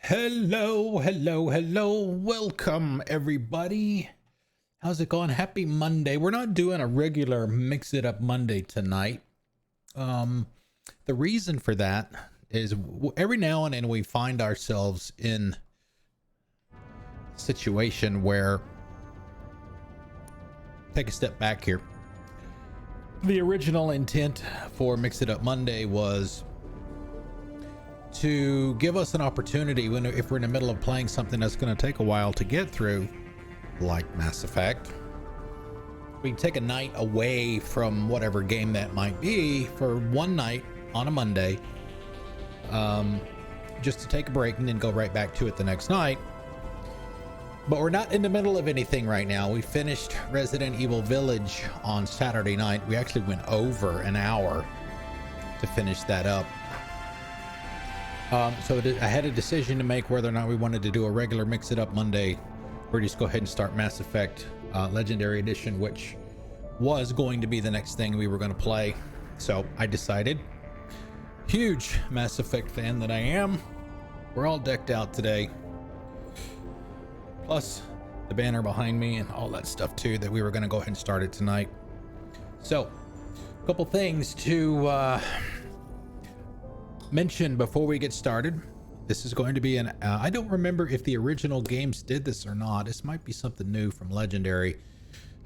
Hello, hello, hello. Welcome, everybody. How's it going? Happy Monday. We're not doing a regular Mix It Up Monday tonight. The reason for that is every now and then we find ourselves in a situation where, take a step back here. The original intent for Mix It Up Monday was to give us an opportunity if we're in the middle of playing something that's going to take a while to get through, like Mass Effect. We take a night away from whatever game that might be for one night on a Monday, just to take a break and then go right back to it the next night. But we're not in the middle of anything right now. We finished Resident Evil Village on Saturday night. We actually went over an hour to finish that up. So I had a decision to make whether or not we wanted to do a regular Mix It Up Monday or just go ahead and start Mass Effect Legendary Edition, which was going to be the next thing we were going to play. So I decided, huge Mass Effect fan that I am, we're all decked out today. Plus the banner behind me and all that stuff too, that we were going to go ahead and start it tonight. So a couple things to mention before we get started. This is going to be an I don't remember if the original games did this or not. This might be something new from Legendary.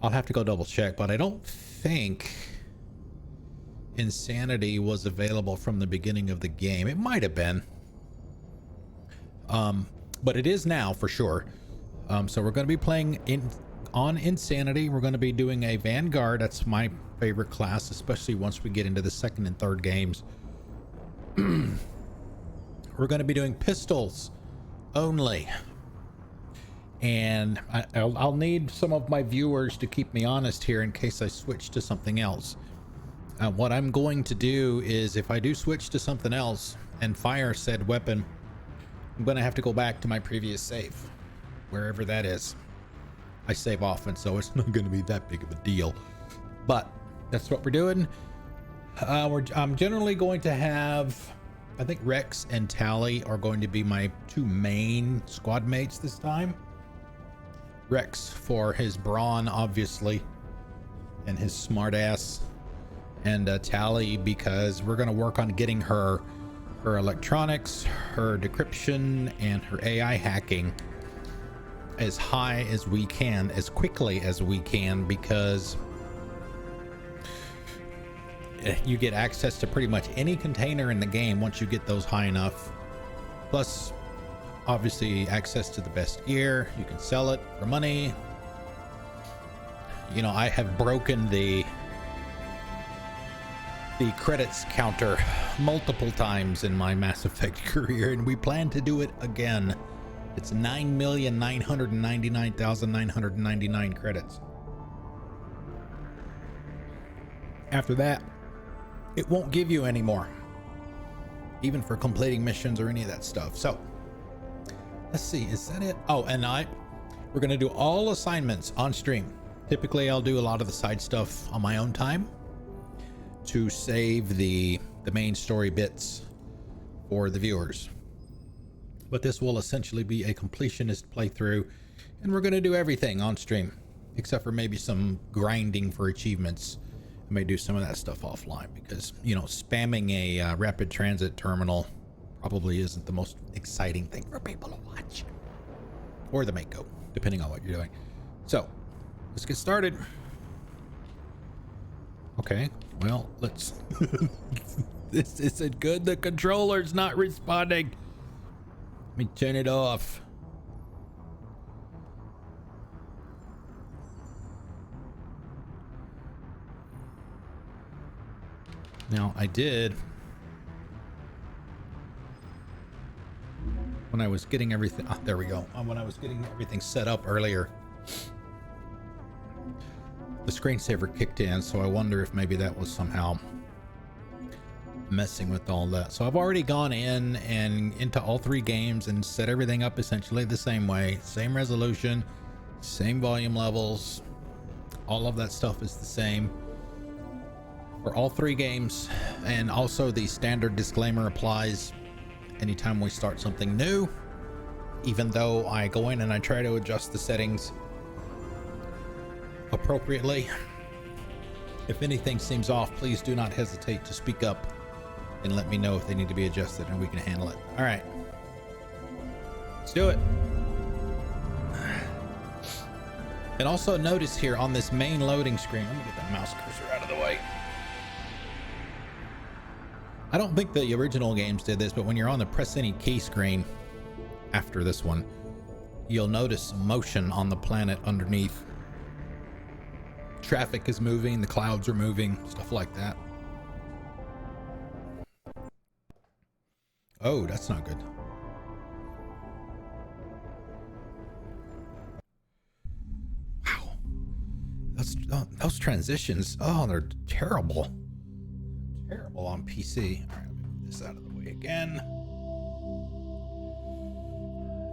I'll have to go double check, but I don't think Insanity was available from the beginning of the game. It might have been, but it is now for sure. So we're going to be playing on Insanity. We're going to be doing a Vanguard. That's my favorite class, especially once we get into the second and third games. We're going to be doing pistols only, and I'll need some of my viewers to keep me honest here in case I switch to something else. What I'm going to do is, if I do switch to something else and fire said weapon, I'm going to have to go back to my previous save, wherever that is. I save often, so it's not going to be that big of a deal, but that's what we're doing. I'm generally going to have, I think Rex and Tally are going to be my two main squad mates this time. Rex for his brawn, obviously, and his smart ass, and Tally because we're going to work on getting her electronics, her decryption, and her AI hacking as high as we can, as quickly as we can, because you get access to pretty much any container in the game once you get those high enough. Plus, obviously, access to the best gear. You can sell it for money. You know, I have broken the credits counter multiple times in my Mass Effect career, and we plan to do it again. It's 9,999,999 credits. After that, it won't give you any more, even for completing missions or any of that stuff. So let's see, is that it? Oh, and we're gonna do all assignments on stream. Typically I'll do a lot of the side stuff on my own time to save the main story bits for the viewers, but this will essentially be a completionist playthrough, and we're gonna do everything on stream except for maybe some grinding for achievements. I may do some of that stuff offline because, you know, spamming a rapid transit terminal probably isn't the most exciting thing for people to watch, or the Mako, depending on what you're doing. So let's get started. Okay, well, let's is it good the controller's not responding? Let me turn it off. Now, I did, when I was getting everything, there we go. When I was getting everything set up earlier, the screensaver kicked in, so I wonder if maybe that was somehow messing with all that. So I've already gone in and into all three games and set everything up essentially the same way, same resolution, same volume levels, all of that stuff is the same for all three games. And also the standard disclaimer applies anytime we start something new. even though I go in and I try to adjust the settings appropriately. If anything seems off, please do not hesitate to speak up and let me know if they need to be adjusted, and we can handle it. All right, let's do it. And also notice here on this main loading screen, let me get that mouse cursor out of the way. I don't think the original games did this, but when you're on the press any key screen after this one, you'll notice motion on the planet underneath. Traffic is moving, the clouds are moving, stuff like that. Oh, that's not good. Wow. Those transitions, oh, they're terrible. Terrible on PC. All right, let me move this out of the way again.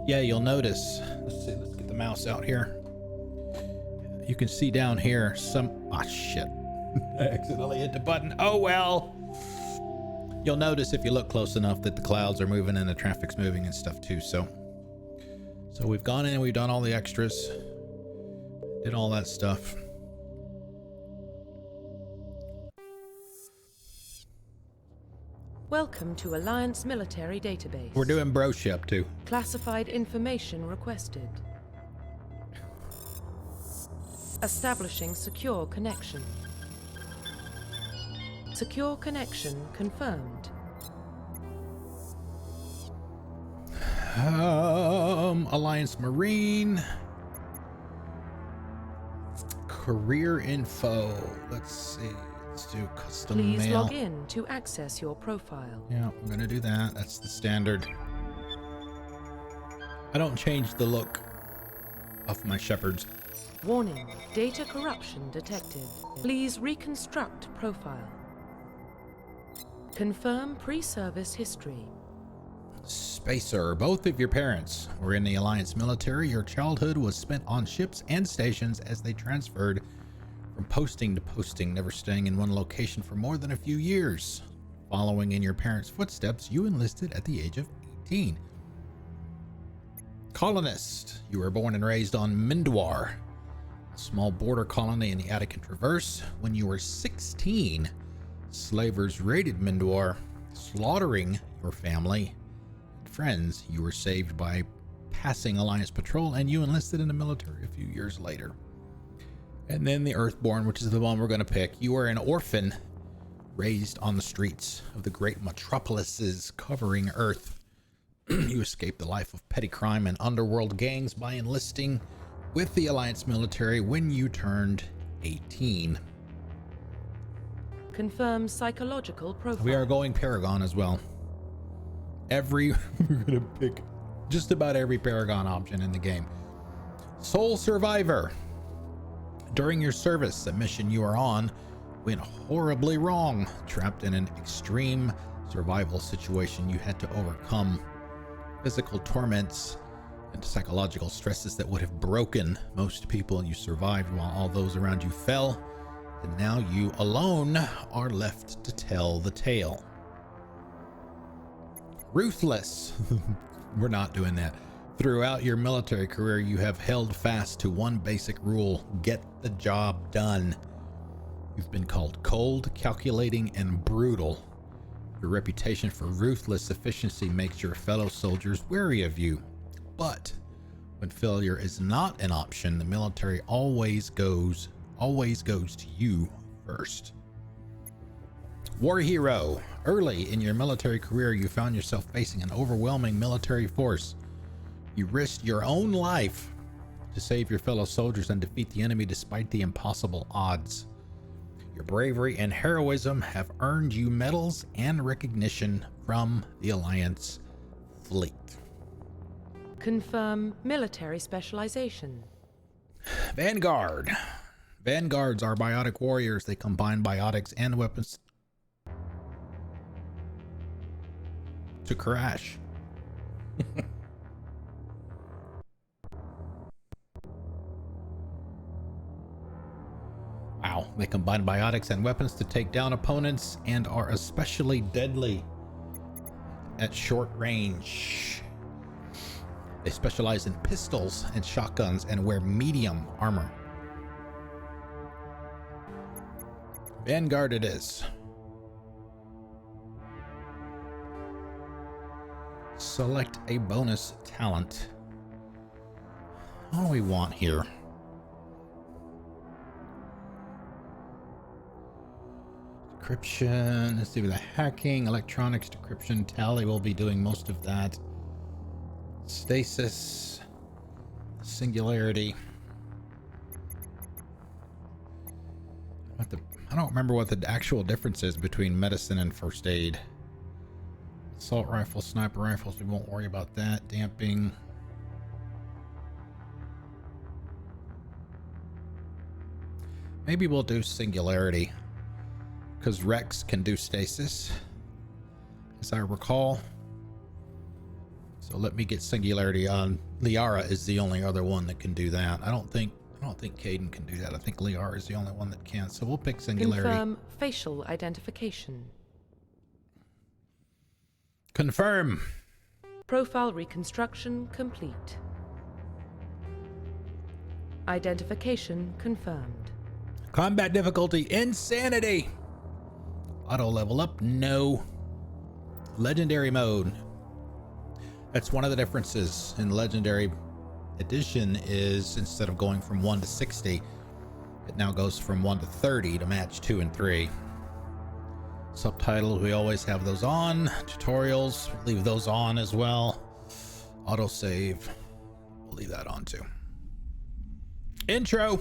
Yeah, you'll notice. Let's see, let's get the mouse out here. You can see down here some, shit. I accidentally hit the button. Oh, well. You'll notice if you look close enough that the clouds are moving and the traffic's moving and stuff too. So we've gone in and we've done all the extras, did all that stuff. Welcome to Alliance Military Database. We're doing broship too. Classified information requested. Establishing secure connection. Secure connection confirmed. Alliance Marine. Career info. Let's see. Let's do custom Please mail. log in to access your profile. Yeah, I'm gonna do that. That's the standard. I don't change the look of my shepherds. Warning, data corruption detected. Please reconstruct profile. Confirm pre-service history. Spacer, both of your parents were in the Alliance military. Your childhood was spent on ships and stations as they transferred from posting to posting, never staying in one location for more than a few years. Following in your parents' footsteps, you enlisted at the age of 18. Colonist, you were born and raised on Mindwar, a small border colony in the Attican Traverse. When you were 16, slavers raided Mindwar, slaughtering your family and friends. You were saved by passing Alliance patrol, and you enlisted in the military a few years later. And then the Earthborn, which is the one we're going to pick. You were an orphan raised on the streets of the great metropolises covering Earth. You escaped the life of petty crime and underworld gangs by enlisting with the Alliance military when you turned 18. Confirm psychological profile. We are going Paragon as well. We're gonna pick just about every Paragon option in the game. Sole Survivor. During your service, a mission you are on went horribly wrong. Trapped in an extreme survival situation you had to overcome. Physical torments and psychological stresses that would have broken most people. You survived while all those around you fell, and now you alone are left to tell the tale. Ruthless. We're not doing that. Throughout your military career, you have held fast to one basic rule: get the job done. You've been called cold, calculating, and brutal. Your reputation for ruthless efficiency makes your fellow soldiers wary of you. But when failure is not an option, the military always goes to you first. War hero. Early in your military career, you found yourself facing an overwhelming military force. You risked your own life to save your fellow soldiers and defeat the enemy despite the impossible odds. Your bravery and heroism have earned you medals and recognition from the Alliance fleet. Confirm military specialization. Vanguard. Vanguards are biotic warriors. They combine biotics and weapons to crash. Wow, they combine biotics and weapons to take down opponents and are especially deadly at short range. They specialize in pistols and shotguns and wear medium armor. Vanguard it is. Select a bonus talent. What do we want here? Decryption. Let's see with the hacking, electronics, decryption. Tally will be doing most of that. Stasis. Singularity. I don't remember what the actual difference is between medicine and first aid. Assault rifle, sniper rifles, we won't worry about that. Damping. Maybe we'll do singularity, because Rex can do stasis, as I recall. So let me get singularity on. Liara is the only other one that can do that. I don't think Caden can do that. I think Liara is the only one that can. So we'll pick singularity. Confirm facial identification. Confirm. Profile reconstruction complete. Identification confirmed. Combat difficulty, insanity. Auto level up, no. Legendary mode. That's one of the differences in Legendary Edition is instead of going from 1 to 60, it now goes from 1 to 30 to match 2 and 3. Subtitles, we always have those on. Tutorials, leave those on as well. Autosave, we'll leave that on too. Intro.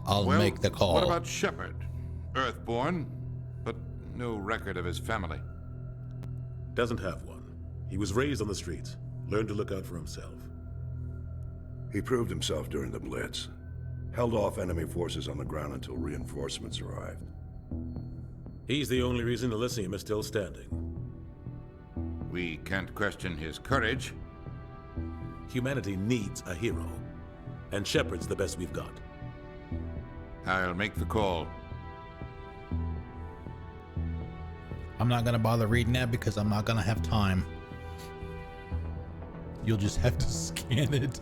I'll make the call. What about Shepard? Earthborn, but no record of his family. Doesn't have one. He was raised on the streets, learned to look out for himself. He proved himself during the Blitz. Held off enemy forces on the ground until reinforcements arrived. He's the only reason Elysium is still standing. We can't question his courage. Humanity needs a hero, and Shepard's the best we've got. I'll make the call. I'm not gonna bother reading that because I'm not gonna have time. You'll just have to scan it.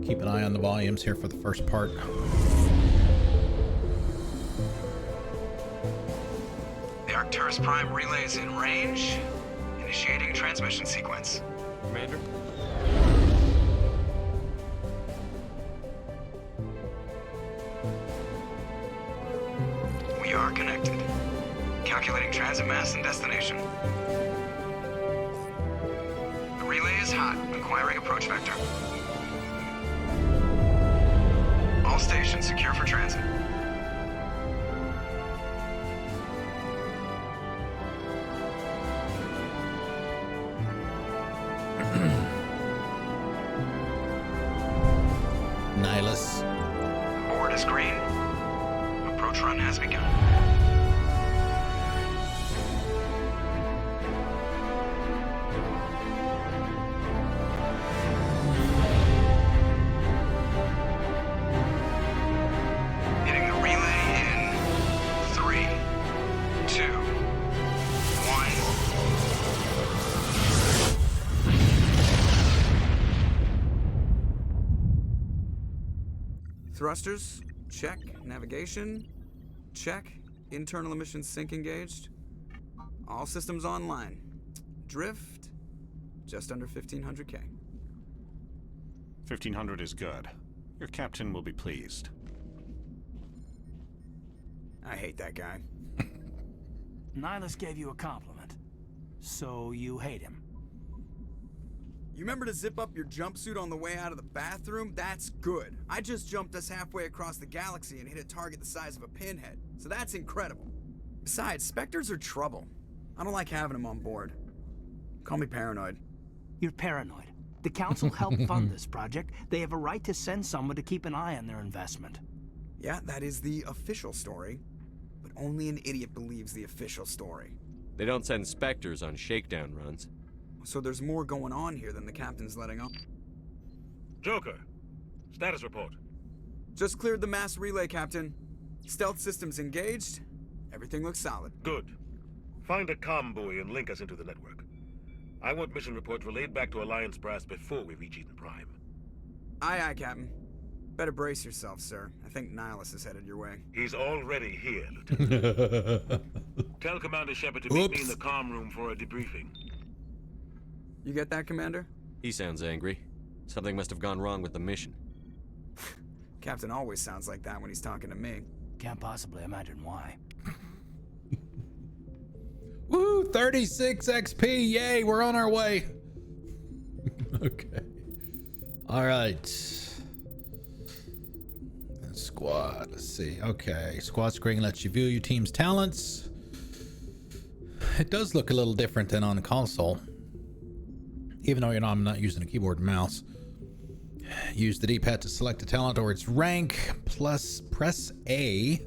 Keep an eye on the volumes here for the first part. The Arcturus Prime relay is in range. Initiating transmission sequence. Commander? We are connected. Calculating transit mass and destination. The relay is hot. Acquiring approach vector. All stations secure for transit. Nihilus. Board is green. Approach run has begun. Hitting the relay in 3, 2, 1. Thrusters, check. Navigation, check. Internal emissions sync engaged. All systems online. Drift, just under 1500K. 1500 is good. Your captain will be pleased. I hate that guy. Nihilus gave you a compliment, so you hate him. You remember to zip up your jumpsuit on the way out of the bathroom? That's good. I just jumped us halfway across the galaxy and hit a target the size of a pinhead, so that's incredible. Besides, Spectres are trouble. I don't like having them on board. Call me paranoid. You're paranoid. The Council helped fund this project. They have a right to send someone to keep an eye on their investment. Yeah, that is the official story. But only an idiot believes the official story. They don't send Spectres on shakedown runs. So there's more going on here than the captain's letting on. Joker, status report. Just cleared the mass relay, Captain. Stealth systems engaged. Everything looks solid. Good. Find a comm buoy and link us into the network. I want mission reports relayed back to Alliance Brass before we reach Eden Prime. Aye, aye, Captain. Better brace yourself, sir. I think Nihilus is headed your way. He's already here, Lieutenant. Tell Commander Shepard to meet me in the comm room for a debriefing. You get that, Commander? He sounds angry. Something must have gone wrong with the mission. Captain always sounds like that when he's talking to me. Can't possibly imagine why. Woo, 36 XP. Yay, we're on our way. Okay. All right. Squad, let's see. Okay, squad screen lets you view your team's talents. It does look a little different than on the console. Even though I'm not using a keyboard and mouse. Use the D-pad to select a talent or its rank, plus press A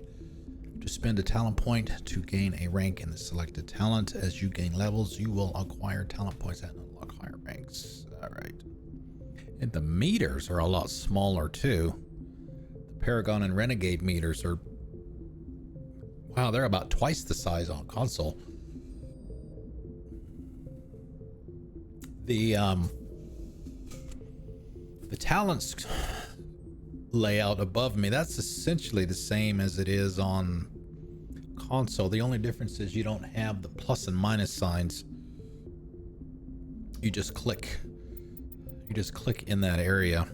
to spend a talent point to gain a rank in the selected talent. As you gain levels, you will acquire talent points that unlock higher ranks. All right. And the meters are a lot smaller too. The Paragon and Renegade meters are, wow, they're about twice the size on console. The talents layout above me, that's essentially the same as it is on console. The only difference is you don't have the plus and minus signs. You just click in that area.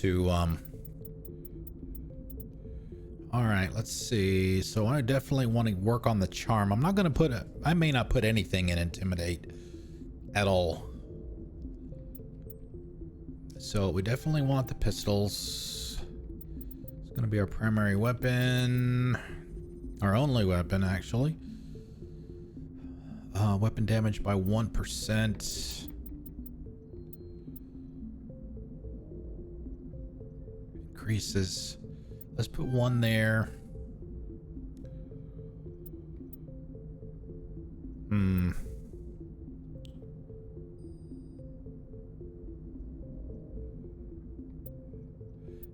To all right, let's see. So I definitely want to work on the charm. I'm not going to I may not put anything in Intimidate at all. So we definitely want the pistols. It's going to be our primary weapon. Our only weapon, actually. Weapon damage by 1%. Increases. Let's put one there.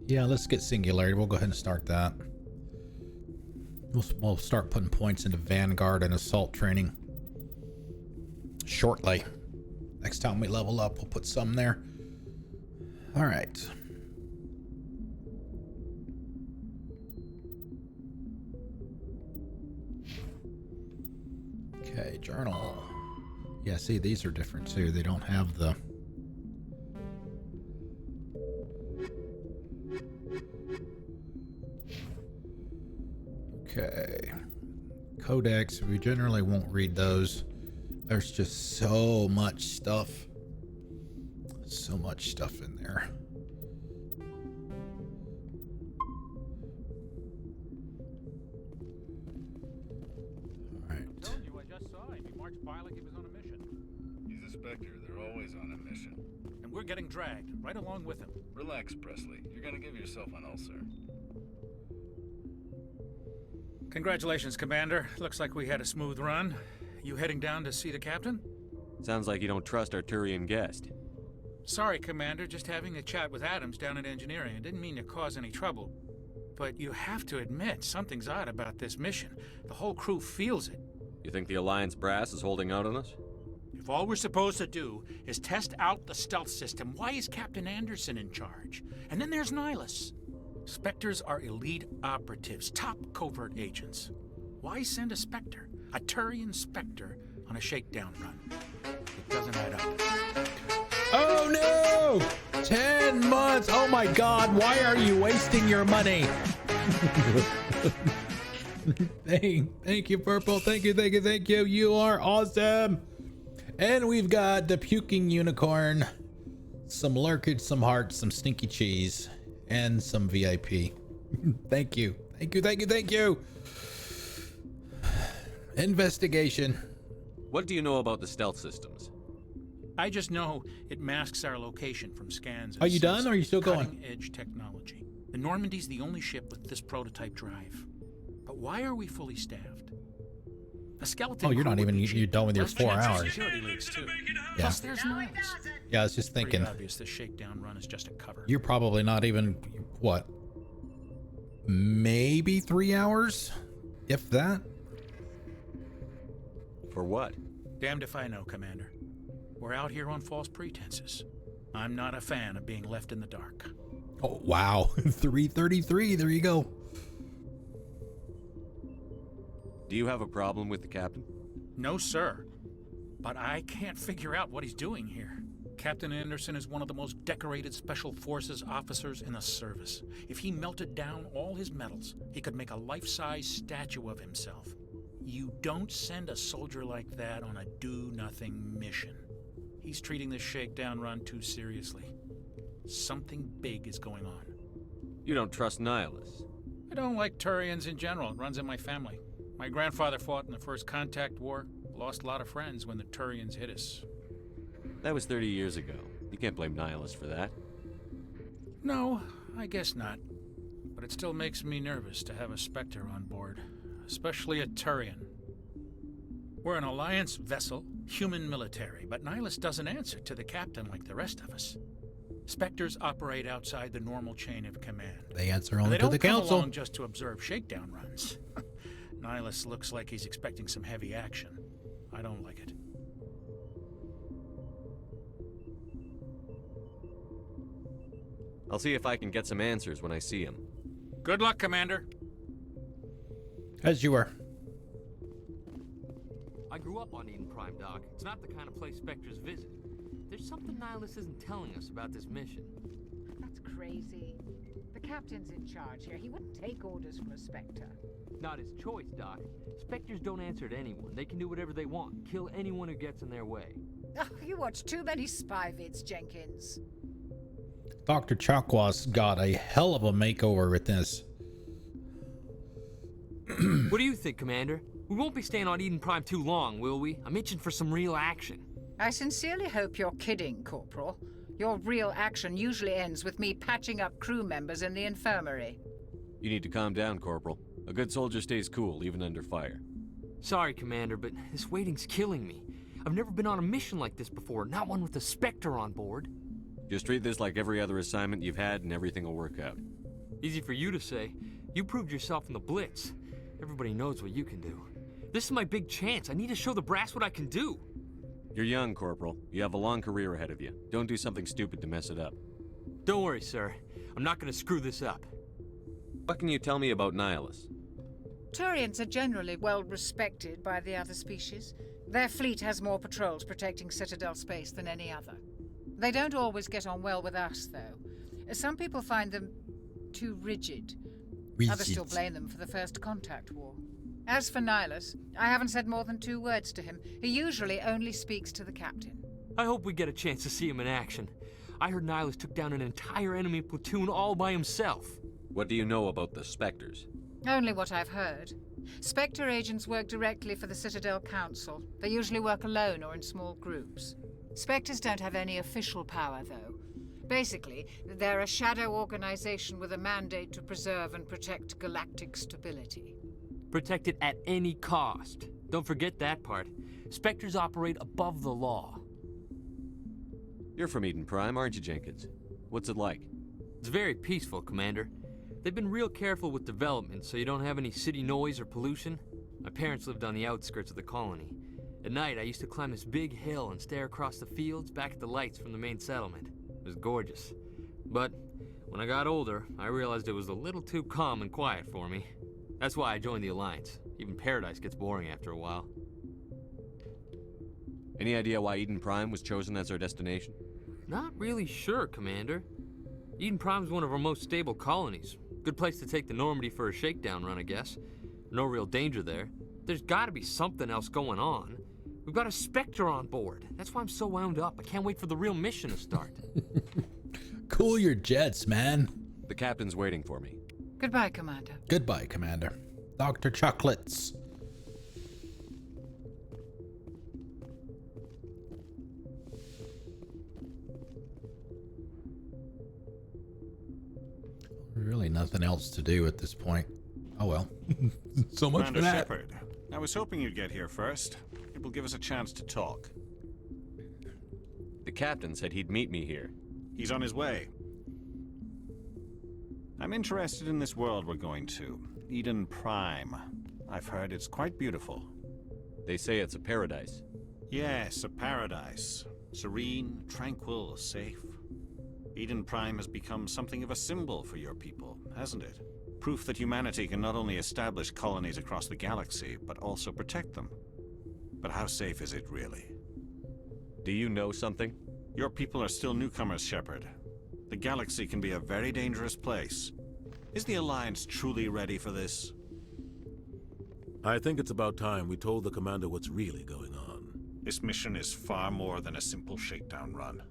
Yeah, let's get Singularity. We'll go ahead and start that. We'll start putting points into Vanguard and Assault training shortly. Next time we level up, we'll put some there. All right. Okay, journal. Yeah, see, these are different too. They don't have the... Okay. Codex, we generally won't read those. There's just so much stuff. So much stuff in there. He's a Spectre. They're always on a mission. And we're getting dragged, right along with him. Relax, Presley. You're gonna give yourself an ulcer. Congratulations, Commander. Looks like we had a smooth run. You heading down to see the captain? Sounds like you don't trust our Turian guest. Sorry, Commander. Just having a chat with Adams down at engineering. I didn't mean to cause any trouble. But you have to admit, something's odd about this mission. The whole crew feels it. You think the Alliance brass is holding out on us? If all we're supposed to do is test out the stealth system, why is Captain Anderson in charge? And then there's Nihilus. Spectres are elite operatives, top covert agents. Why send a Spectre, a Turian Spectre, on a shakedown run? It doesn't add up. Oh no! 10 months! Oh my god, why are you wasting your money? Thank you, Purple. Thank you. You are awesome. And we've got the puking unicorn, some lurkage, some hearts, some stinky cheese, and some VIP. Thank you. Investigation. What do you know about the stealth systems? I just know it masks our location from scans. Are you done, or are you still going? Cutting-edge technology. The Normandy's the only ship with this prototype drive. But why are we fully staffed? A skeleton. Oh, you're not crew would even be you're cheap. done with your Less 4 chance of hours. security leaks, too. Yeah. Plus, there's Niles. Yeah, I was just Pretty thinking. obvious the shakedown run is just a cover. You're probably not even, what, maybe 3 hours, if that. For what? Damned if I know, Commander. We're out here on false pretenses. I'm not a fan of being left in the dark. Oh, wow. 3:33. There you go. Do you have a problem with the captain? No, sir. But I can't figure out what he's doing here. Captain Anderson is one of the most decorated Special Forces officers in the service. If he melted down all his medals, he could make a life-size statue of himself. You don't send a soldier like that on a do-nothing mission. He's treating this shakedown run too seriously. Something big is going on. You don't trust Nihilus? I don't like Turians in general. It runs in my family. My grandfather fought in the First Contact War. Lost a lot of friends when the Turians hit us. That was 30 years ago. You can't blame Nihilus for that. No, I guess not. But it still makes me nervous to have a Spectre on board. Especially a Turian. We're an Alliance vessel, human military, but Nihilus doesn't answer to the captain like the rest of us. Spectres operate outside the normal chain of command. They answer And only they to the don't come council. along just to observe shakedown runs. Nihilus looks like he's expecting some heavy action. I don't like it. I'll see if I can get some answers when I see him. Good luck, Commander. As you were. I grew up on Eden Prime, Doc. It's not the kind of place Spectres visit. There's something Nihilus isn't telling us about this mission. That's crazy. The captain's in charge here. He wouldn't take orders from a Spectre. Not his choice, Doc. Spectres don't answer to anyone. They can do whatever they want. Kill anyone who gets in their way. Oh, you watch too many spy vids, Jenkins. Dr. Chakwas got a hell of a makeover with this. What do you think, Commander? We won't be staying on Eden Prime too long, will we? I'm itching for some real action. I sincerely hope you're kidding, Corporal. Your real action usually ends with me patching up crew members in the infirmary. You need to calm down, Corporal. A good soldier stays cool, even under fire. Sorry, Commander, but this waiting's killing me. I've never been on a mission like this before, not one with a Spectre on board. Just treat this like every other assignment you've had and everything will work out. Easy for you to say. You proved yourself in the Blitz. Everybody knows what you can do. This is my big chance. I need to show the brass what I can do. You're young, Corporal. You have a long career ahead of you. Don't do something stupid to mess it up. Don't worry, sir. I'm not gonna screw this up. What can you tell me about Nihilus? Turians are generally well respected by the other species. Their fleet has more patrols protecting Citadel space than any other. They don't always get on well with us, though. Some people find them too rigid. Others still blame them for the First Contact War. As for Nihilus, I haven't said more than 2 words to him. He usually only speaks to the captain. I hope we get a chance to see him in action. I heard Nihilus took down an entire enemy platoon all by himself. What do you know about the Spectres? Only what I've heard. Spectre agents work directly for the Citadel Council. They usually work alone or in small groups. Spectres don't have any official power, though. Basically, they're a shadow organization with a mandate to preserve and protect galactic stability. Protect it at any cost. Don't forget that part. Spectres operate above the law. You're from Eden Prime, aren't you, Jenkins? What's it like? It's very peaceful, Commander. They've been real careful with development, so you don't have any city noise or pollution. My parents lived on the outskirts of the colony. At night, I used to climb this big hill and stare across the fields back at the lights from the main settlement. It was gorgeous. But when I got older, I realized it was a little too calm and quiet for me. That's why I joined the Alliance. Even Paradise gets boring after a while. Any idea why Eden Prime was chosen as our destination? Not really sure, Commander. Eden Prime's one of our most stable colonies. Good place to take the Normandy for a shakedown run, I guess. No real danger there. There's gotta be something else going on. We've got a Spectre on board. That's why I'm so wound up. I can't wait for the real mission to start. Cool your jets, man. The captain's waiting for me. Goodbye, Commander. Goodbye, Commander. Dr. Chocolates. nothing else to do at this point. Oh well. So much Commander for that. Shepard, I was hoping you'd get here first. It will give us a chance to talk. The captain said he'd meet me here. He's on his way. I'm interested in this world we're going to, Eden Prime. I've heard it's quite beautiful. They say it's a paradise. Yes, a paradise. Serene, tranquil, safe. Eden Prime has become something of a symbol for your people, hasn't it? Proof that humanity can not only establish colonies across the galaxy, but also protect them. But how safe is it really? Do you know something? Your people are still newcomers, Shepard. The galaxy can be a very dangerous place. Is the Alliance truly ready for this? I think it's about time we told the commander what's really going on. This mission is far more than a simple shakedown run.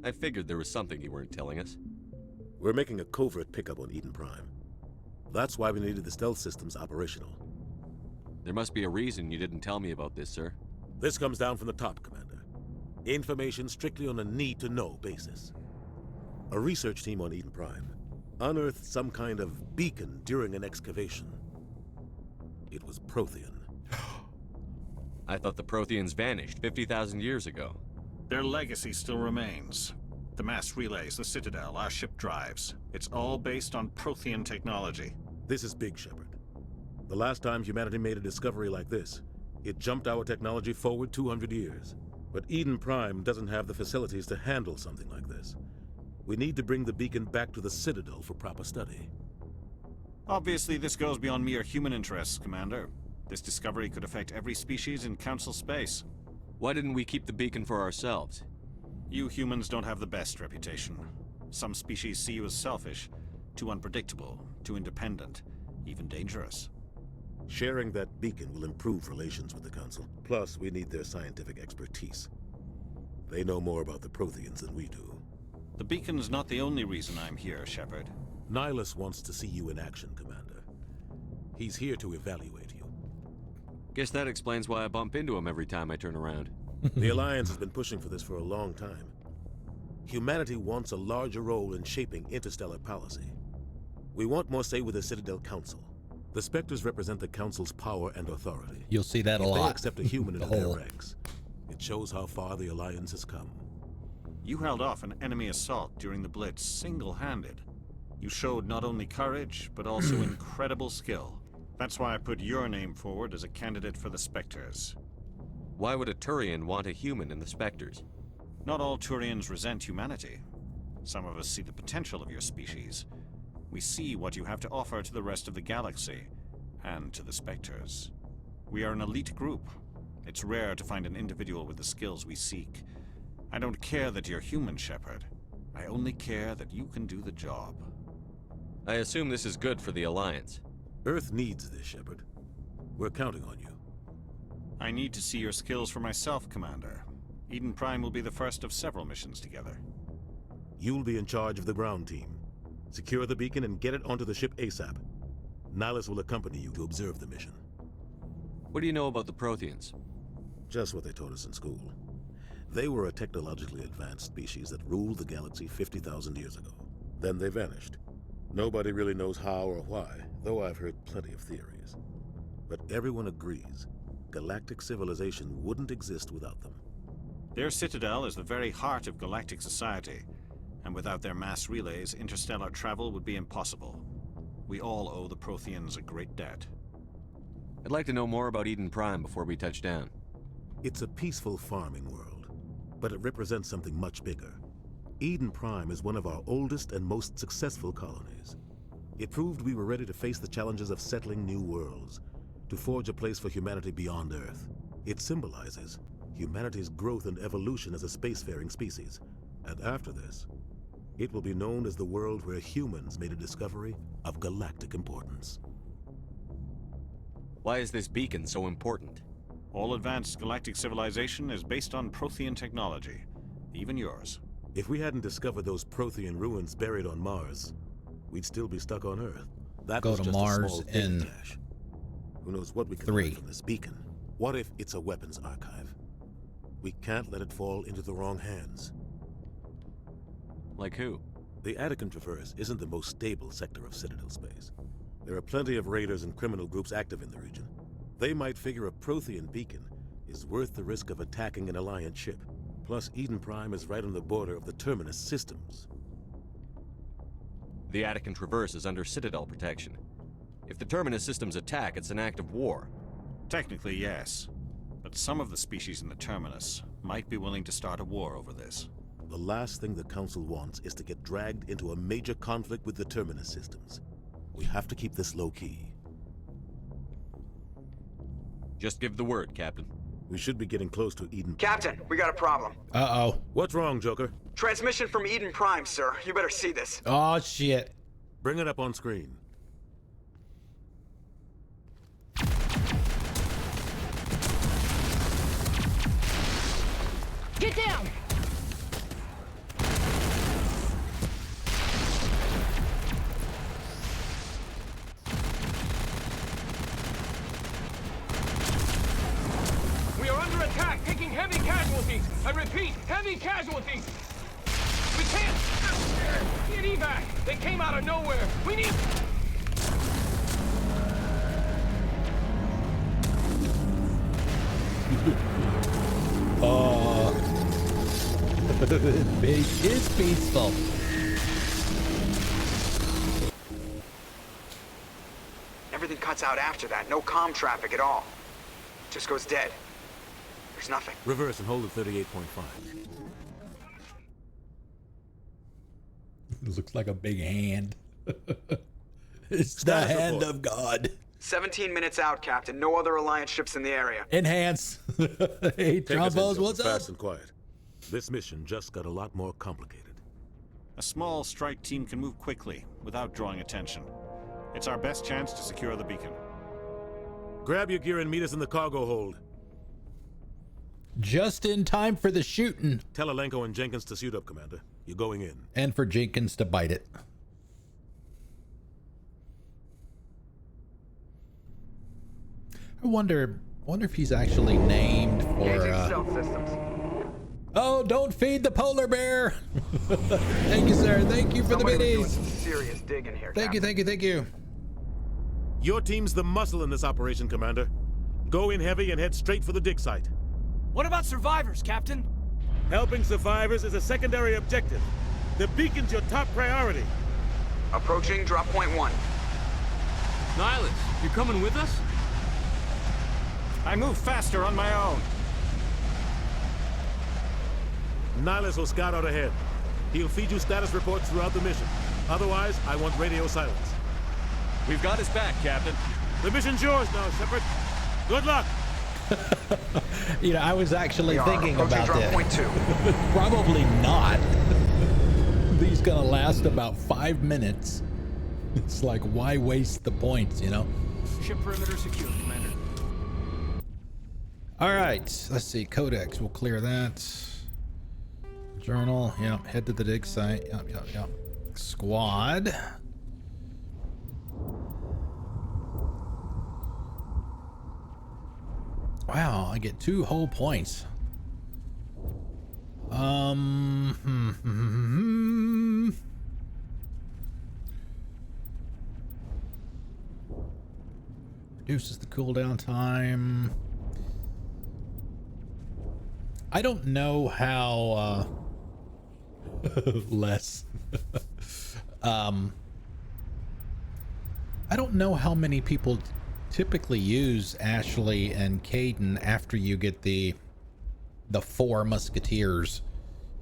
I figured there was something you weren't telling us. We're making a covert pickup on Eden Prime. That's why we needed the stealth systems operational. There must be a reason you didn't tell me about this, sir. This comes down from the top, Commander. Information strictly on a need-to-know basis. A research team on Eden Prime unearthed some kind of beacon during an excavation. It was Prothean. I thought the Protheans vanished 50,000 years ago. Their legacy still remains. The mass relays, the Citadel, our ship drives. It's all based on Prothean technology. This is big, Shepard. The last time humanity made a discovery like this, it jumped our technology forward 200 years. But Eden Prime doesn't have the facilities to handle something like this. We need to bring the beacon back to the Citadel for proper study. Obviously, this goes beyond mere human interests, Commander. This discovery could affect every species in Council space. Why didn't we keep the beacon for ourselves? You humans don't have the best reputation. Some species see you as selfish, too unpredictable, too independent, even dangerous. Sharing that beacon will improve relations with the Council. Plus, we need their scientific expertise. They know more about the Protheans than we do. The beacon's not the only reason I'm here, Shepard. Nihilus wants to see you in action, Commander. He's here to evaluate you. Guess that explains why I bump into him every time I turn around. The Alliance has been pushing for this for a long time. Humanity wants a larger role in shaping interstellar policy. We want more say with the Citadel Council. The Spectres represent the Council's power and authority. You'll see that a if lot. They accept a human into their ranks. It shows how far the Alliance has come. You held off an enemy assault during the Blitz single-handed. You showed not only courage, but also incredible skill. That's why I put your name forward as a candidate for the Spectres. Why would a Turian want a human in the Spectres? Not all Turians resent humanity. Some of us see the potential of your species. We see what you have to offer to the rest of the galaxy, and to the Spectres. We are an elite group. It's rare to find an individual with the skills we seek. I don't care that you're human, Shepard. I only care that you can do the job. I assume this is good for the Alliance. Earth needs this, Shepard. We're counting on you. I need to see your skills for myself, Commander. Eden Prime will be the first of several missions together. You'll be in charge of the ground team. Secure the beacon and get it onto the ship ASAP. Nihilus will accompany you to observe the mission. What do you know about the Protheans? Just what they taught us in school. They were a technologically advanced species that ruled the galaxy 50,000 years ago. Then they vanished. Nobody really knows how or why, though I've heard plenty of theories. But everyone agrees, galactic civilization wouldn't exist without them. Their Citadel is the very heart of galactic society, and without their mass relays, interstellar travel would be impossible. We all owe the Protheans a great debt. I'd like to know more about Eden Prime before we touch down. It's a peaceful farming world, but it represents something much bigger. Eden Prime is one of our oldest and most successful colonies. It proved we were ready to face the challenges of settling new worlds, to forge a place for humanity beyond Earth. It symbolizes humanity's growth and evolution as a spacefaring species. And after this, it will be known as the world where humans made a discovery of galactic importance. Why is this beacon so important? All advanced galactic civilization is based on Prothean technology, even yours. If we hadn't discovered those Prothean ruins buried on Mars, we'd still be stuck on Earth. That Go was to just Mars a small in data cache. Who knows what we can 3. learn from this beacon? What if it's a weapons archive? We can't let it fall into the wrong hands. Like who? The Attican Traverse isn't the most stable sector of Citadel space. There are plenty of raiders and criminal groups active in the region. They might figure a Prothean beacon is worth the risk of attacking an Alliance ship. Plus, Eden Prime is right on the border of the Terminus systems. The Attican Traverse is under Citadel protection. If the Terminus systems attack, it's an act of war. Technically, yes. But some of the species in the Terminus might be willing to start a war over this. The last thing the Council wants is to get dragged into a major conflict with the Terminus systems. We have to keep this low-key. Just give the word, Captain. We should be getting close to Eden. Captain, we got a problem. Uh-oh. What's wrong, Joker? Transmission from Eden Prime, sir. You better see this. Oh, shit. Bring it up on screen. Get down! We are under attack, taking heavy casualties. I repeat, heavy casualties. We can't get evac. They came out of nowhere. We need. It is peaceful. Everything cuts out after that. No comm traffic at all. Just goes dead. There's nothing. Reverse and hold at 38.5. It looks like a big hand. It's Status the hand report. of God. 17 minutes out, Captain. No other Alliance ships in the area. Enhance. Hey, Take us in, Trombos, Joker, what's up? fast and quiet. This mission just got a lot more complicated. A small strike team can move quickly, without drawing attention. It's our best chance to secure the beacon. Grab your gear and meet us in the cargo hold. Just in time for the shooting. Tell Alenko and Jenkins to suit up, Commander. You're going in. And for Jenkins to bite it. I wonder if he's actually named for Stealth systems. Oh, don't feed the polar bear. Thank you, sir. Thank you for Somebody the was doing biddies. some serious digging here, Thank you, thank you, thank you. Your team's the muscle in this operation, Commander. Go in heavy and head straight for the dig site. What about survivors, Captain? Helping survivors is a secondary objective. The beacon's your top priority. Approaching drop point 1. Nihilus, you coming with us? I move faster on my own. Nihilus will scout out ahead. He'll feed you status reports throughout the mission. Otherwise, I want radio silence. We've got his back, Captain. The mission's yours now, Shepard. Good luck. You know, I was actually thinking approaching about drop that. point 2. Probably not. These gonna last about 5 minutes. It's like, why waste the points, you know? Ship perimeter secure, Commander. All right, let's see. Codex, we'll clear that. Journal, yep. Head to the dig site. Yep. Squad. Wow, I get 2 whole points. Reduces the cooldown time. I don't know how less. I don't know how many people typically use Ashley and Caden after you get the 4 musketeers,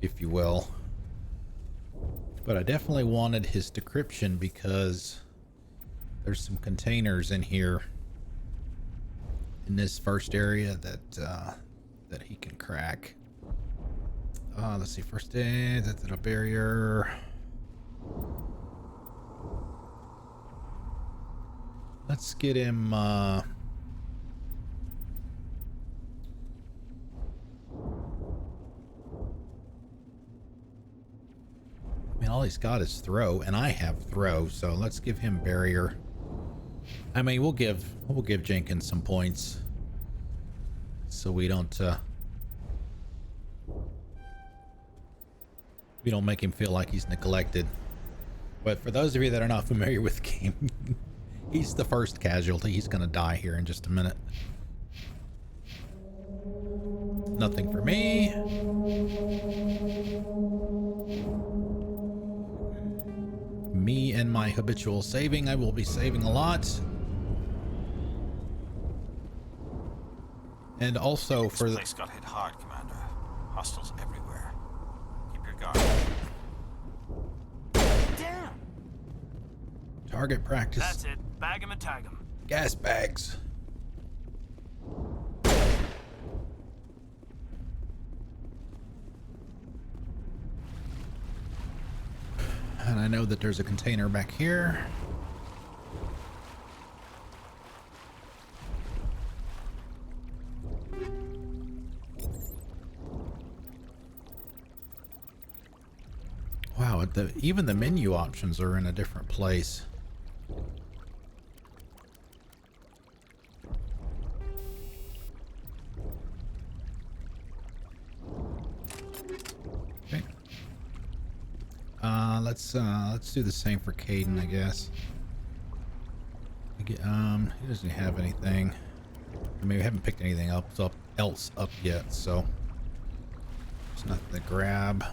if you will. But I definitely wanted his decryption because there's some containers in here in this first area that he can crack. Let's see, first aid, that's a barrier. Let's get him, I mean, all he's got is throw, and I have throw, so let's give him barrier. I mean, we'll give Jenkins some points, so we don't make him feel like he's neglected. But for those of you that are not familiar with the game, he's the first casualty. He's gonna die here in just a minute. Nothing for me. Me and my habitual saving. I will be saving a lot. And also for This place got hit hard, Commander. Hostiles everywhere. Keep your guard. Damn! target practice. That's it. Bag 'em and tag 'em. Gas bags. And I know that there's a container back here. Wow, even the menu options are in a different place. Okay. Let's do the same for Caden, I guess. He doesn't have anything. I mean, we haven't picked anything else up yet, so there's nothing to grab.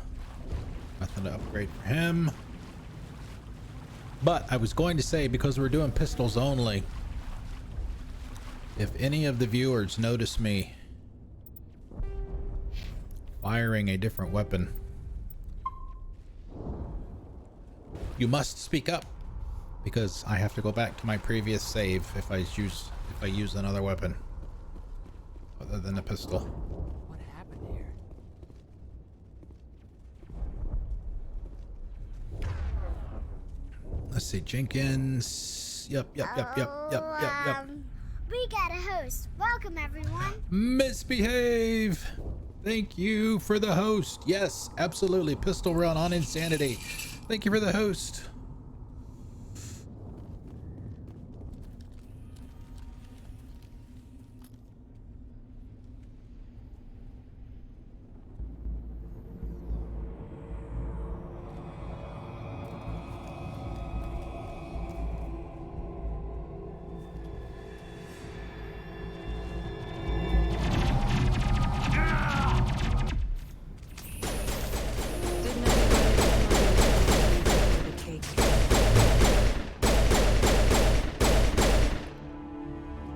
Nothing to upgrade for him. But I was going to say, because we're doing pistols only, if any of the viewers notice me firing a different weapon, you must speak up, because I have to go back to my previous save if I use another weapon other than a pistol. What happened here? Let's see, Jenkins. Yep. We got a host. Welcome, everyone. Misbehave. Thank you for the host. Yes, absolutely. Pistol run on Insanity. Thank you for the host.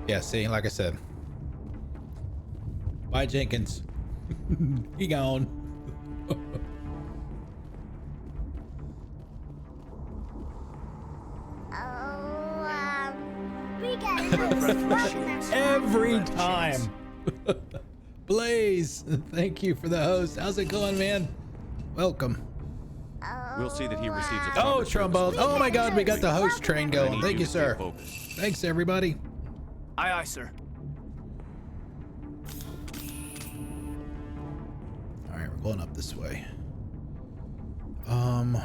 Yeah, see, like I said. Bye, Jenkins. He gone. We got a host. Welcome, Every time. Blaze, thank you for the host. How's it going, man? Welcome. We'll see that he receives a Oh, trombone. Oh my god, we got the host train going. Thank you, sir. Thanks, everybody. Aye, aye, sir. Alright, we're going up this way.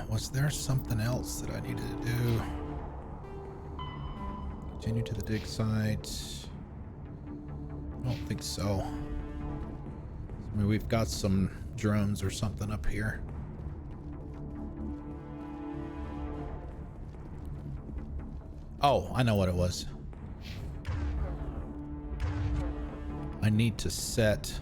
Was there something else that I needed to do? Continue to the dig site. I don't think so. I mean, we've got some drones or something up here. Oh, I know what it was. I need to set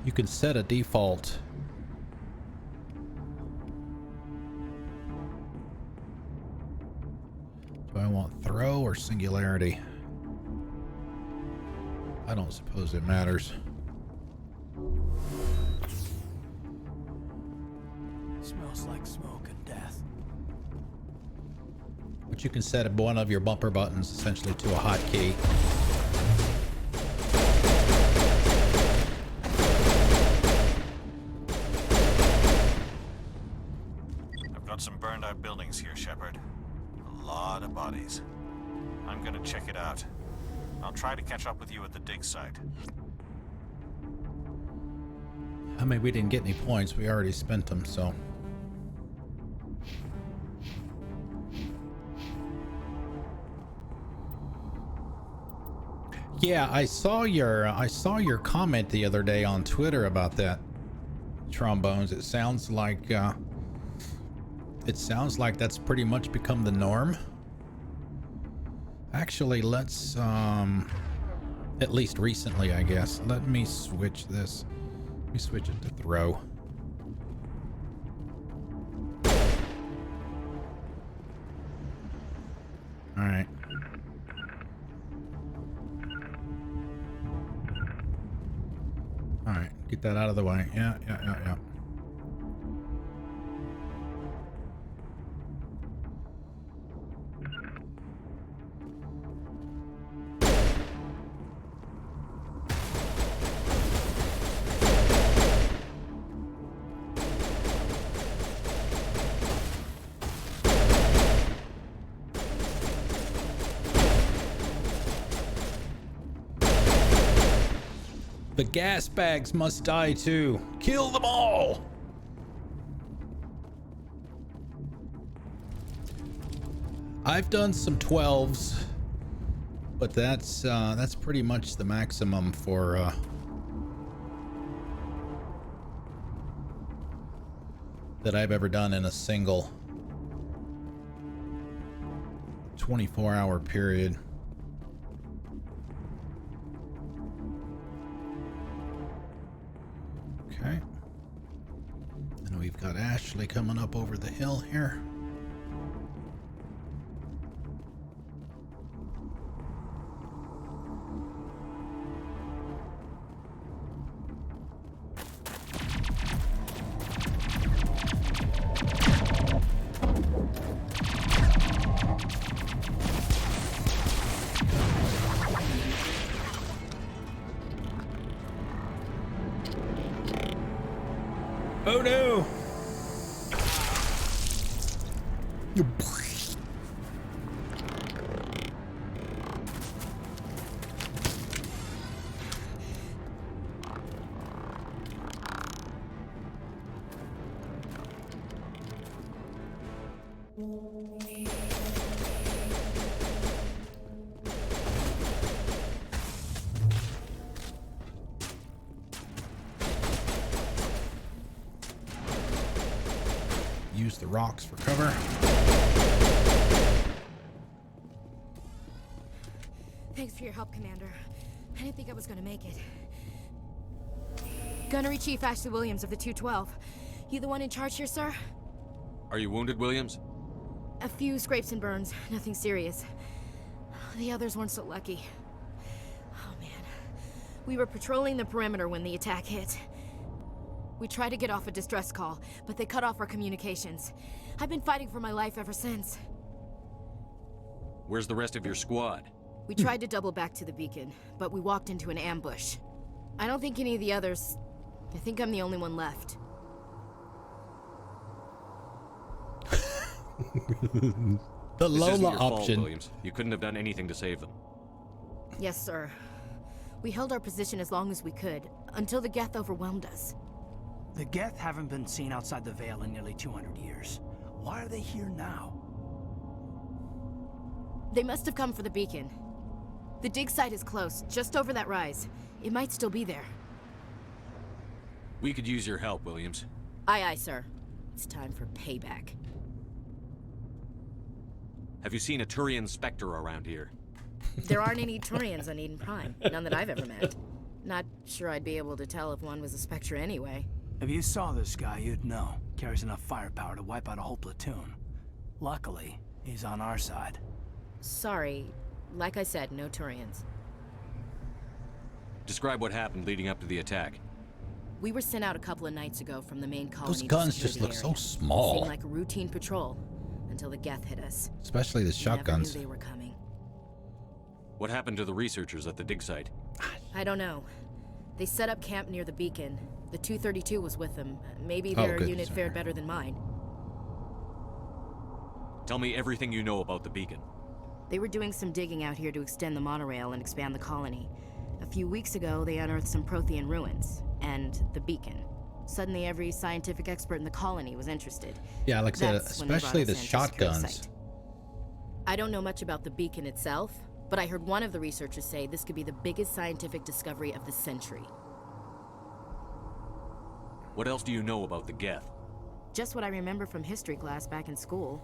you can set a default do I want throw or singularity? I don't suppose it matters. Smells like smoke and death. But you can set one of your bumper buttons essentially to a hotkey. I've got some burned out buildings here, Shepard. A lot of bodies. I'm gonna check it out. I'll try to catch up with you at the dig site. I mean, we didn't get any points. We already spent them, so. Yeah, I saw your comment the other day on Twitter about that, Trombones. It sounds like that's pretty much become the norm. Actually, let's at least recently, I guess. Let me switch this. Let me switch it to throw. All right. All right, get that out of the way. Yeah. The gas bags must die too. Kill them all. I've done some 12s, but that's pretty much the maximum for that I've ever done in a single 24-hour period. Okay. And we've got Ashley coming up over the hill here. Oh no! Use the rocks for cover. Thanks for your help, Commander. I didn't think I was gonna make it. Gunnery Chief Ashley Williams of the 212. You the one in charge here, sir? Are you wounded, Williams? A few scrapes and burns, nothing serious. The others weren't so lucky. Oh man. We were patrolling the perimeter when the attack hit. We tried to get off a distress call, but they cut off our communications. I've been fighting for my life ever since. Where's the rest of your squad? We tried to double back to the beacon, but we walked into an ambush. I don't think any of the others... I think I'm the only one left. The This isn't Lola your fault, option. Williams. You couldn't have done anything to save them. Yes, sir. We held our position as long as we could, until the Geth overwhelmed us. The Geth haven't been seen outside the Veil in nearly 200 years. Why are they here now? They must have come for the beacon. The dig site is close, just over that rise. It might still be there. We could use your help, Williams. Aye, aye, sir. It's time for payback. Have you seen a Turian Spectre around here? There aren't any Turians on Eden Prime. None that I've ever met. Not sure I'd be able to tell if one was a Spectre anyway. If you saw this guy, you'd know. Carries enough firepower to wipe out a whole platoon. Luckily, he's on our side. Sorry. Like I said, no Turians. Describe what happened leading up to the attack. We were sent out a couple of nights ago from the main colony. Those guns to just secure look the so area. small. Seemed like a routine patrol until the Geth hit us. Especially the shotguns. Never knew they were coming. What happened to the researchers at the dig site? I don't know. They set up camp near the beacon. The 232 was with them. Maybe their unit fared better than mine. Tell me everything you know about the beacon. They were doing some digging out here to extend the monorail and expand the colony. A few weeks ago, they unearthed some Prothean ruins and the beacon. Suddenly, every scientific expert in the colony was interested. Yeah, like I said, That's when they especially brought the us in to secure the shotguns. site. I don't know much about the beacon itself, But I heard one of the researchers say this could be the biggest scientific discovery of the century. What else do you know about the Geth? Just what I remember from history class back in school.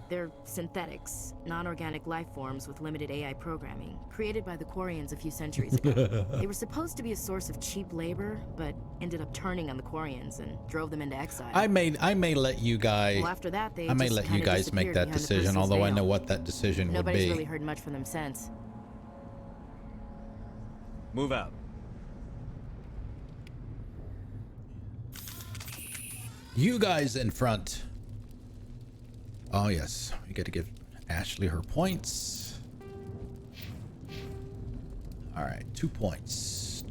They're synthetics, non-organic life forms with limited AI programming, created by the Quarians a few centuries ago. They were supposed to be a source of cheap labor, but ended up turning on the Quarians and drove them into exile. I may let you guys. Well, after that, they I may just let you kinda guys make that disappeared behind the decision, Perseus although I veil. know what that decision Nobody's would be. really heard much from them since. Move out. You guys in front. Oh yes, we get to give Ashley her points. All right, 2 points.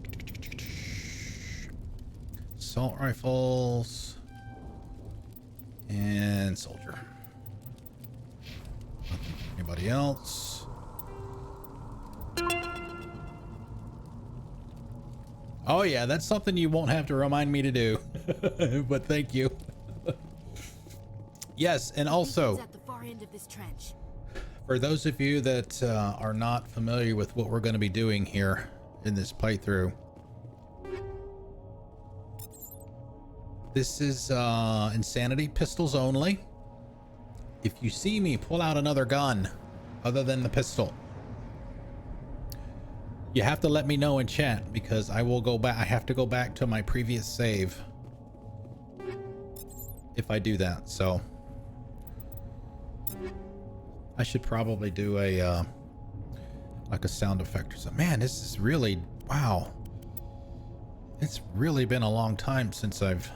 Assault rifles and soldier. Anybody else? Oh yeah, that's something you won't have to remind me to do. But thank you. Yes, and also At the far end of this trench. for those of you that are not familiar with what we're going to be doing here in this playthrough, this is insanity pistols only. If you see me pull out another gun other than the pistol, you have to let me know in chat, because I will go back. I have to go back to my previous save if I do that. So I should probably do a like a sound effect or something. Man, this is really, wow. It's really been a long time since I've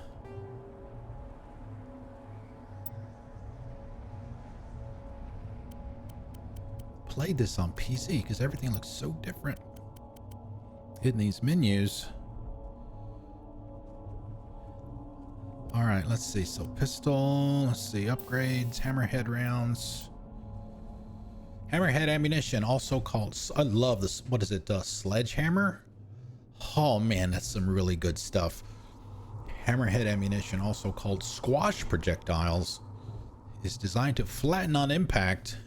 played this on PC, because everything looks so different in these menus. All right, let's see. So pistol, let's see, upgrades, hammerhead rounds. Hammerhead ammunition, also called, I love this, what is it, sledgehammer? Oh man, that's some really good stuff. Hammerhead ammunition, also called squash projectiles, is designed to flatten on impact,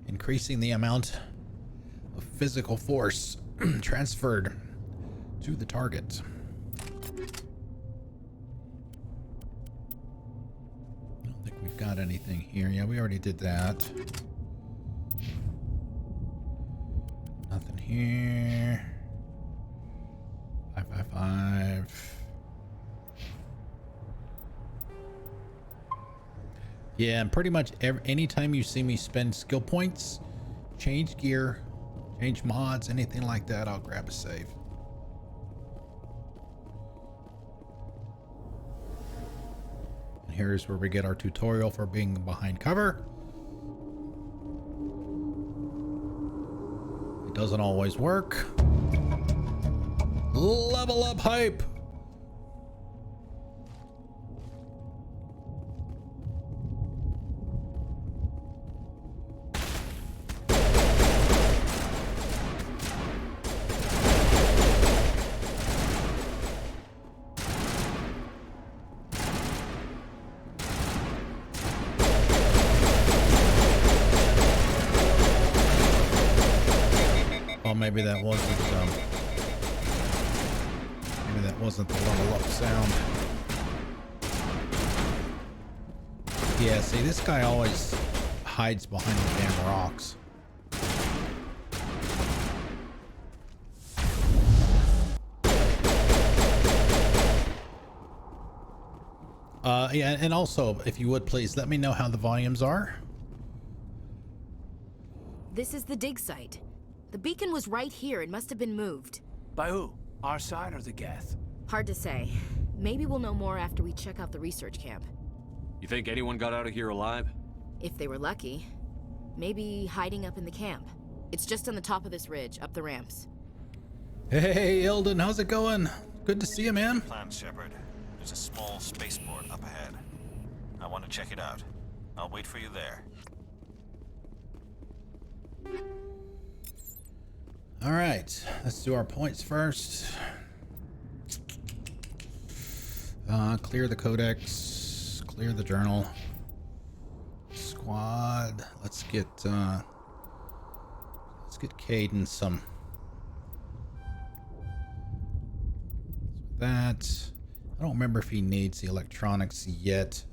increasing the amount of physical force transferred to the target. I don't think we've got anything here. Yeah, we already did that. Nothing here. 555. Yeah, and pretty much anytime you see me spend skill points, change gear, change mods, anything like that, I'll grab a save. And here's where we get our tutorial for being behind cover. It doesn't always work. Level up hype. Oh, maybe that wasn't maybe that wasn't the level up sound. Yeah, see, this guy always hides behind the damn rocks. Yeah, and also, if you would please let me know how the volumes are. This is the dig site. The beacon was right here. It must have been moved. By who? Our side or the Geth? Hard to say. Maybe we'll know more after we check out the research camp. You think anyone got out of here alive? If they were lucky. Maybe hiding up in the camp. It's just on the top of this ridge, up the ramps. Hey, Eldon, how's it going? Good to see you, man. Plan, Shepard. There's a small spaceport up ahead. I want to check it out. I'll wait for you there. All right, let's do our points first. Clear the codex, clear the journal. Squad, let's Let's get Caden some. That. I don't remember if he needs the electronics yet.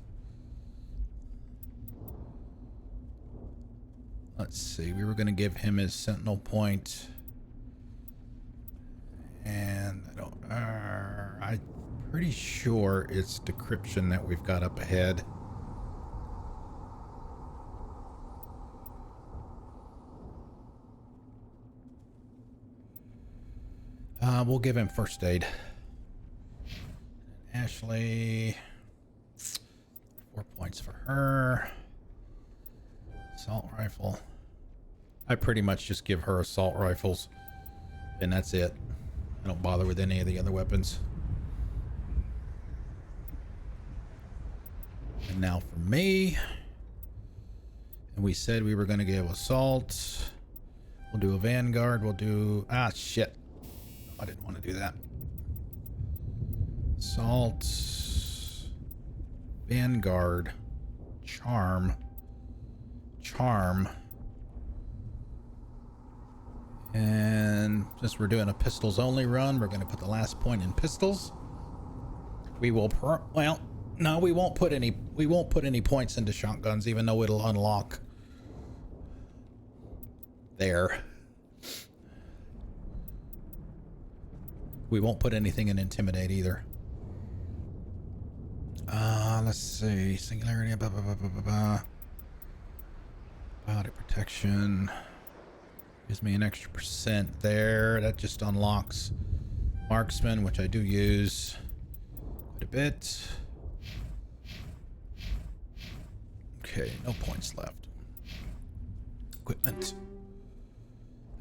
Let's see. We were going to give him his sentinel point. And I don't. I'm pretty sure it's decryption that we've got up ahead. We'll give him first aid. Ashley, 4 points for her. Assault rifle. I pretty much just give her assault rifles, and that's it. I don't bother with any of the other weapons. And now for me. And we said we were going to give assault. We'll do a vanguard. We'll do... Ah, shit. I didn't want to do that. Assault. Vanguard. Charm. Charm. And since we're doing a pistols only run, we're going to put the last point in pistols. We will... Well, no, we won't put any points into shotguns, even though it'll unlock there. We won't put anything in intimidate either. Let's see. Singularity. Body protection. Gives me an extra % there. That just unlocks marksman, which I do use quite a bit. Okay, no points left. Equipment.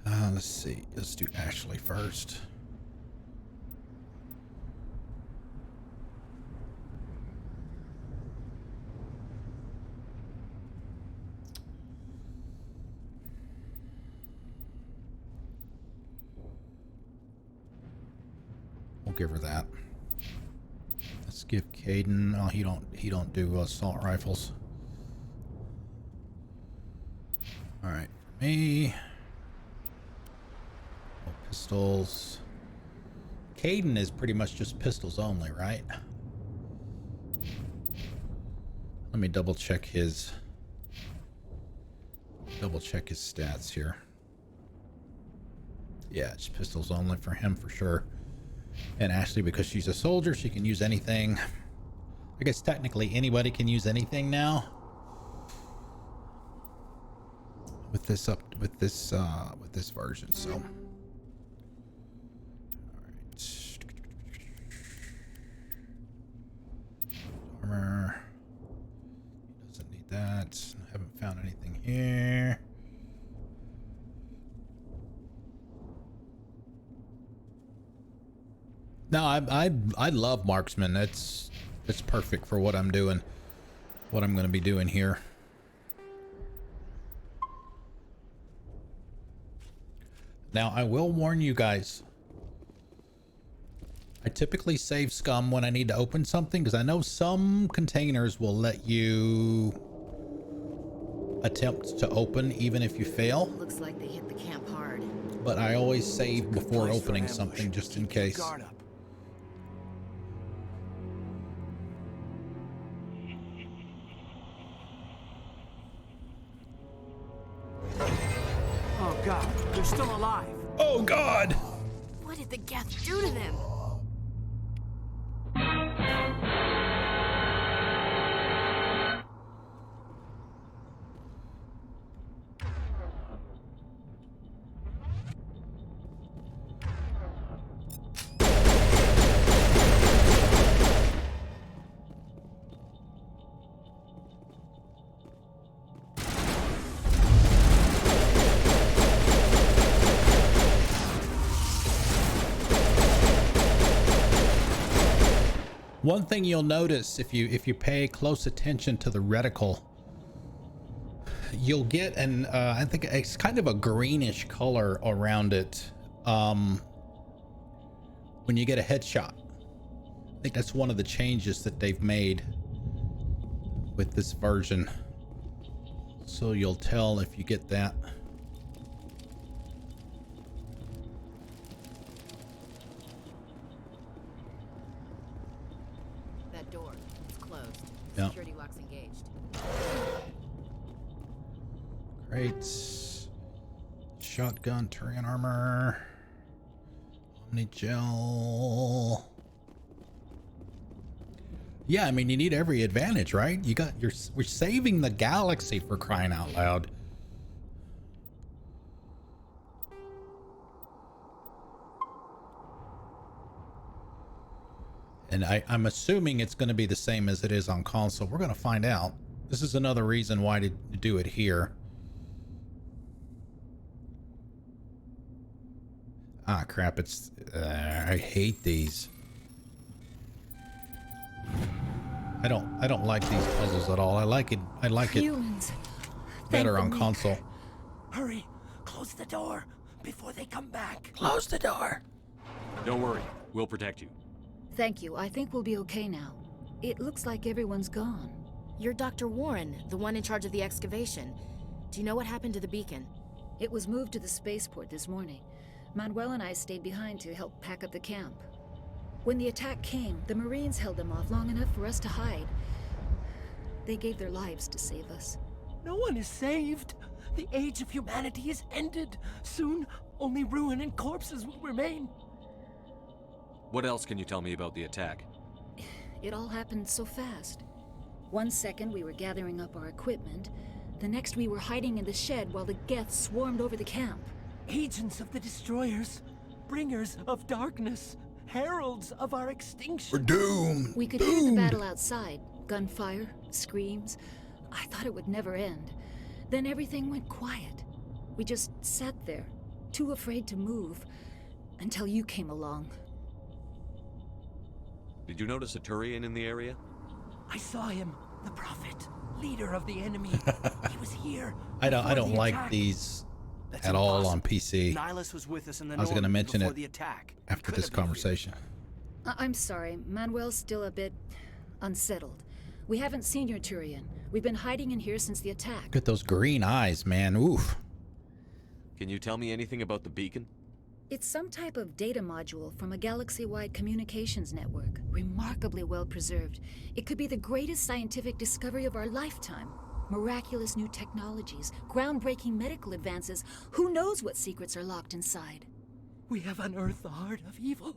Let's see. Let's do Ashley first. We'll give her that. Let's give Caden. Oh, he don't do assault rifles. All right, for me. No pistols. Caden is pretty much just pistols only, right? Let me double check his stats here. Yeah, it's pistols only for him for sure. And Ashley, because she's a soldier, she can use anything. I guess technically anybody can use anything now. With this version, so. All right. Armor. Doesn't need that. I haven't found anything here. No, I love marksman. It's perfect for what I'm doing, what I'm going to be doing here. Now, I will warn you guys. I typically save scum when I need to open something, because I know some containers will let you attempt to open even if you fail. Looks like they hit the camp hard. But I always save before opening something just in case. Oh God, they're still alive. Oh God! What did the Geth do to them? One thing you'll notice if you pay close attention to the reticle, you'll get an I think it's kind of a greenish color around it when you get a headshot. I think that's one of the changes that they've made with this version. So you'll tell if you get that. Great. Shotgun, Turian armor, Omni gel. Yeah, I mean, you need every advantage, right? We're saving the galaxy, for crying out loud. And I'm assuming it's going to be the same as it is on console. We're going to find out. This is another reason why to do it here. Ah, crap! It's I hate these. I don't like these puzzles at all. I like it better on console. Hurry, close the door before they come back. Close the door. Don't worry, we'll protect you. Thank you. I think we'll be okay now. It looks like everyone's gone. You're Dr. Warren, the one in charge of the excavation. Do you know what happened to the beacon? It was moved to the spaceport this morning. Manuel and I stayed behind to help pack up the camp. When the attack came, the Marines held them off long enough for us to hide. They gave their lives to save us. No one is saved. The age of humanity is ended. Soon, only ruin and corpses will remain. What else can you tell me about the attack? It all happened so fast. 1 second we were gathering up our equipment. The next we were hiding in the shed while the Geth swarmed over the camp. Agents of the destroyers, bringers of darkness, heralds of our extinction. We're doomed. We could hear the battle outside. Gunfire, screams. I thought it would never end. Then everything went quiet. We just sat there, too afraid to move, until you came along. Did you notice a Turian in the area? I saw him, the Prophet, leader of the enemy. He was here. I don't like these at all on PC. Nihilus was with us in the I was going to mention it the attack. after this conversation. I'm sorry. Manuel's still a bit unsettled. We haven't seen your Turian. We've been hiding in here since the attack. Look at those green eyes, man. Oof. Can you tell me anything about the beacon? It's some type of data module from a galaxy-wide communications network. Remarkably well preserved. It could be the greatest scientific discovery of our lifetime. Miraculous new technologies, groundbreaking medical advances. Who knows what secrets are locked inside? We have unearthed the heart of evil,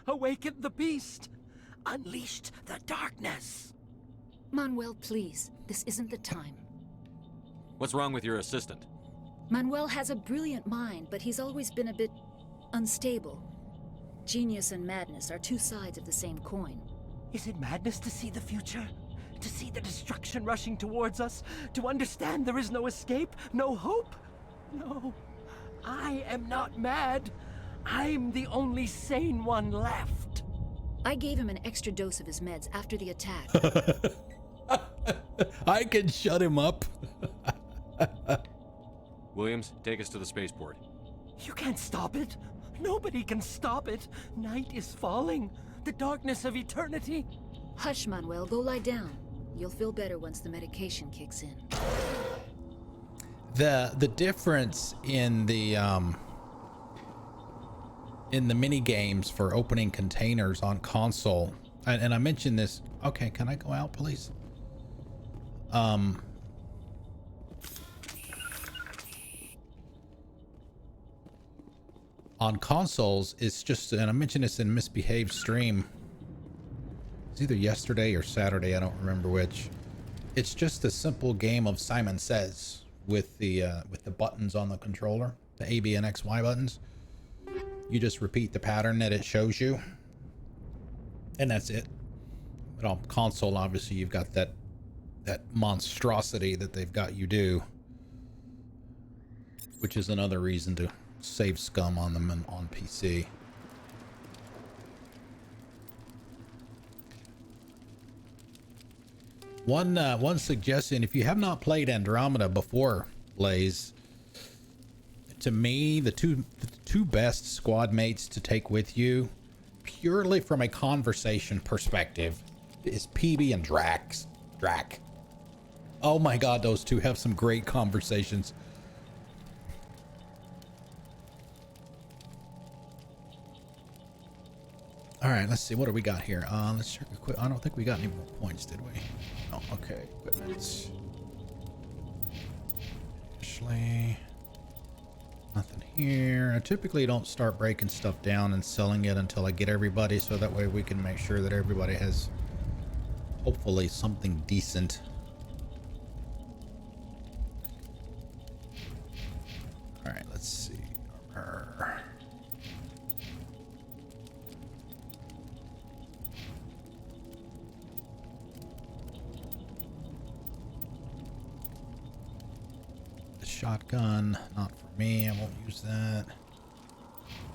awakened the beast, unleashed the darkness. Manuel, please. This isn't the time. What's wrong with your assistant? Manuel has a brilliant mind, but he's always been a bit unstable. Genius and madness are two sides of the same coin. Is it madness to see the future? To see the destruction rushing towards us? To understand there is no escape? No hope? No. I am not mad. I'm the only sane one left. I gave him an extra dose of his meds after the attack. I can shut him up. Williams, take us to the spaceport. You can't stop it. Nobody can stop it. Night is falling. The darkness of eternity. Hush, Manuel. Go lie down. You'll feel better once the medication kicks in. The difference in the mini games for opening containers on console, and I mentioned this. Okay, can I go out, please? On consoles, it's just, and I mentioned this in Misbehaved stream. It's either yesterday or Saturday, I don't remember which. It's just a simple game of Simon Says with the buttons on the controller, the A, B, and X, Y buttons. You just repeat the pattern that it shows you, and that's it. But on console, obviously, you've got that monstrosity that they've got you do, which is another reason to save scum on them and on PC. One suggestion: if you have not played Andromeda before, Blaze, to me the two best squad mates to take with you, purely from a conversation perspective, is PB and Drac. Oh my god, those two have some great conversations. All right, let's see. What do we got here? Let's check quick. I don't think we got any more points, did we? Oh, okay. Equipment. Actually, nothing here. I typically don't start breaking stuff down and selling it until I get everybody, so that way we can make sure that everybody has hopefully something decent. All right, let's see. Armor. Shotgun, not for me. I won't use that.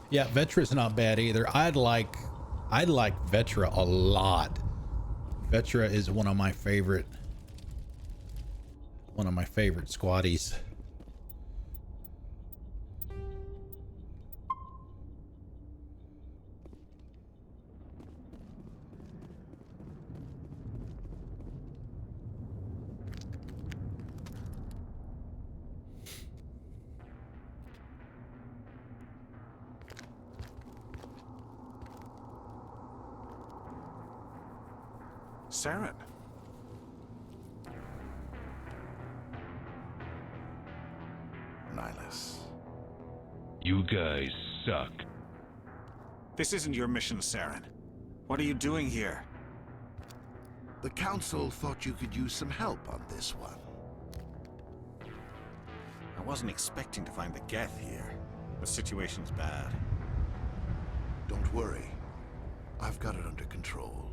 Yeah, Vetra's not bad either. I'd like Vetra a lot. Vetra is one of my favorite squaddies. Saren. Nihilus. You guys suck. This isn't your mission, Saren. What are you doing here? The Council thought you could use some help on this one. I wasn't expecting to find the Geth here. The situation's bad. Don't worry. I've got it under control.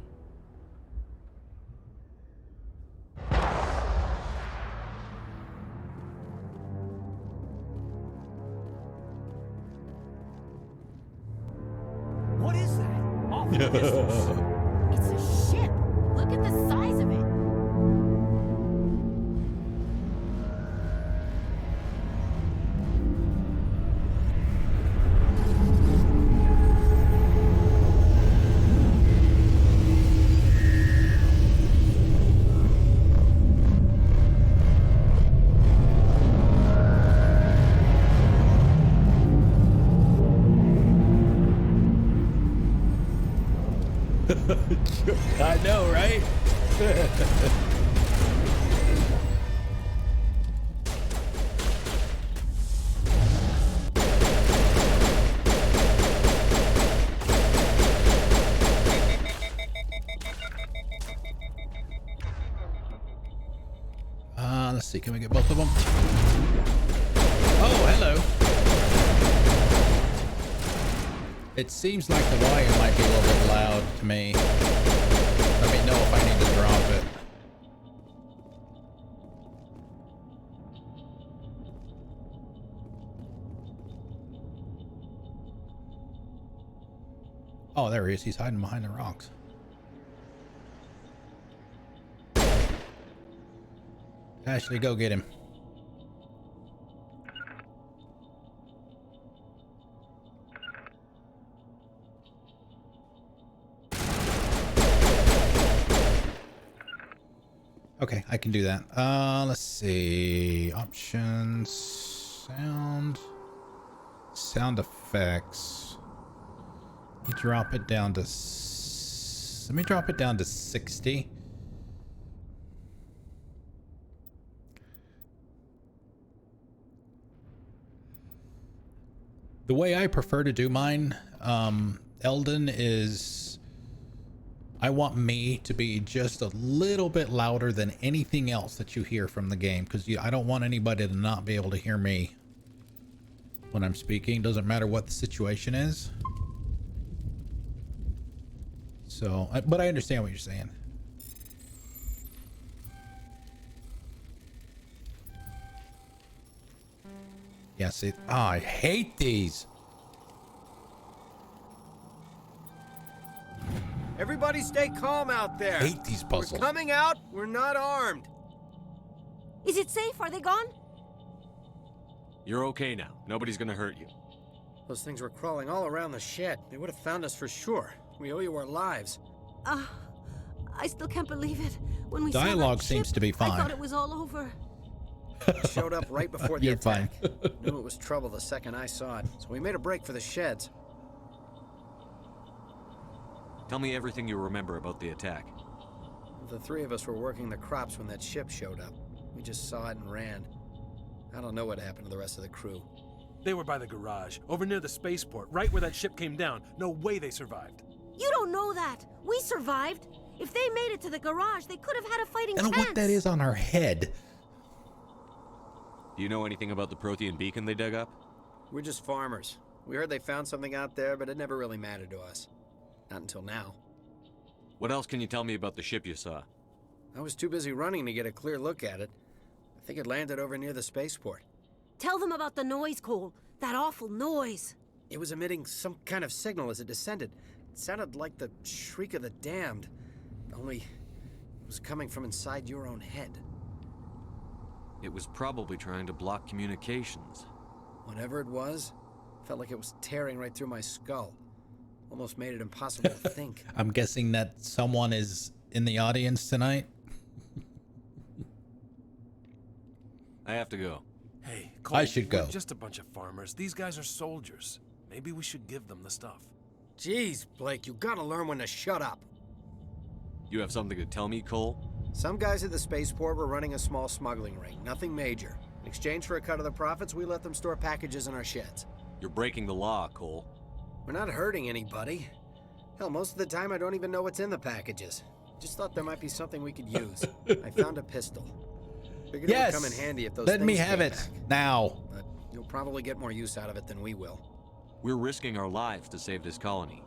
What is that? Off in the Yeah. distance. It's a ship. Look at the size of it. I know, right? Let's see. Can we get both of them? Oh, hello. It seems like the volume might be a little bit loud to me. Let me know if I need to drop it. Oh, there he is. He's hiding behind the rocks. Ashley, go get him. Okay, I can do that. Let's see. Options. Sound effects. Let me drop it down to 60. The way I prefer to do mine, Eldon, is I want me to be just a little bit louder than anything else that you hear from the game, because I don't want anybody to not be able to hear me when I'm speaking. Doesn't matter what the situation is. So, but I understand what you're saying. Yeah, see, I hate these. Everybody stay calm out there. I hate these puzzles. We're coming out. We're not armed. Is it safe? Are they gone? You're okay now. Nobody's gonna hurt you. Those things were crawling all around the shed. They would have found us for sure. We owe you our lives. I still can't believe it. When we Dialogue saw that seems ship, to be I fine. thought it was all over. It showed up right before the You're attack. fine. Knew it was trouble the second I saw it, so we made a break for the sheds. Tell me everything you remember about the attack. The three of us were working the crops when that ship showed up. We just saw it and ran. I don't know what happened to the rest of the crew. They were by the garage, over near the spaceport, right where that ship came down. No way they survived. You don't know that. We survived. If they made it to the garage, they could have had a fighting I don't know chance. what that is on her head. Do you know anything about the Prothean beacon they dug up? We're just farmers. We heard they found something out there, but it never really mattered to us. Not until now. What else can you tell me about the ship you saw? I was too busy running to get a clear look at it. I think it landed over near the spaceport. Tell them about the noise, Cole. That awful noise. It was emitting some kind of signal as it descended. It sounded like the shriek of the damned. Only it was coming from inside your own head. It was probably trying to block communications. Whatever it was, felt like it was tearing right through my skull. Almost made it impossible to think. I'm guessing that someone is in the audience tonight. I have to go. Hey, Cole, I should go. We're just a bunch of farmers. These guys are soldiers. Maybe we should give them the stuff. Jeez, Blake, you gotta learn when to shut up. You have something to tell me, Cole? Some guys at the spaceport were running a small smuggling ring, nothing major. In exchange for a cut of the profits, we let them store packages in our sheds. You're breaking the law, Cole. We're not hurting anybody. Hell, most of the time I don't even know what's in the packages. Just thought there might be something we could use. I found a pistol. Figured it would come in handy if those let me things have came it back. now. But you'll probably get more use out of it than we will. We're risking our lives to save this colony.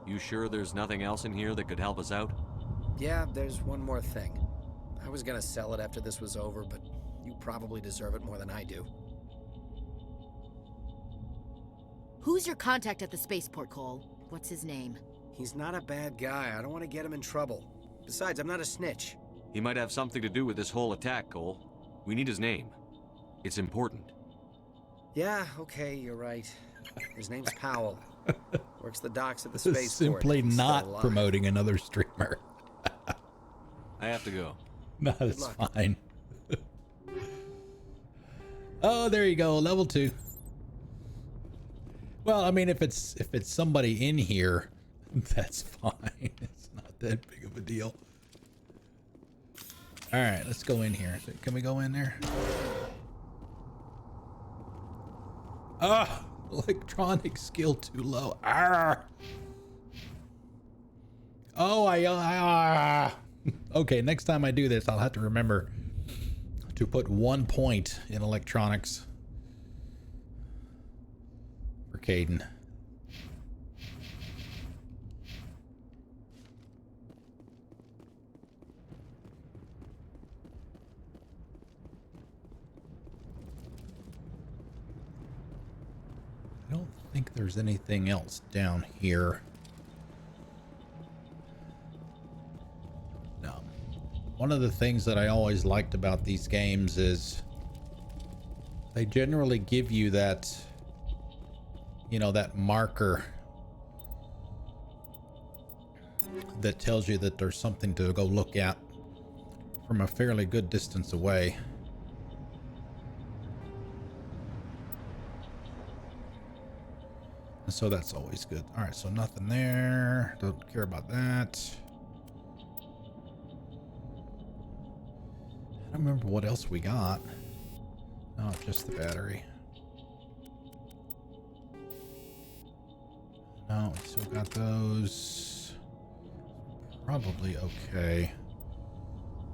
You sure there's nothing else in here that could help us out? Yeah, there's one more thing. I was gonna sell it after this was over, but you probably deserve it more than I do. Who's your contact at the spaceport, Cole? What's his name? He's not a bad guy. I don't want to get him in trouble. Besides, I'm not a snitch. He might have something to do with this whole attack, Cole. We need his name. It's important. Yeah, okay, you're right. His name's Powell. Works the docks at the spaceport. Simply He's still not alive. promoting another streamer. I have to go. No, it's fine. Oh, there you go, level 2. Well, I mean, if it's somebody in here, that's fine. It's not that big of a deal. All right, let's go in here. Can we go in there? Ah, electronic skill too low. Ah. Oh, okay, next time I do this, I'll have to remember to put 1 point in electronics for Caden. I don't think there's anything else down here. No. One of the things that I always liked about these games is they generally give you that, you know, that marker that tells you that there's something to go look at from a fairly good distance away. And so that's always good. All right, so nothing there. Don't care about that. I don't remember what else we got. No, just the battery. No, we still got those. Probably okay.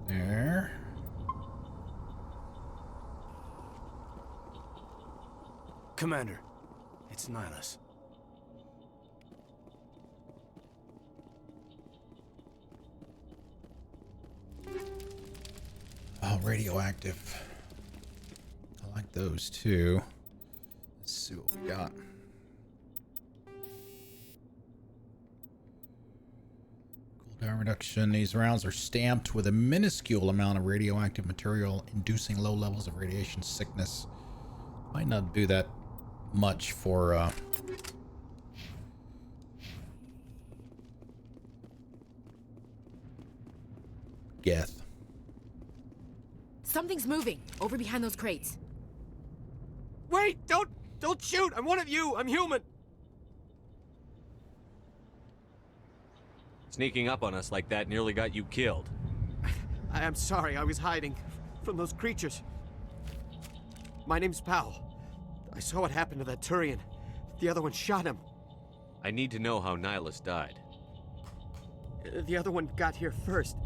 There. Commander, it's Nihilus. Oh, radioactive. I like those too. Let's see what we got. Cooldown reduction. These rounds are stamped with a minuscule amount of radioactive material, inducing low levels of radiation sickness. Might not do that much for Geth. Something's moving over behind those crates. Wait! Don't shoot! I'm one of you! I'm human! Sneaking up on us like that nearly got you killed. I'm sorry, I was hiding from those creatures. My name's Powell. I saw what happened to that Turian. The other one shot him. I need to know how Nihilus died. The other one got here first.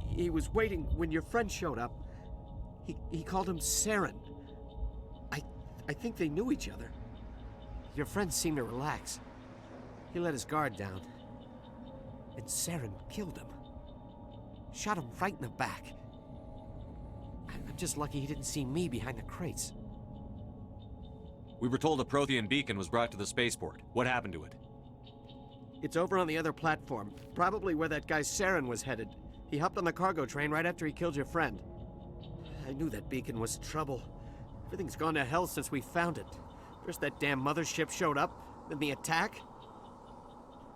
He was waiting when your friend showed up. He called him Saren. I think they knew each other. Your friend seemed to relax. He let his guard down. And Saren killed him. Shot him right in the back. I'm just lucky he didn't see me behind the crates. We were told a Prothean beacon was brought to the spaceport. What happened to it? It's over on the other platform. Probably where that guy Saren was headed. He hopped on the cargo train right after he killed your friend. I knew that beacon was trouble. Everything's gone to hell since we found it. First that damn mothership showed up, then the attack.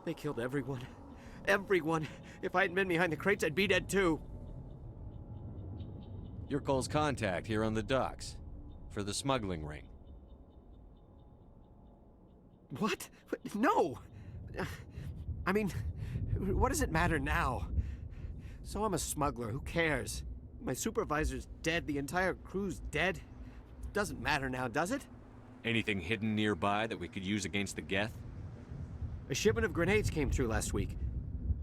They killed everyone. Everyone. If I hadn't been behind the crates, I'd be dead too. Your Cole's contact here on the docks. For the smuggling ring. What? No! I mean, what does it matter now? So I'm a smuggler, who cares? My supervisor's dead, the entire crew's dead. Doesn't matter now, does it? Anything hidden nearby that we could use against the Geth? A shipment of grenades came through last week.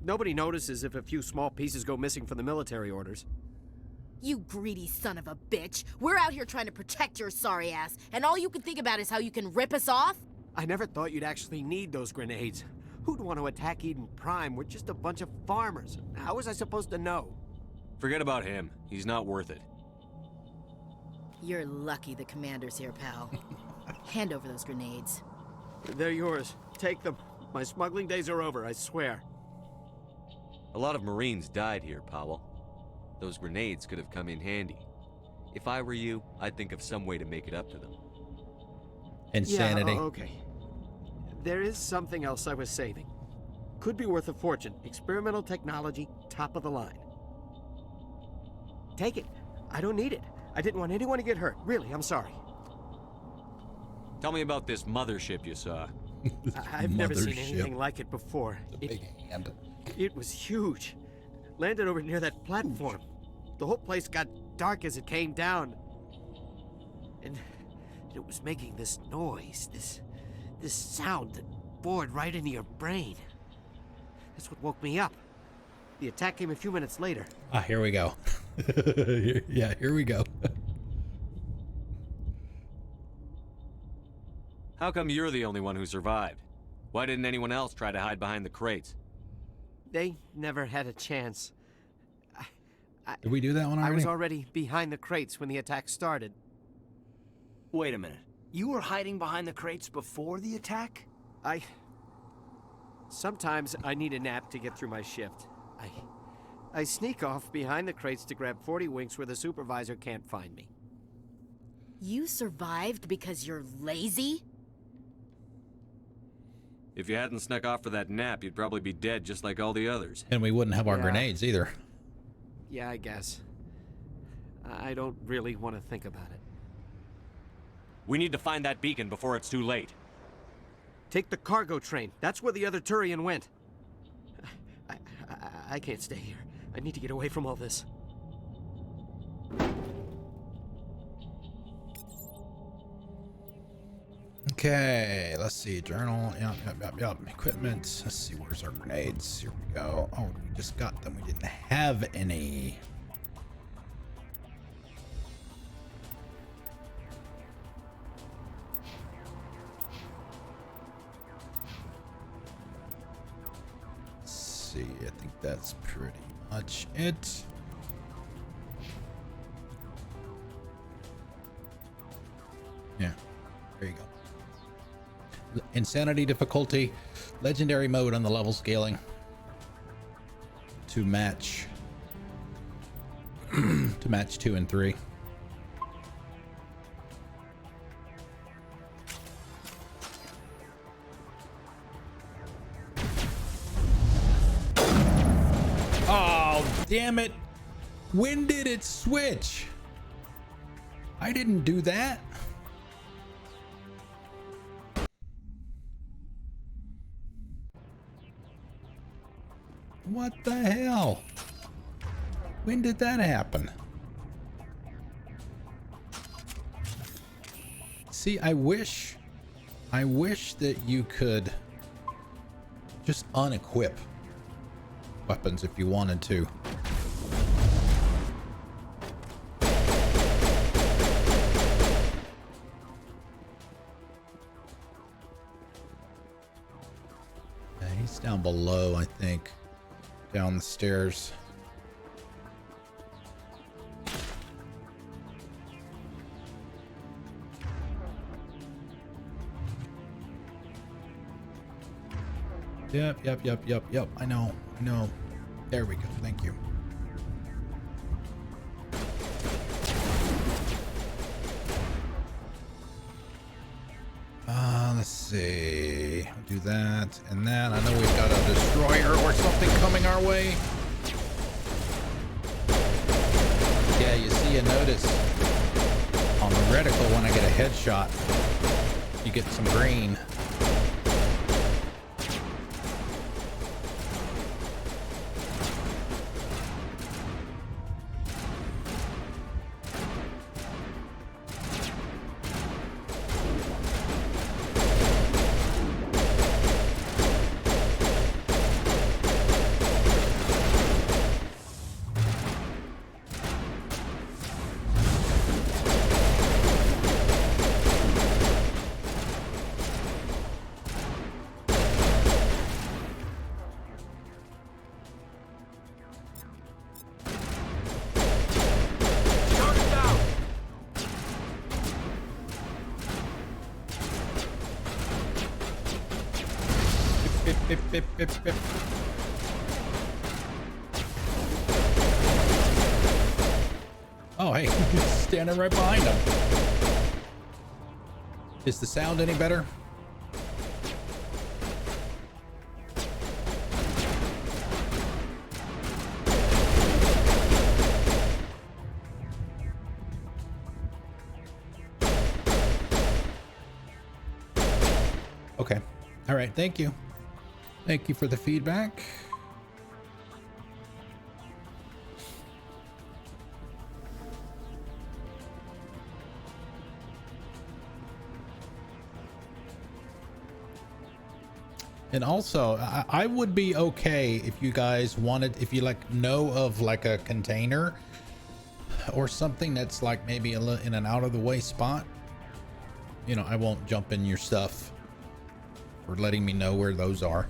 Nobody notices if a few small pieces go missing from the military orders. You greedy son of a bitch. We're out here trying to protect your sorry ass, and all you can think about is how you can rip us off? I never thought you'd actually need those grenades. Who'd want to attack Eden Prime? We're just a bunch of farmers. How was I supposed to know? Forget about him. He's not worth it. You're lucky the commander's here, pal. Hand over those grenades. They're yours. Take them. My smuggling days are over, I swear. A lot of Marines died here, Powell. Those grenades could have come in handy. If I were you, I'd think of some way to make it up to them. Insanity. Yeah, okay. There is something else I was saving. Could be worth a fortune. Experimental technology, top of the line. Take it. I don't need it. I didn't want anyone to get hurt. Really, I'm sorry. Tell me about this mothership you saw. I've never seen anything like it before. It was huge. Landed over near that platform. The whole place got dark as it came down. And it was making this noise, this sound that bored right into your brain. That's what woke me up. The attack came a few minutes later. Ah, here we go. Yeah, here we go. How come you're the only one who survived? Why didn't anyone else try to hide behind the crates? They never had a chance. Did we do that one already? I was already behind the crates when the attack started. Wait a minute. You were hiding behind the crates before the attack? Sometimes I need a nap to get through my shift. I sneak off behind the crates to grab 40 winks where the supervisor can't find me. You survived because you're lazy? If you hadn't snuck off for that nap, you'd probably be dead just like all the others. And we wouldn't have our grenades either. Yeah, I guess. I don't really want to think about it. We need to find that beacon before it's too late. Take the cargo train. That's where the other Turian went. I can't stay here. I need to get away from all this. Okay, let's see. Journal. Yep. Equipment. Let's see. Where's our grenades? Here we go. Oh, we just got them. We didn't have any. Let's see. I think that's pretty much it. Yeah. There you go. Insanity difficulty, legendary mode on the level scaling to match 2 and 3. Oh, damn it. When did it switch? I didn't do that. What the hell? When did that happen? See, I wish that you could just unequip weapons if you wanted to. Yeah, he's down below, I think. Down the stairs. Yep. I know. There we go. Thank you. Let's see. I'll do that and that. I know we've got a destroyer or something coming our way. Yeah, you see a notice on the reticle when I get a headshot. You get some green. Bip. Oh, hey, standing right behind him. Is the sound any better? Okay. All right. Thank you. Thank you for the feedback. And also, I would be okay if you guys wanted, if you like know of like a container or something that's like maybe in an out of the way spot. You know, I won't jump in your stuff for letting me know where those are.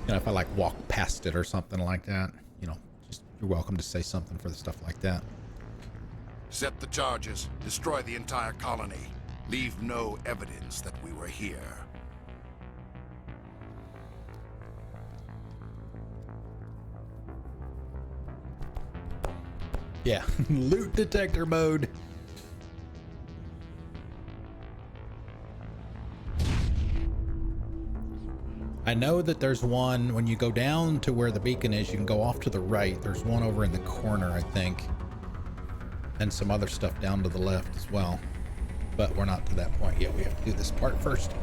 You know, if I like walk past it or something like that, you know, just you're welcome to say something for the stuff like that. Set the charges. Destroy the entire colony. Leave no evidence that we were here. Yeah, loot detector mode. I know that there's one when you go down to where the beacon is, you can go off to the right. There's one over in the corner, I think. And some other stuff down to the left as well. But we're not to that point yet. We have to do this part first.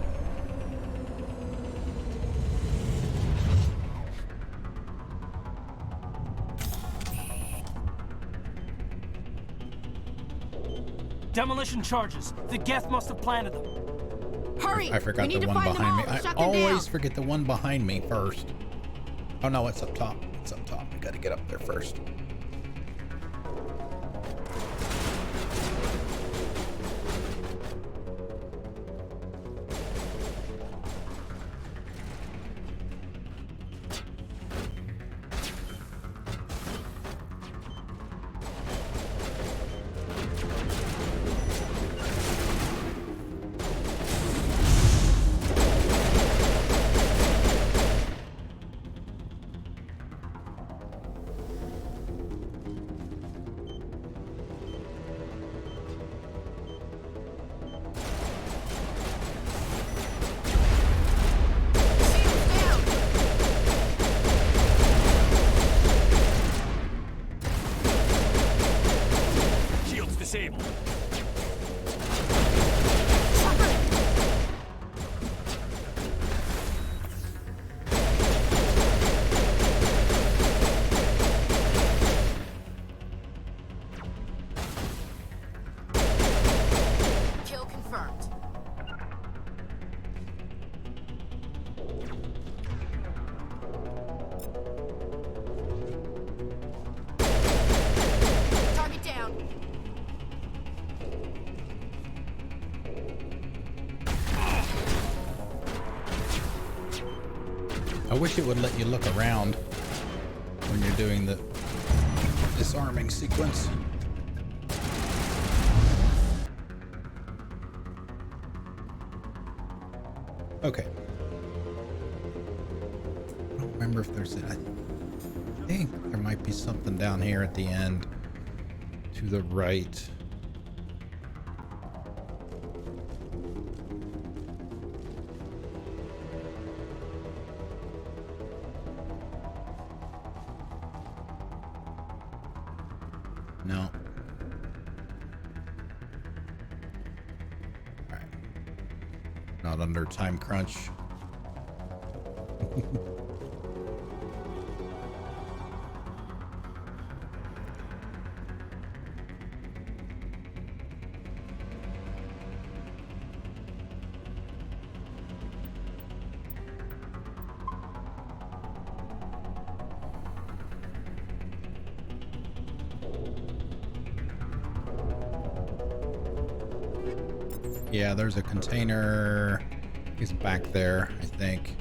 Demolition charges. The Geth must have planted them. Hurry! I forgot the one behind me. I always forget the one behind me first. Oh no, it's up top. It's up top. I gotta get up there first. I wish it would let you look around when you're doing the disarming sequence. Okay. I don't remember if there's I think there might be something down here at the end to the right. No. All right. Not under time crunch. Yeah, there's a container. It's back there, I think.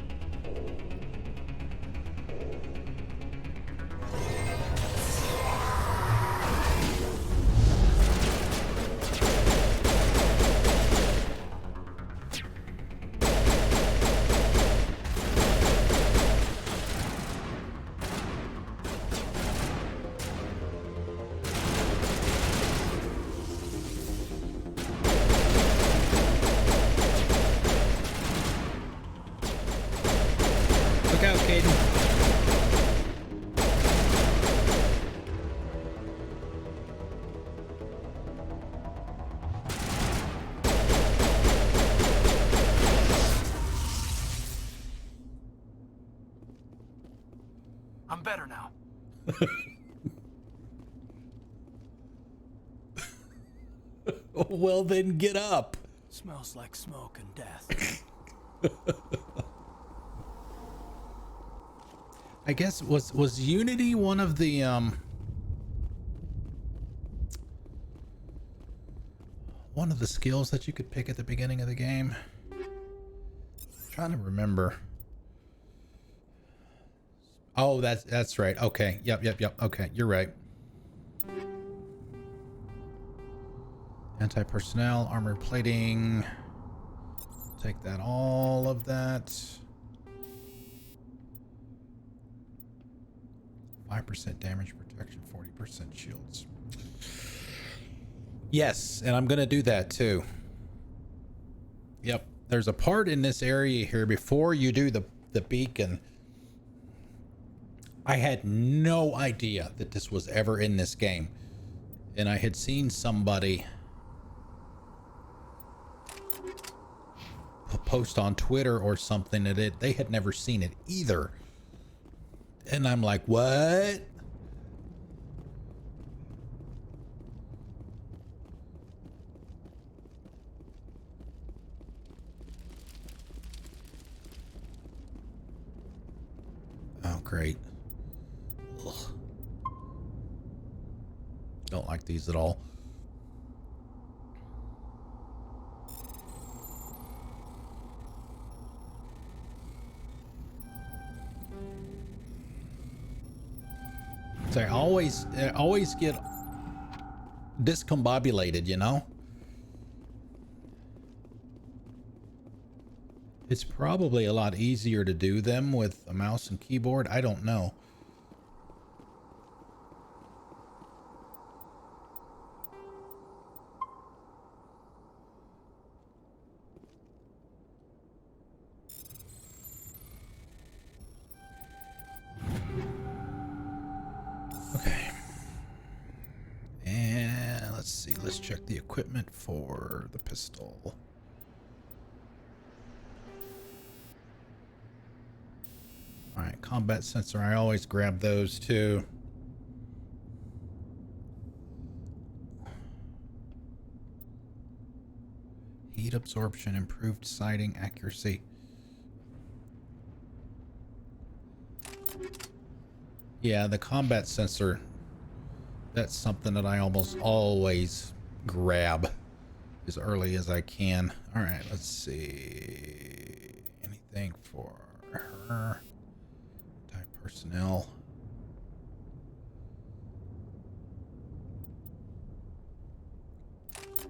Look out, Caden. I'm better now. Well, then get up. Smells like smoke and death. I guess was Unity one of the one of the skills that you could pick at the beginning of the game? I'm trying to remember. Oh, that's right. Okay. Yep. Okay, you're right. Anti-personnel, armor plating. Take that, all of that. 5% damage protection, 40% shields. Yes, and I'm gonna do that too. Yep, there's a part in this area here before you do the beacon. I had no idea that this was ever in this game, and I had seen somebody post on Twitter or something that they had never seen it either. And I'm like, what? Oh, great. Ugh. Don't like these at all. So I always get discombobulated, you know? It's probably a lot easier to do them with a mouse and keyboard. I don't know. Okay. And let's see. Let's check the equipment for the pistol. All right, combat sensor. I always grab those too. Heat absorption, improved sighting accuracy. Yeah, the combat sensor. That's something that I almost always grab. as early as I can. All right, let's see. Anything for her? Type personnel.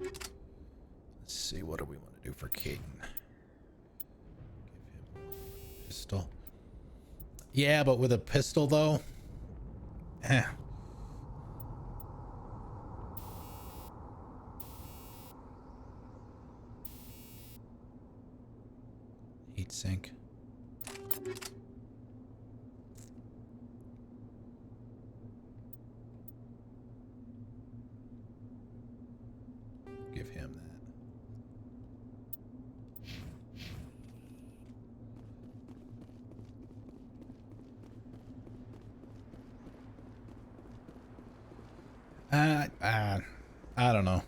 Let's see, what do we want to do for Caden? Give him a pistol. Yeah, but with a pistol though, heat sink. Give him that. I don't know.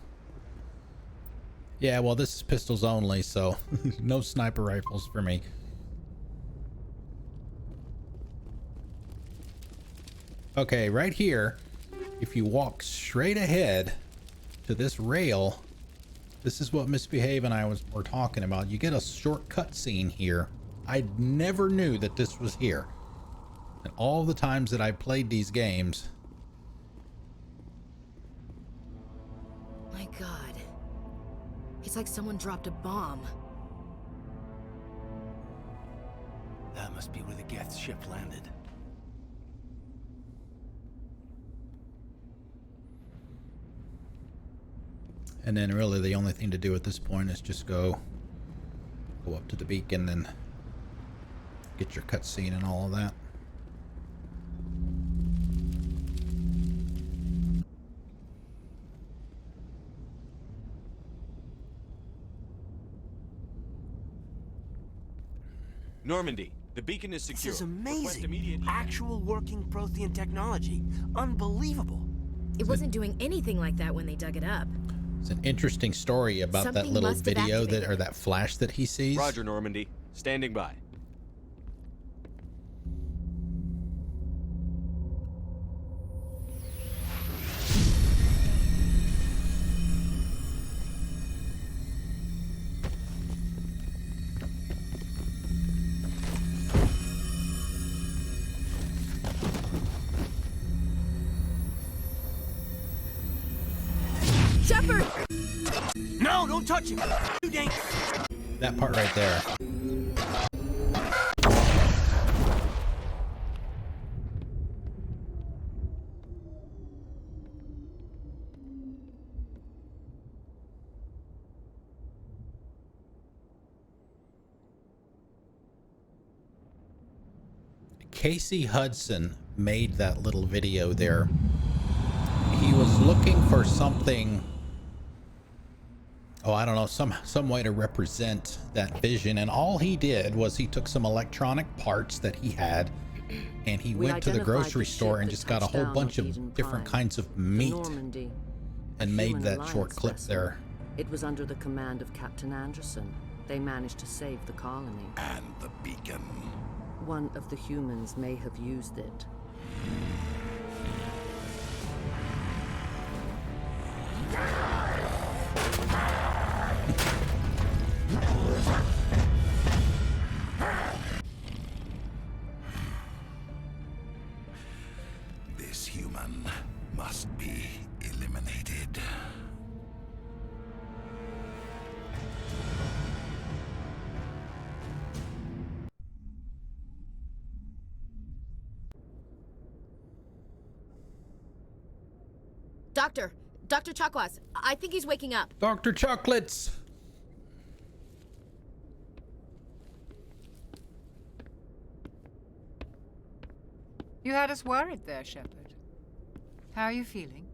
Yeah, well, this is pistols only, so no sniper rifles for me. Okay, right here, if you walk straight ahead to this rail, this is what Misbehave and I were talking about. You get a short cutscene here. I never knew that this was here. And all the times that I played these games. My God. It's like someone dropped a bomb. That must be where the Geth ship landed. And then really the only thing to do at this point is just go up to the beacon and get your cutscene and all of that. Normandy, the beacon is secure. This is Request amazing. immediate- Actual working Prothean technology. Unbelievable. It wasn't doing anything like that when they dug it up. It's an interesting story about that Something little must have video activated that flash that he sees. Roger, Normandy. Standing by. Shepard! No, don't touch him. Too dangerous. That part right there. Casey Hudson made that little video there. He was looking for something, I don't know, some way to represent that vision, and all he did was he took some electronic parts that he had and he went to the grocery store and just got a whole bunch of different kinds of meat and made that short clip there. It was under the command of Captain Anderson. They managed to save the colony. And the beacon. One of the humans may have used it. This human must be eliminated. Dr. Chakwas, I think he's waking up. Dr. Chocolates! You had us worried there, Shepard. How are you feeling?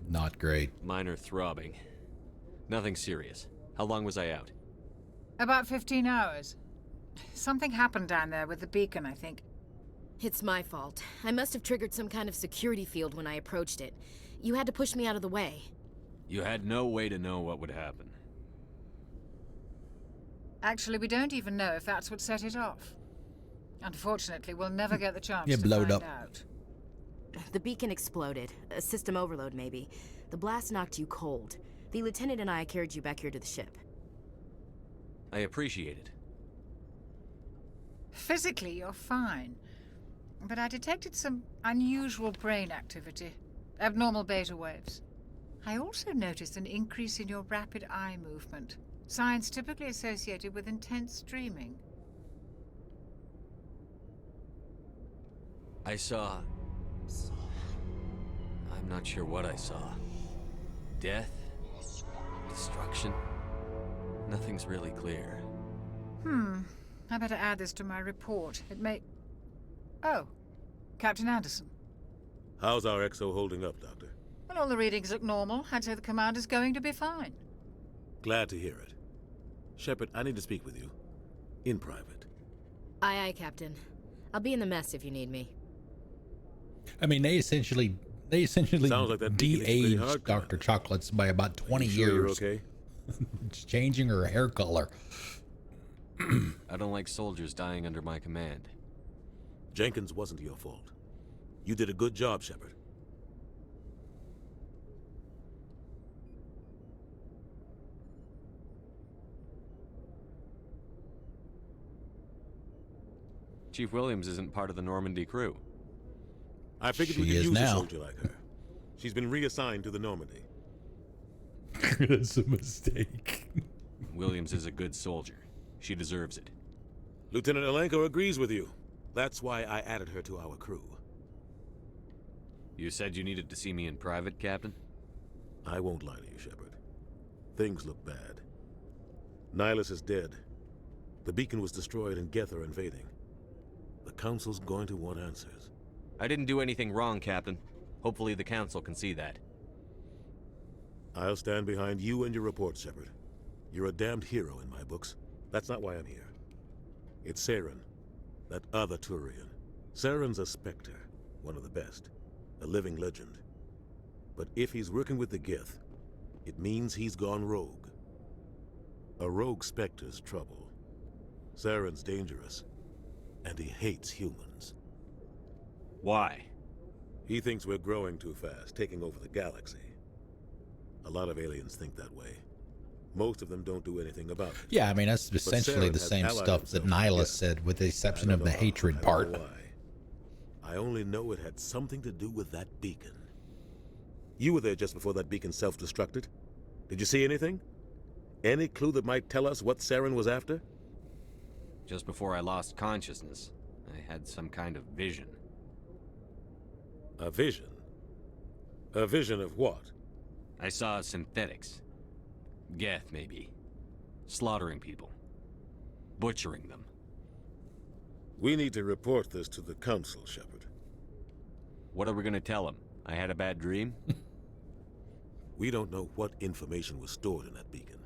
Not great. Minor throbbing. Nothing serious. How long was I out? About 15 hours. Something happened down there with the beacon, I think. It's my fault. I must have triggered some kind of security field when I approached it. You had to push me out of the way. You had no way to know what would happen. Actually, we don't even know if that's what set it off. Unfortunately, we'll never get the chance You to blowed find up. out. The beacon exploded. A system overload, maybe. The blast knocked you cold. The lieutenant and I carried you back here to the ship. I appreciate it. Physically, you're fine. But I detected some unusual brain activity. Abnormal beta waves. I also noticed an increase in your rapid eye movement. Signs typically associated with intense dreaming. I saw... I'm not sure what I saw. Death? Destruction? Nothing's really clear. I better add this to my report. It may... Oh, Captain Anderson. How's our XO holding up, Doctor? Well, all the readings look normal. I'd say the commander's going to be fine. Glad to hear it. Shepard, I need to speak with you. In private. Aye, aye, Captain. I'll be in the mess if you need me. I mean, they essentially Sounds like that beacon is pretty de-aged hard, Dr. Chocolates by about 20 you sure you're years. okay? Just changing her hair color. I don't like soldiers dying under my command. Jenkins wasn't your fault. You did a good job, Shepard. Chief Williams isn't part of the Normandy crew. I figured we She could is use a now. soldier like her. She's been reassigned to the Normandy. That's a mistake. Williams is a good soldier. She deserves it. Lieutenant Alenko agrees with you. That's why I added her to our crew. You said you needed to see me in private, Captain? I won't lie to you, Shepard. Things look bad. Nihilus is dead. The beacon was destroyed and Geth are invading. The Council's going to want answers. I didn't do anything wrong, Captain. Hopefully the Council can see that. I'll stand behind you and your report, Shepard. You're a damned hero in my books. That's not why I'm here. It's Saren, that other Turian. Saren's a Spectre, one of the best, a living legend. But if he's working with the Geth, it means he's gone rogue. A rogue Spectre's trouble. Saren's dangerous, and he hates humans. Why? He thinks we're growing too fast, taking over the galaxy. A lot of aliens think that way. Most of them don't do anything about it. Yeah, I mean, that's But essentially Saren the has same allied stuff that himself with Nihilus Geth. said, with the exception I of don't the know how, hatred I don't part. know why. I only know it had something to do with that beacon. You were there just before that beacon self-destructed. Did you see anything? Any clue that might tell us what Saren was after? Just before I lost consciousness, I had some kind of vision. A vision? A vision of what? I saw synthetics. Geth, maybe. Slaughtering people. Butchering them. We need to report this to the Council, Shepard. What are we gonna tell them? I had a bad dream? We don't know what information was stored in that beacon.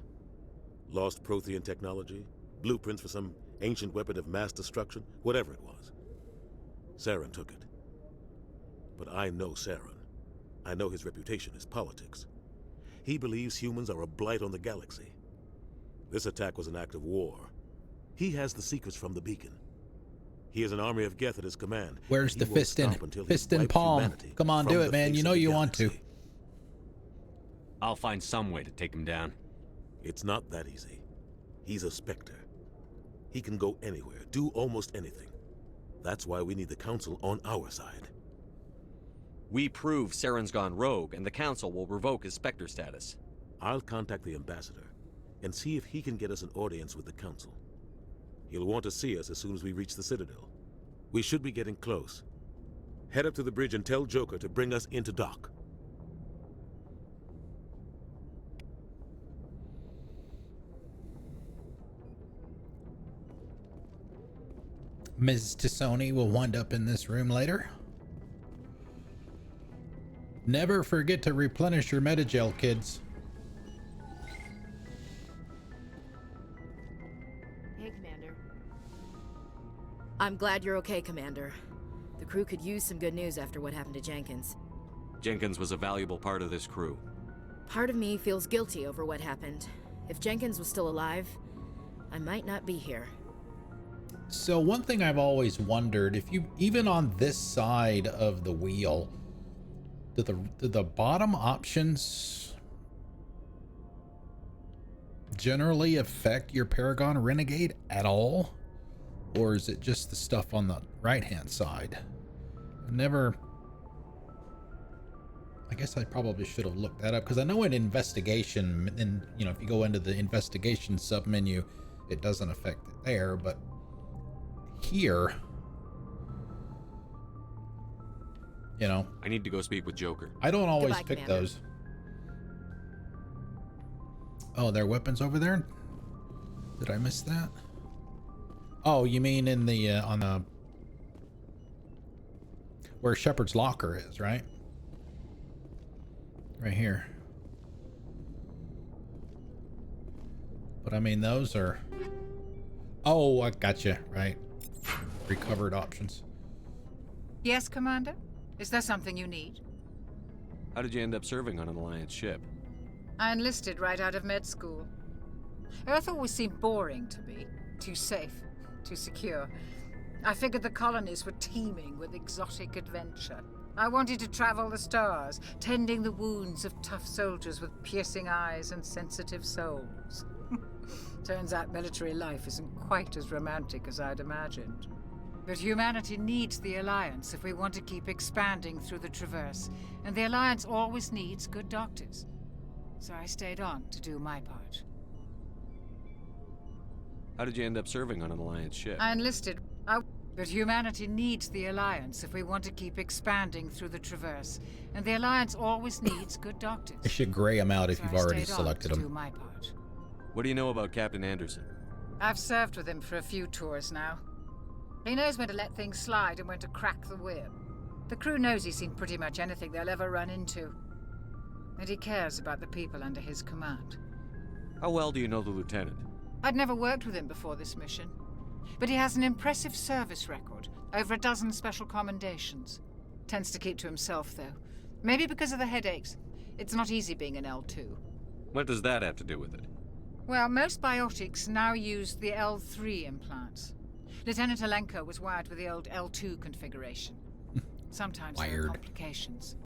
Lost Prothean technology? Blueprints for some ancient weapon of mass destruction? Whatever it was. Saren took it. But I know Saren. I know his reputation is politics. He believes humans are a blight on the galaxy. This attack was an act of war. He has the secrets from the beacon. He has an army of Geth at his command. Where's He the won't fist stop until he fist and wipes palm? humanity Come on, from do the it, man. face You of know the you want to. galaxy. I'll find some way to take him down. It's not that easy. He's a Spectre. He can go anywhere, do almost anything. That's why we need the Council on our side. We prove Saren's gone rogue, and the Council will revoke his Spectre status. I'll contact the Ambassador and see if he can get us an audience with the Council. He'll want to see us as soon as we reach the Citadel. We should be getting close. Head up to the bridge and tell Joker to bring us into dock. Ms. Tassoni will wind up in this room later. Never forget to replenish your metagel, kids. Hey, Commander. I'm glad you're okay, Commander. The crew could use some good news after what happened to Jenkins. Jenkins was a valuable part of this crew. Part of me feels guilty over what happened. If Jenkins was still alive, I might not be here. So one thing I've always wondered, if you, even on this side of the wheel, do the bottom options generally affect your Paragon Renegade at all? Or is it just the stuff on the right-hand side? I've never... I guess I probably should have looked that up, because I know in investigation, and you know, if you go into the investigation submenu, it doesn't affect it there, but here, you know, I need to go speak with Joker. I don't always Goodbye, pick Commander. those. Oh, there are weapons over there? Did I miss that? Oh, you mean in the on the where Shepard's locker is, right? Right here. But I mean, those are... Oh, I gotcha, right. Recovered options. Yes, Commander? Is there something you need? How did you end up serving on an Alliance ship? I enlisted right out of med school. Earth always seemed boring to me. Too safe, too secure. I figured the colonies were teeming with exotic adventure. I wanted to travel the stars, tending the wounds of tough soldiers with piercing eyes and sensitive souls. Turns out military life isn't quite as romantic as I'd imagined. But humanity needs the Alliance if we want to keep expanding through the Traverse, and the Alliance always needs good doctors. So I stayed on to do my part. How did you end up serving on an Alliance ship? I enlisted. But humanity needs the Alliance if we want to keep expanding through the Traverse, and the Alliance always needs good doctors. I should gray them out if So you've I already stayed on selected to do them. my part. What do you know about Captain Anderson? I've served with him for a few tours now. He knows when to let things slide and when to crack the whip. The crew knows he's seen pretty much anything they'll ever run into. And he cares about the people under his command. How well do you know the lieutenant? I'd never worked with him before this mission. But he has an impressive service record, over a dozen special commendations. Tends to keep to himself, though. Maybe because of the headaches. It's not easy being an L2. What does that have to do with it? Well, most biotics now use the L3 implants. Lieutenant Alenko was wired with the old L2 configuration. Sometimes there are complications.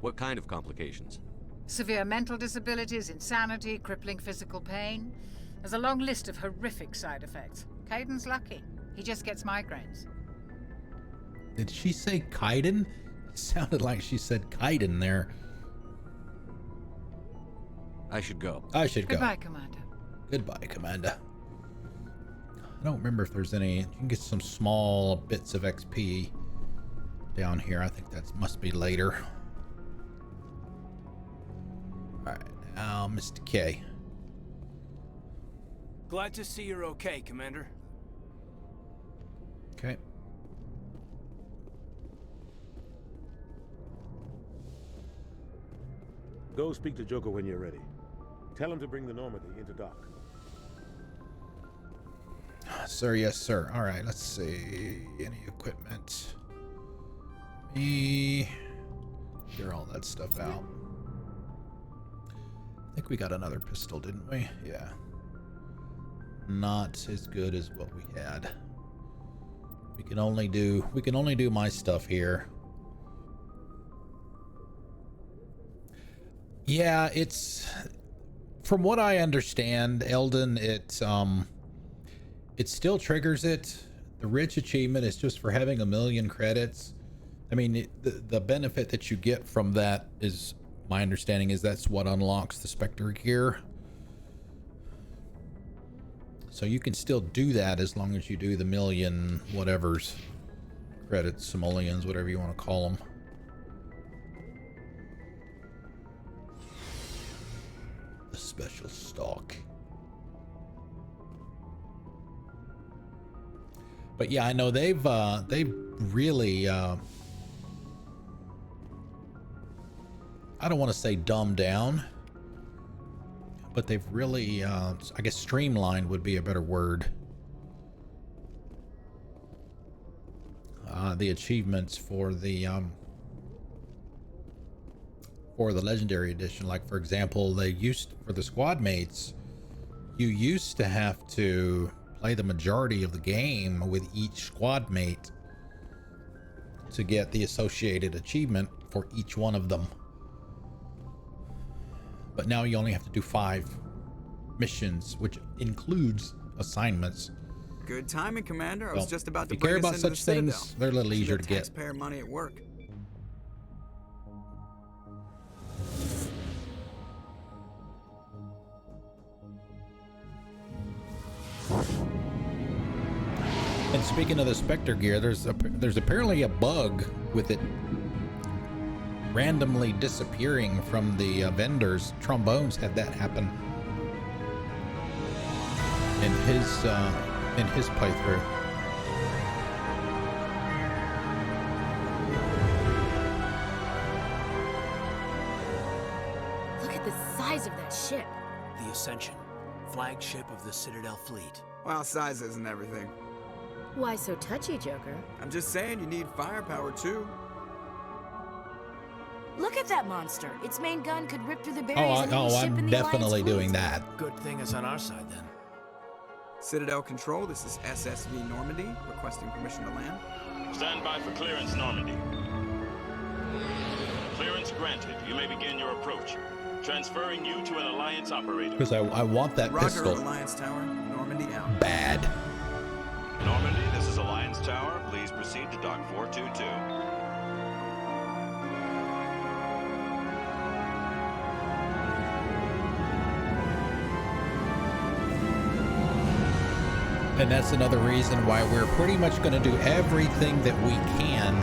What kind of complications? Severe mental disabilities, insanity, crippling physical pain. There's a long list of horrific side effects. Kaiden's lucky. He just gets migraines. Did she say Kaiden? It sounded like she said Kaiden there. I should go. I should go. Goodbye, Commander. Goodbye, Commander. I don't remember if there's any... You can get some small bits of XP down here. I think that must be later. Alright, now Mr. K. Glad to see you're okay, Commander. Okay. Go speak to Joker when you're ready. Tell him to bring the Normandy into dock. Sir, yes, sir. All right, let's see. Any equipment? Me. Clear all that stuff out. I think we got another pistol, didn't we? Yeah. Not as good as what we had. We can only do my stuff here. Yeah, it's, from what I understand, Eldon, it still triggers it. The rich achievement is just for having 1,000,000 credits. I mean, the benefit that you get from that is, my understanding is that's what unlocks the Spectre gear. So you can still do that as long as you do the 1,000,000 whatevers, credits, simoleons, whatever you want to call them. The special stock. But yeah, I know they've really I don't want to say dumbed down, but they've really I guess streamlined would be a better word. The achievements for the legendary edition, like for example, they used, for the squad mates, you used to have to play the majority of the game with each squad mate to get the associated achievement for each one of them. But now you only have to do 5 missions, which includes assignments. Good timing, Commander. I was just about to if you care bring about us into such the Citadel. things, they're a little See easier the to get. Taxpayer money at work. And speaking of the Spectre gear, there's apparently a bug with it randomly disappearing from the vendors. Trombones had that happen in his playthrough. Look at the size of that ship. The Ascension, flagship of the Citadel fleet. Well, size isn't everything. Why so touchy, Joker? I'm just saying you need firepower too. Look at that monster. Its main gun could rip through the barriers of any ship I'm in the definitely Alliance doing fleet. that. Good thing it's on our side then. Citadel Control, this is SSV Normandy, requesting permission to land. Stand by for clearance, Normandy. Clearance granted. You may begin your approach. Transferring you to an Alliance operator. Because I want that Roger, pistol. Alliance Tower, Normandy out. Bad. Normandy, this is Alliance Tower. Please proceed to Dock 422. And that's another reason why we're pretty much going to do everything that we can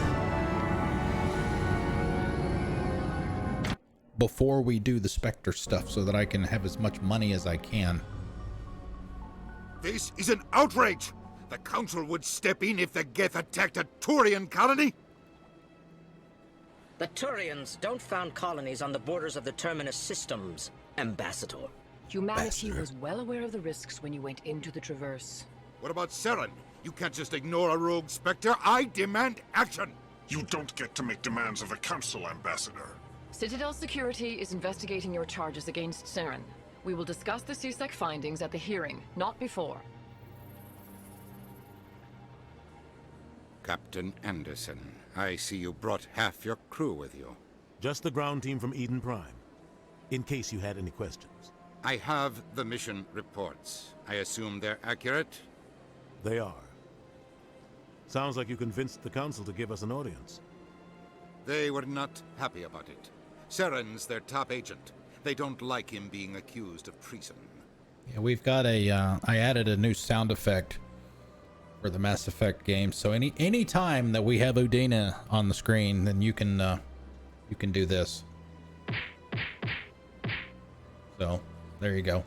before we do the Spectre stuff, so that I can have as much money as I can. This is an outrage! The Council would step in if the Geth attacked a Turian colony? The Turians don't found colonies on the borders of the Terminus systems, Ambassador. Humanity was well aware of the risks when you went into the Traverse. What about Saren? You can't just ignore a rogue Spectre. I demand action! You don't get to make demands of the Council, Ambassador. Citadel Security is investigating your charges against Saren. We will discuss the CSEC findings at the hearing, not before. Captain Anderson, I see you brought half your crew with you. Just the ground team from Eden Prime, in case you had any questions. I have the mission reports. I assume they're accurate? They are. Sounds like you convinced the Council to give us an audience. They were not happy about it. Saren's their top agent. They don't like him being accused of treason. Yeah, we've got a, I added a new sound effect for the Mass Effect game. So any time that we have Udina on the screen, then you can do this. So there you go.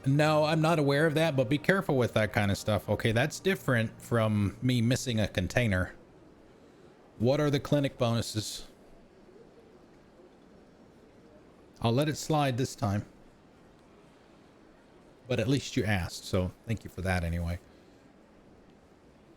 No, I'm not aware of that, but be careful with that kind of stuff. Okay, that's different from me missing a container. What are the clinic bonuses? I'll let it slide this time. But at least you asked, so thank you for that anyway.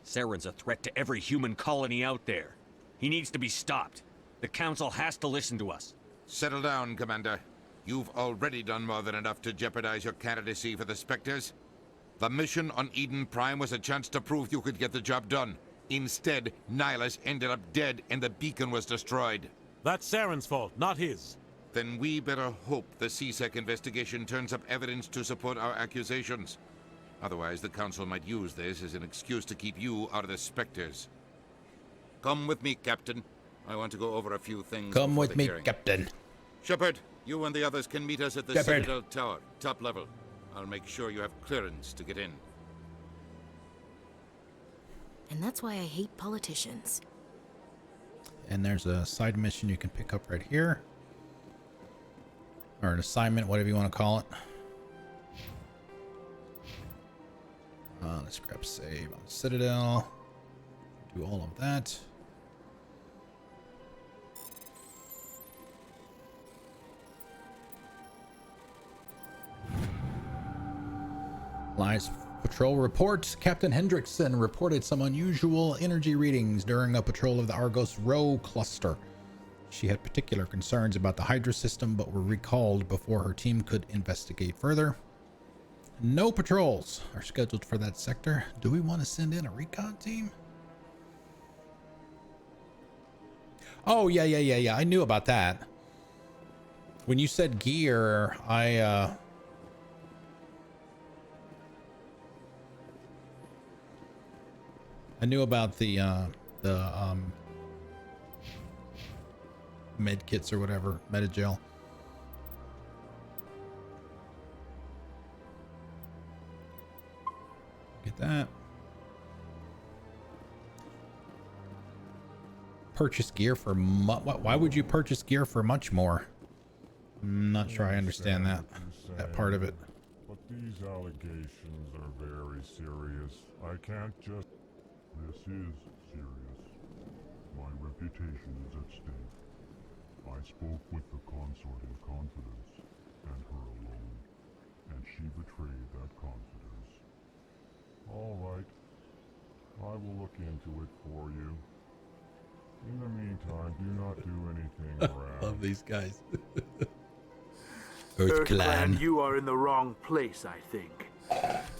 Saren's a threat to every human colony out there. He needs to be stopped. The Council has to listen to us. Settle down, Commander. You've already done more than enough to jeopardize your candidacy for the Spectres. The mission on Eden Prime was a chance to prove you could get the job done. Instead, Nihilus ended up dead and the beacon was destroyed. That's Saren's fault, not his. Then we better hope the CSEC investigation turns up evidence to support our accusations. Otherwise, the Council might use this as an excuse to keep you out of the Spectres. Come with me, Captain. I want to go over a few things. Come with me, hearing. Captain. Shepard, you and the others can meet us at the Shepard. Citadel Tower, top level. I'll make sure you have clearance to get in. And that's why I hate politicians. And there's a side mission you can pick up right here. Or an assignment, whatever you want to call it. Let's grab save on Citadel. Do all of that. Alliance Patrol reports. Captain Hendrickson reported some unusual energy readings during a patrol of the Argos Rho cluster. She had particular concerns about the Hydra system, but were recalled before her team could investigate further. No patrols are scheduled for that sector. Do we want to send in a recon team? Oh, yeah. I knew about that. When you said gear, I knew about the med kits or whatever, Metagel. Get that. Purchase gear for why would you purchase gear for much more? I'm not sure I understand that part of it. But these allegations are very serious. I can't just... This is serious. My reputation is at stake. I spoke with the consort in confidence, and her alone, and she betrayed that confidence. All right. I will look into it for you. In the meantime, do not do anything rash. Love these guys. Earth Clan, you are in the wrong place, I think.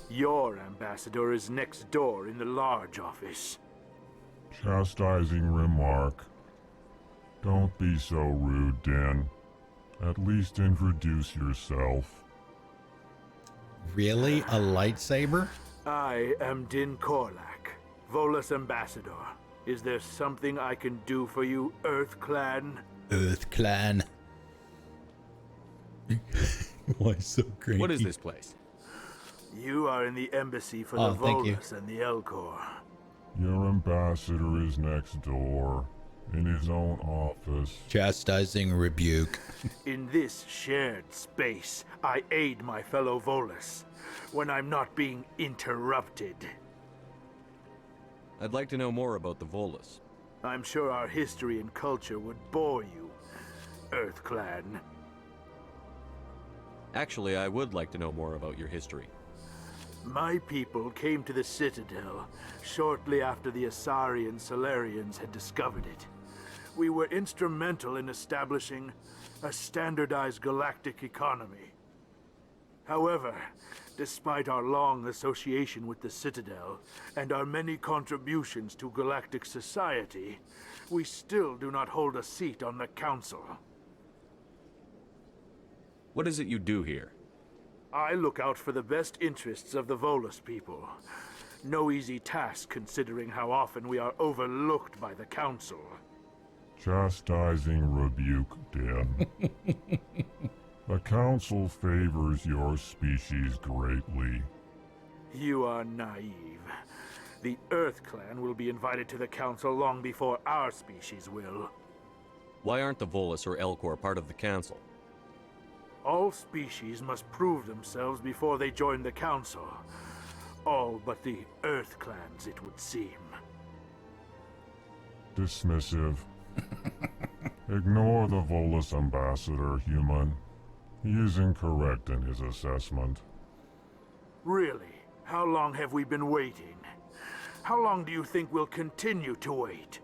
Your ambassador is next door in the large office. Chastising remark. Don't be so rude, Din. At least introduce yourself. Really? A lightsaber? I am Din Korlak, Volus ambassador. Is there something I can do for you, Earth Clan? Earth Clan. Why so crazy? What is this place? You are in the embassy for the Volus and the Elcor. Your ambassador is next door, in his own office. Chastising rebuke. In this shared space, I aid my fellow Volus when I'm not being interrupted. I'd like to know more about the Volus. I'm sure our history and culture would bore you, Earth Clan. Actually, I would like to know more about your history. My people came to the Citadel shortly after the Asari Solarians had discovered it. We were instrumental in establishing a standardized galactic economy. However, despite our long association with the Citadel and our many contributions to galactic society, we still do not hold a seat on the Council. What is it you do here? I look out for the best interests of the Volus people. No easy task considering how often we are overlooked by the Council. Chastising rebuke, Din. The Council favors your species greatly. You are naive. The Earth Clan will be invited to the Council long before our species will. Why aren't the Volus or Elcor part of the Council? All species must prove themselves before they join the Council. All but the Earth Clans, it would seem. Dismissive. Ignore the Volus ambassador, human. He is incorrect in his assessment. Really? How long have we been waiting? How long do you think we'll continue to wait?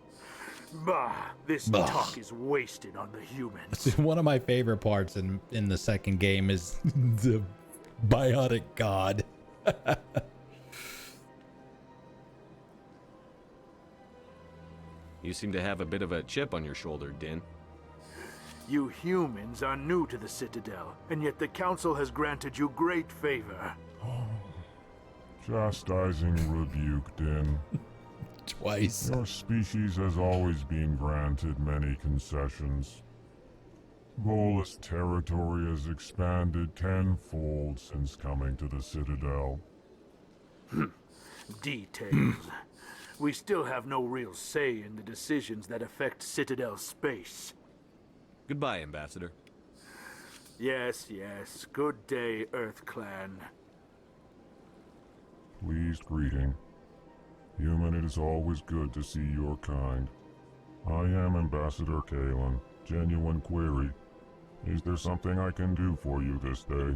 Bah, this talk is wasted on the humans. One of my favorite parts in the second game is the biotic god. You seem to have a bit of a chip on your shoulder, Din. You humans are new to the Citadel, and yet the Council has granted you great favor. Chastising rebuke, Din. Twice. Your species has always been granted many concessions. Volus territory has expanded tenfold since coming to the Citadel. Details. We still have no real say in the decisions that affect Citadel space. Goodbye, Ambassador. Yes, yes. Good day, Earth Clan. Pleased greeting. Human, it is always good to see your kind. I am Ambassador Kalen. Genuine query. Is there something I can do for you this day?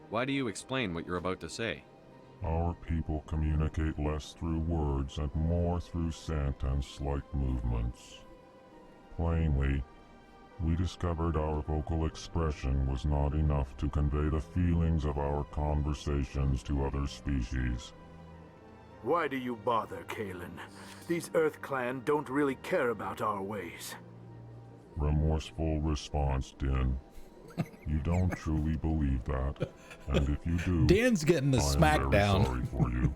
Why do you explain what you're about to say? Our people communicate less through words and more through scent and slight movements. Plainly, We discovered our vocal expression was not enough to convey the feelings of our conversations to other species. Why do you bother, Kalen? These Earth Clan don't really care about our ways. Remorseful response, Din. You don't truly believe that, and if you do, Dan's getting the smackdown. I'm very sorry for you.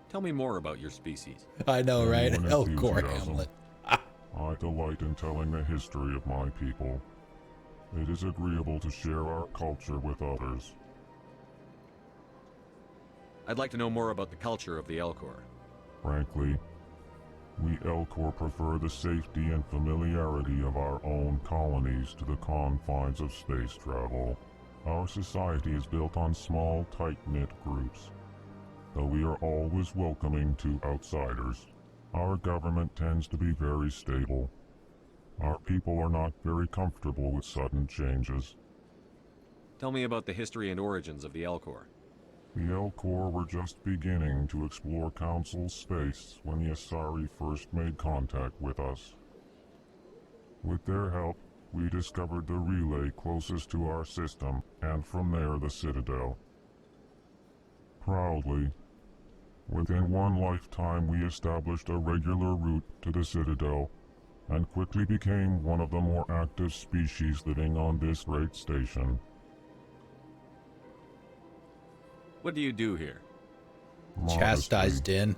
Tell me more about your species. I know, right? Genuine Elcor enthusiasm. Hamlet. I delight in telling the history of my people. It is agreeable to share our culture with others. I'd like to know more about the culture of the Elcor. Frankly, we Elcor prefer the safety and familiarity of our own colonies to the confines of space travel. Our society is built on small, tight-knit groups. Though we are always welcoming to outsiders, our government tends to be very stable. Our people are not very comfortable with sudden changes. Tell me about the history and origins of the Elcor. The Elcor were just beginning to explore Council space when the Asari first made contact with us. With their help, we discovered the relay closest to our system, and from there the Citadel. Proudly, within one lifetime we established a regular route to the Citadel, and quickly became one of the more active species living on this great station. What do you do here? Chastised Din.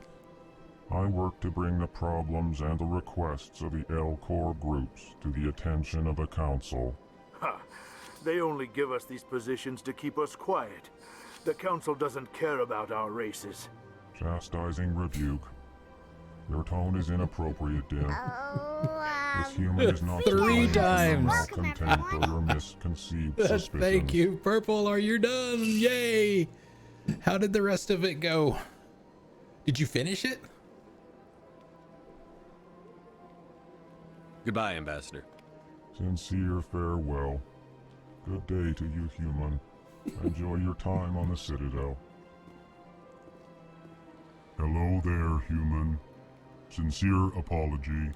I work to bring the problems and the requests of the Elcor groups to the attention of the Council. Ha! They only give us these positions to keep us quiet. The Council doesn't care about our races. Chastising rebuke. Your tone is inappropriate, Din. This human is not 3 times. Malcontent or your misconceived suspicions. Thank you, Purple. Are you done? Yay! How did the rest of it go? Did you finish it? Goodbye, Ambassador. Sincere farewell. Good day to you, human. Enjoy your time on the Citadel. Hello there, human. Sincere apology,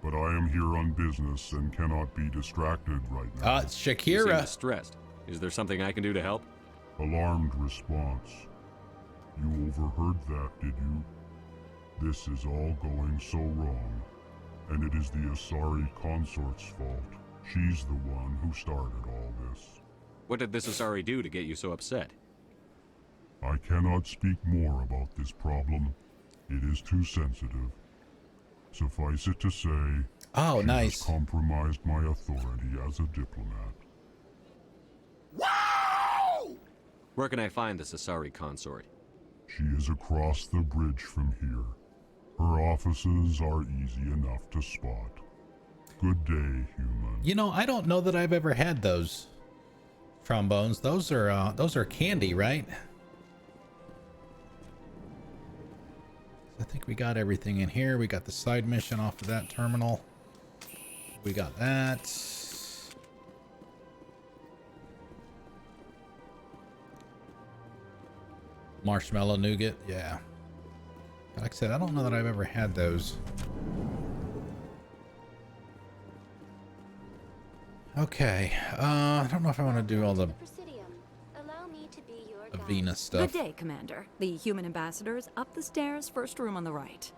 but I am here on business and cannot be distracted right now. It's You seem Shakira. distressed. Is there something I can do to help? Alarmed response. You overheard that, did you? This is all going so wrong, and it is the Asari consort's fault. She's the one who started all this. What did this Asari do to get you so upset? I cannot speak more about this problem. It is too sensitive. Suffice it to say, oh, she nice. has compromised my authority as a diplomat. Where can I find this Asari consort? She is across the bridge from here. Her offices are easy enough to spot. Good day, human. You know, I don't know that I've ever had those trombones. Those are candy, right? I think we got everything in here. We got the side mission off of that terminal. We got that. Marshmallow nougat, yeah. Like I said, I don't know that I've ever had those. Okay, I don't know if I want to do all the Avena stuff. Good day, Commander. The human ambassador is up the stairs, first room on the right.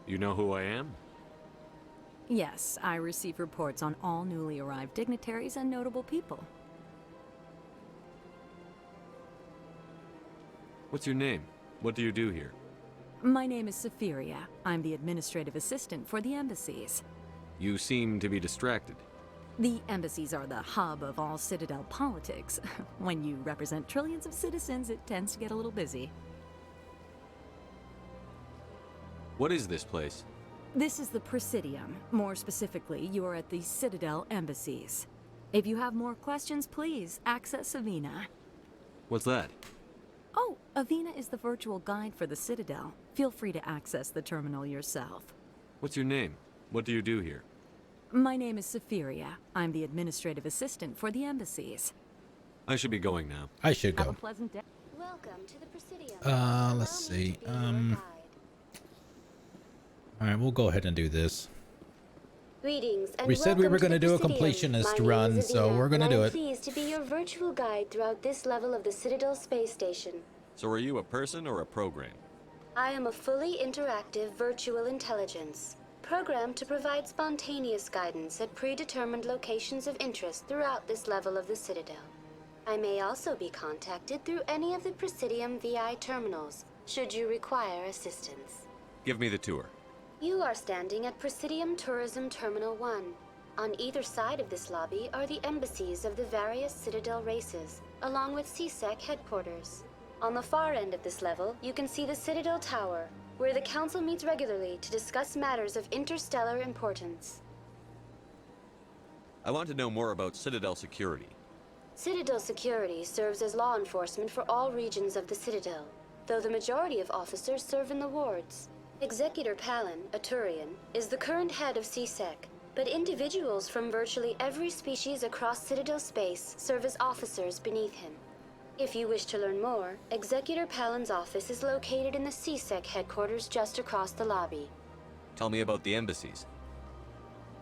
You know who I am? Yes, I receive reports on all newly arrived dignitaries and notable people. What's your name? What do you do here? My name is Safiria. I'm the administrative assistant for the embassies. You seem to be distracted. The embassies are the hub of all Citadel politics. When you represent trillions of citizens, it tends to get a little busy. What is this place? This is the Presidium. More specifically, you are at the Citadel embassies. If you have more questions, please access Avena. What's that? Oh, Avena is the virtual guide for the Citadel. Feel free to access the terminal yourself. What's your name? What do you do here? My name is Safiria. I'm the administrative assistant for the embassies. I should be going now. I should Have go. a pleasant day. Welcome to the Presidium. Let's see. All right, we'll go ahead and do this. Greetings and We said we welcome were to going to the do a Presidium. completionist My name run, is so Avina, we're going to and do I'm it. pleased to be your virtual guide throughout this level of the Citadel space station. So are you a person or a program? I am a fully interactive virtual intelligence, programmed to provide spontaneous guidance at predetermined locations of interest throughout this level of the Citadel. I may also be contacted through any of the Presidium VI terminals, should you require assistance. Give me the tour. You are standing at Presidium Tourism Terminal 1. On either side of this lobby are the embassies of the various Citadel races, along with CSEC headquarters. On the far end of this level, you can see the Citadel Tower, where the Council meets regularly to discuss matters of interstellar importance. I want to know more about Citadel security. Citadel security serves as law enforcement for all regions of the Citadel, though the majority of officers serve in the wards. Executor Palin, a Turian, is the current head of CSEC, but individuals from virtually every species across Citadel space serve as officers beneath him. If you wish to learn more, Executor Palin's office is located in the CSEC headquarters just across the lobby. Tell me about the embassies.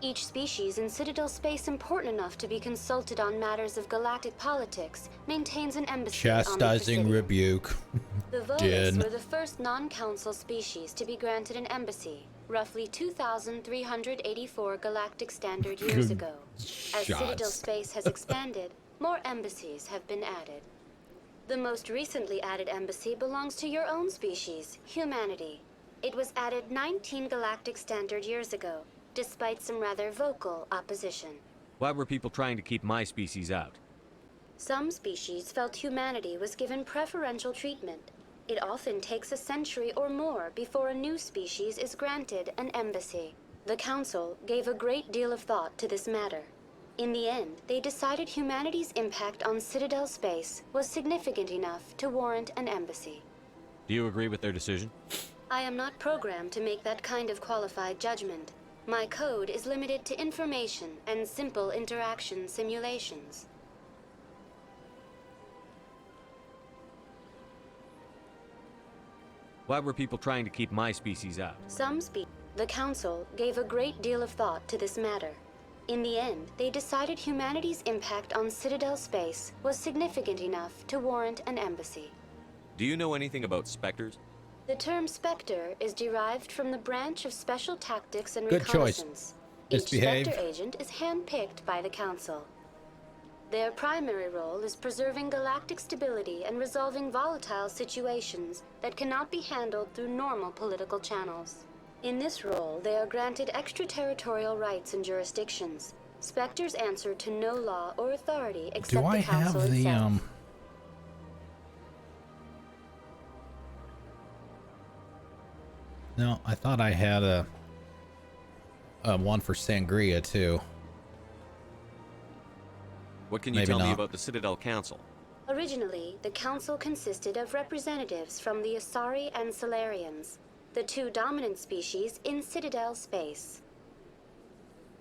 Each species in Citadel space important enough to be consulted on matters of galactic politics maintains an embassy on the Chastising Presidium. rebuke. The Volus Jen. were the first non-council species to be granted an embassy, roughly 2,384 galactic standard years ago. As Citadel space has expanded, more embassies have been added. The most recently added embassy belongs to your own species, humanity. It was added 19 galactic standard years ago, despite some rather vocal opposition. Why were people trying to keep my species out? Some species felt humanity was given preferential treatment. It often takes a century or more before a new species is granted an embassy. The Council gave a great deal of thought to this matter. In the end, they decided humanity's impact on Citadel space was significant enough to warrant an embassy. Do you agree with their decision? I am not programmed to make that kind of qualified judgment. My code is limited to information and simple interaction simulations. Why were people trying to keep my species out? The Council gave a great deal of thought to this matter. In the end, they decided humanity's impact on Citadel space was significant enough to warrant an embassy. Do you know anything about specters? The term Spectre is derived from the branch of Special Tactics and Good choice. Reconnaissance. Misbehave. Each Spectre agent is handpicked by the Council. Their primary role is preserving galactic stability and resolving volatile situations that cannot be handled through normal political channels. In this role, they are granted extraterritorial rights and jurisdictions. Spectres answer to no law or authority except Do I the Council have the itself. No, I thought I had a one for Sangria too. What can you Maybe tell me not. about the Citadel Council? Originally, the Council consisted of representatives from the Asari and Solarians, the two dominant species in Citadel space.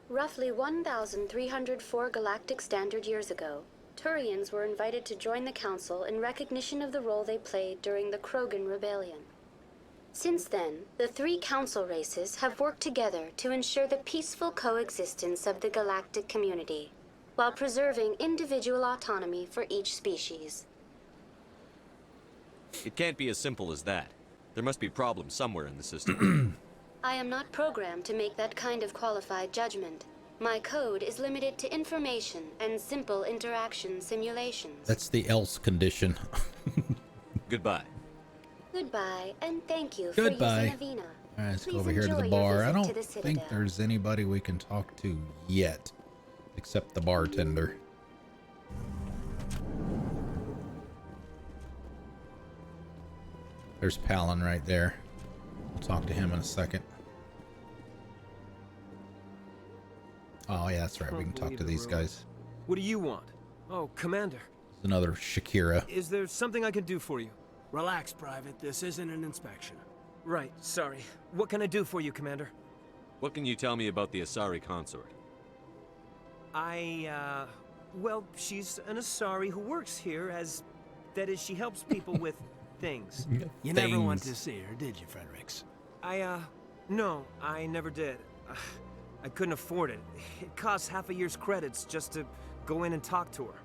Roughly 1,304 galactic standard years ago, Turians were invited to join the Council in recognition of the role they played during the Krogan Rebellion. Since then, the three Council races have worked together to ensure the peaceful coexistence of the galactic community, while preserving individual autonomy for each species. It can't be as simple as that. There must be problems somewhere in the system. I am not programmed to make that kind of qualified judgment. My code is limited to information and simple interaction simulations. That's the else condition. Goodbye. Goodbye, and thank you Goodbye. for using Avina. All right, let's go Please over here to enjoy the your bar. I visit don't to the think Citadel. there's anybody we can talk to yet, except the bartender. There's Palin right there. We'll talk to him in a second. Oh yeah, that's right. We can talk to these guys. What do you want? Oh, Commander. There's another Shakira. Is there something I can do for you? Relax, Private. This isn't an inspection. Right, sorry. What can I do for you, Commander? What can you tell me about the Asari consort? Well, she's an Asari who works here as... That is, she helps people with things. You never went to see her, did you, Fredericks? No, I never did. I couldn't afford it. It costs half a year's credits just to go in and talk to her.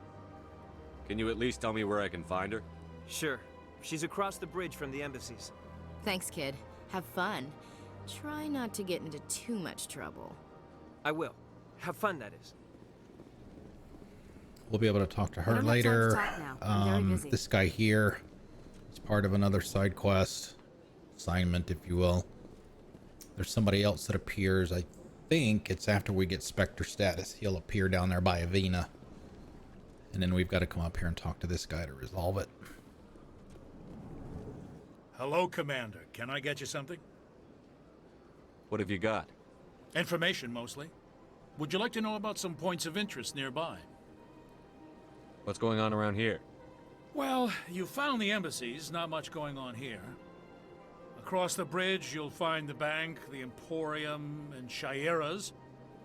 Can you at least tell me where I can find her? Sure. She's across the bridge from the embassies. Thanks, kid. Have fun. Try not to get into too much trouble. I will. Have fun, that is. We'll be able to talk to her I don't have time to later. talk now. I'm very busy. This guy here is part of another side quest. Assignment, if you will. There's somebody else that appears. I think it's after we get Spectre status. He'll appear down there by Avina. And then we've got to come up here and talk to this guy to resolve it. Hello, Commander. Can I get you something? What have you got? Information, mostly. Would you like to know about some points of interest nearby? What's going on around here? Well, you found the embassies. Not much going on here. Across the bridge, you'll find the bank, the Emporium, and Shaira's.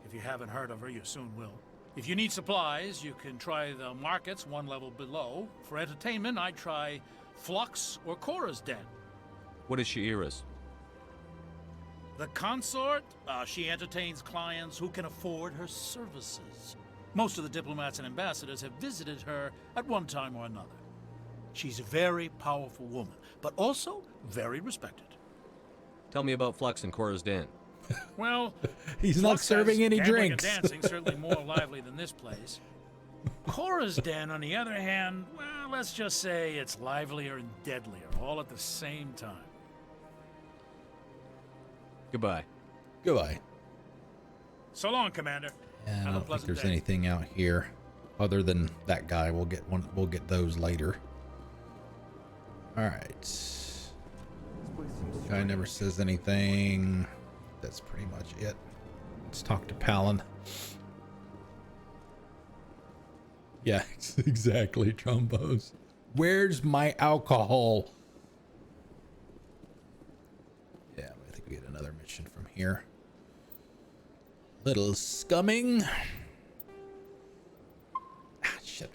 If you haven't heard of her, you soon will. If you need supplies, you can try the markets one level below. For entertainment, I'd try Flux or Cora's Den. What is Shaira's? The consort, she entertains clients who can afford her services. Most of the diplomats and ambassadors have visited her at one time or another. She's a very powerful woman, but also very respected. Tell me about Flux and Cora's Den. Well, he's not serving any gambling drinks. And dancing, certainly more lively than this place. Cora's Den, on the other hand, well, let's just say it's livelier and deadlier, all at the same time. Goodbye. Goodbye. So long, Commander. And I Have a don't think pleasant there's day. anything out here other than that guy. We'll get one. We'll get those later. All right. Guy never says anything. That's pretty much it. Let's talk to Palin. Yeah, exactly. Trombos. Where's my alcohol? Yeah, I think we get another mission from here. Little scumming. Ah, shit.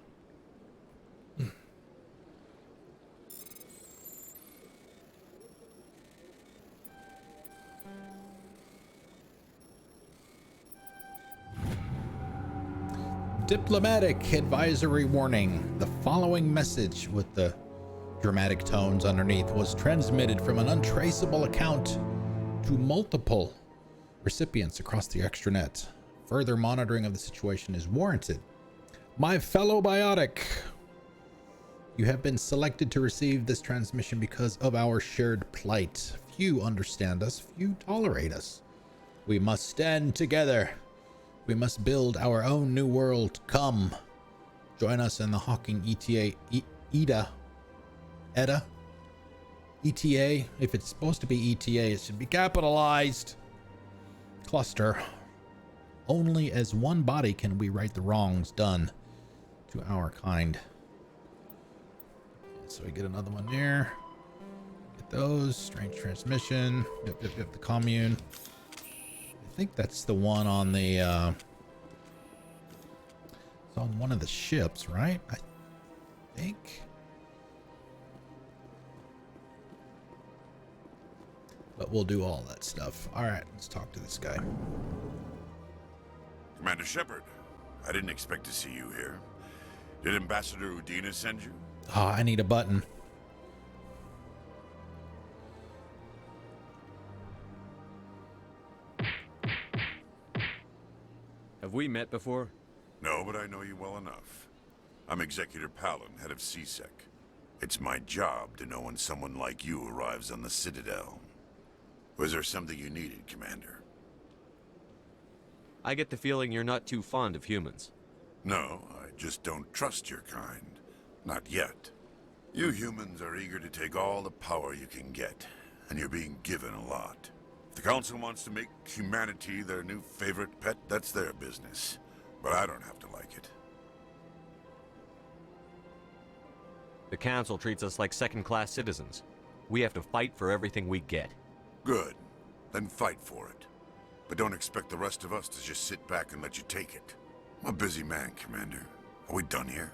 Diplomatic advisory warning. The following message with the dramatic tones underneath was transmitted from an untraceable account to multiple recipients across the extranet. Further monitoring of the situation is warranted. My fellow biotic, you have been selected to receive this transmission because of our shared plight. Few understand us, few tolerate us. We must stand together. We must build our own new world. Come, join us in the Hawking ETA, ETA. If it's supposed to be ETA, it should be capitalized. Cluster. Only as one body can we right the wrongs done to our kind. So we get another one there. Get those. Strange transmission. Yep, the commune. I think that's the one on the it's on one of the ships, right? I think. But we'll do all that stuff. All right, let's talk to this guy. Commander Shepard, I didn't expect to see you here. Did Ambassador Udina send you? Ah, I need a button. Have we met before? No, but I know you well enough. I'm Executor Palin, head of CSEC. It's my job to know when someone like you arrives on the Citadel. Was there something you needed, Commander? I get the feeling you're not too fond of humans. No, I just don't trust your kind. Not yet. You humans are eager to take all the power you can get, and you're being given a lot. If the Council wants to make humanity their new favorite pet, that's their business. But I don't have to like it. The Council treats us like second-class citizens. We have to fight for everything we get. Good. Then fight for it. But don't expect the rest of us to just sit back and let you take it. I'm a busy man, Commander. Are we done here?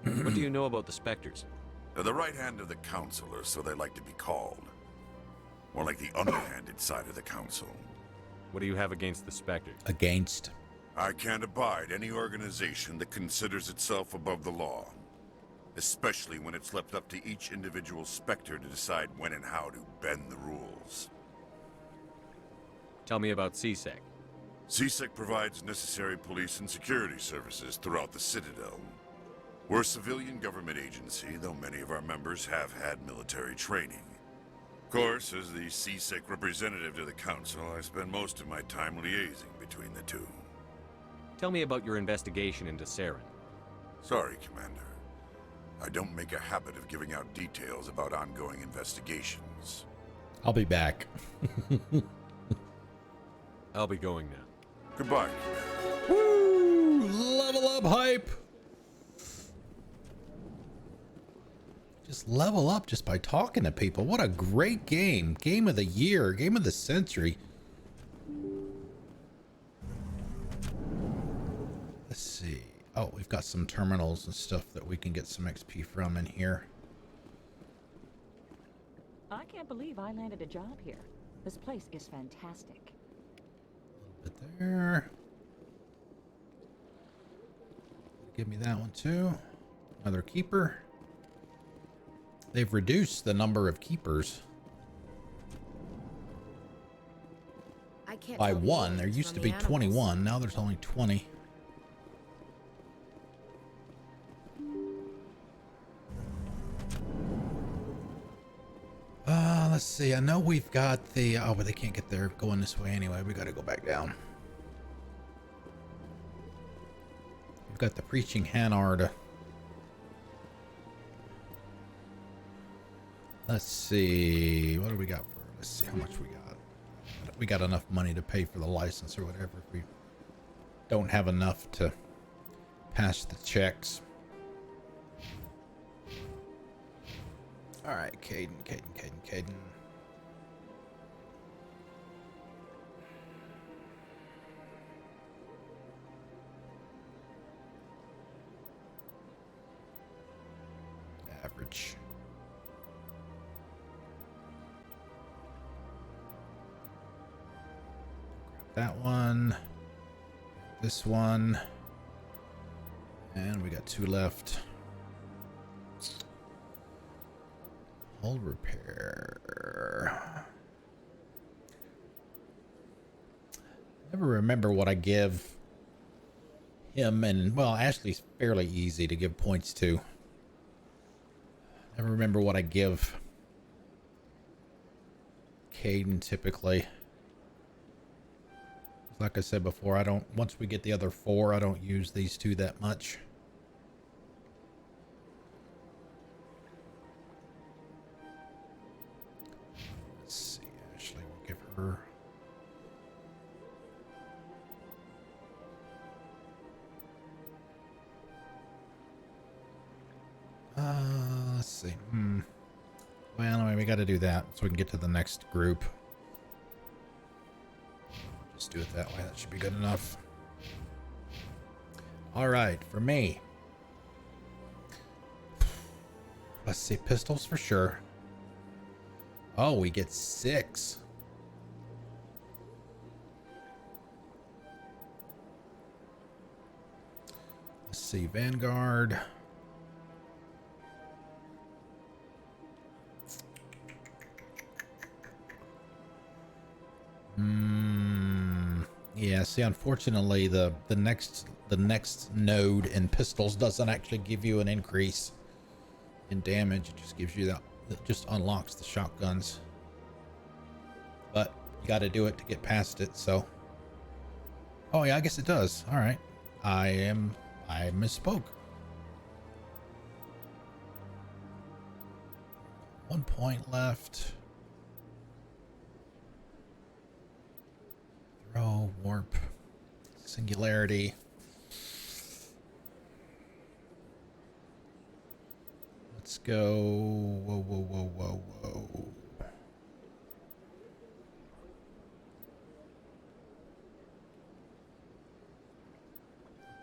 What do you know about the Spectres? They're the right hand of the Council, or so they like to be called. More like the underhanded side of the Council. What do you have against the Spectres? Against? I can't abide any organization that considers itself above the law. Especially when it's left up to each individual Spectre to decide when and how to bend the rules. Tell me about CSEC. CSEC provides necessary police and security services throughout the Citadel. We're a civilian government agency, though many of our members have had military training. Of course, as the CSEC representative to the Council, I spend most of my time liaising between the two. Tell me about your investigation into Saren. Sorry, Commander. I don't make a habit of giving out details about ongoing investigations. I'll be back. I'll be going now. Goodbye, Commander. Woo! Level up hype! Just level up just by talking to people. What a great game. Game of the year. Game of the century. Let's see. Oh, we've got some terminals and stuff that we can get some XP from in here. I can't believe I landed a job here. This place is fantastic. A little bit there. Give me that one too. Another keeper. They've reduced the number of keepers by one. There used to be 21. Now there's only 20. Let's see. I know we've got the... Oh, but they can't get there going this way anyway. We got to go back down. We've got the Preaching Hanard. Let's see. What do we got for... Let's see how much we got. We got enough money to pay for the license or whatever. If we don't have enough to pass the checks. All right, Caden. Average. That one. This one. And we got 2 left. Hull repair. Never remember what I give him, and well, Ashley's fairly easy to give points to. Never remember what I give Caden typically. Like I said before, I don't, once we get the other 4, I don't use these 2 that much. Let's see, Ashley, we'll give her... let's see. Well, anyway, we got to do that so we can get to the next group. Just do it that way. That should be good enough. All right, for me. Let's see, pistols for sure. Oh, we get 6. Let's see, Vanguard. Yeah, see, unfortunately, the next node in pistols doesn't actually give you an increase in damage. It just gives you that. It just unlocks the shotguns. But you got to do it to get past it. So, oh yeah, I guess it does. All right, I misspoke. 1 point left. Throw, warp, singularity. Let's go. Whoa.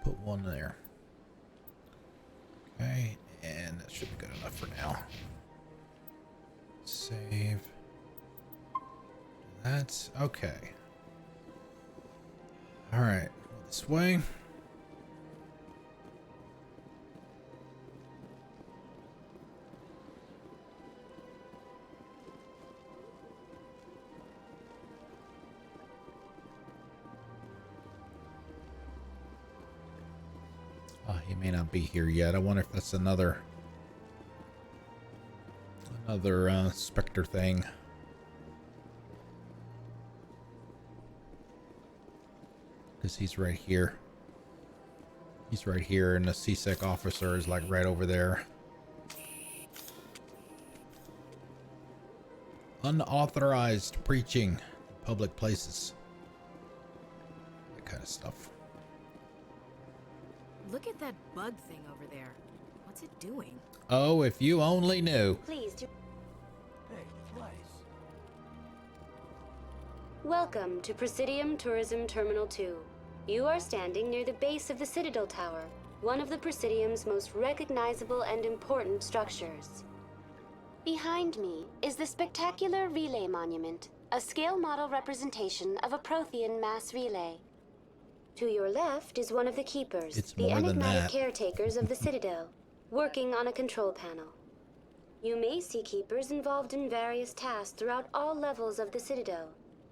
Put 1 there. Okay, and that should be good enough for now. Save. That's okay. All right, this way. He may not be here yet. I wonder if that's another Spectre thing. Because he's right here. He's right here, and the CSEC officer is like right over there. Unauthorized preaching in public places. That kind of stuff. Look at that bug thing over there. What's it doing? Oh, if you only knew. Please do. Hey, twice. Welcome to Presidium Tourism Terminal 2. You are standing near the base of the Citadel Tower, one of the Presidium's most recognizable and important structures. Behind me is the spectacular Relay Monument, a scale model representation of a Prothean mass relay. To your left is one of the Keepers, the enigmatic caretakers of the Citadel, working on a control panel. You may see Keepers involved in various tasks throughout all levels of the Citadel.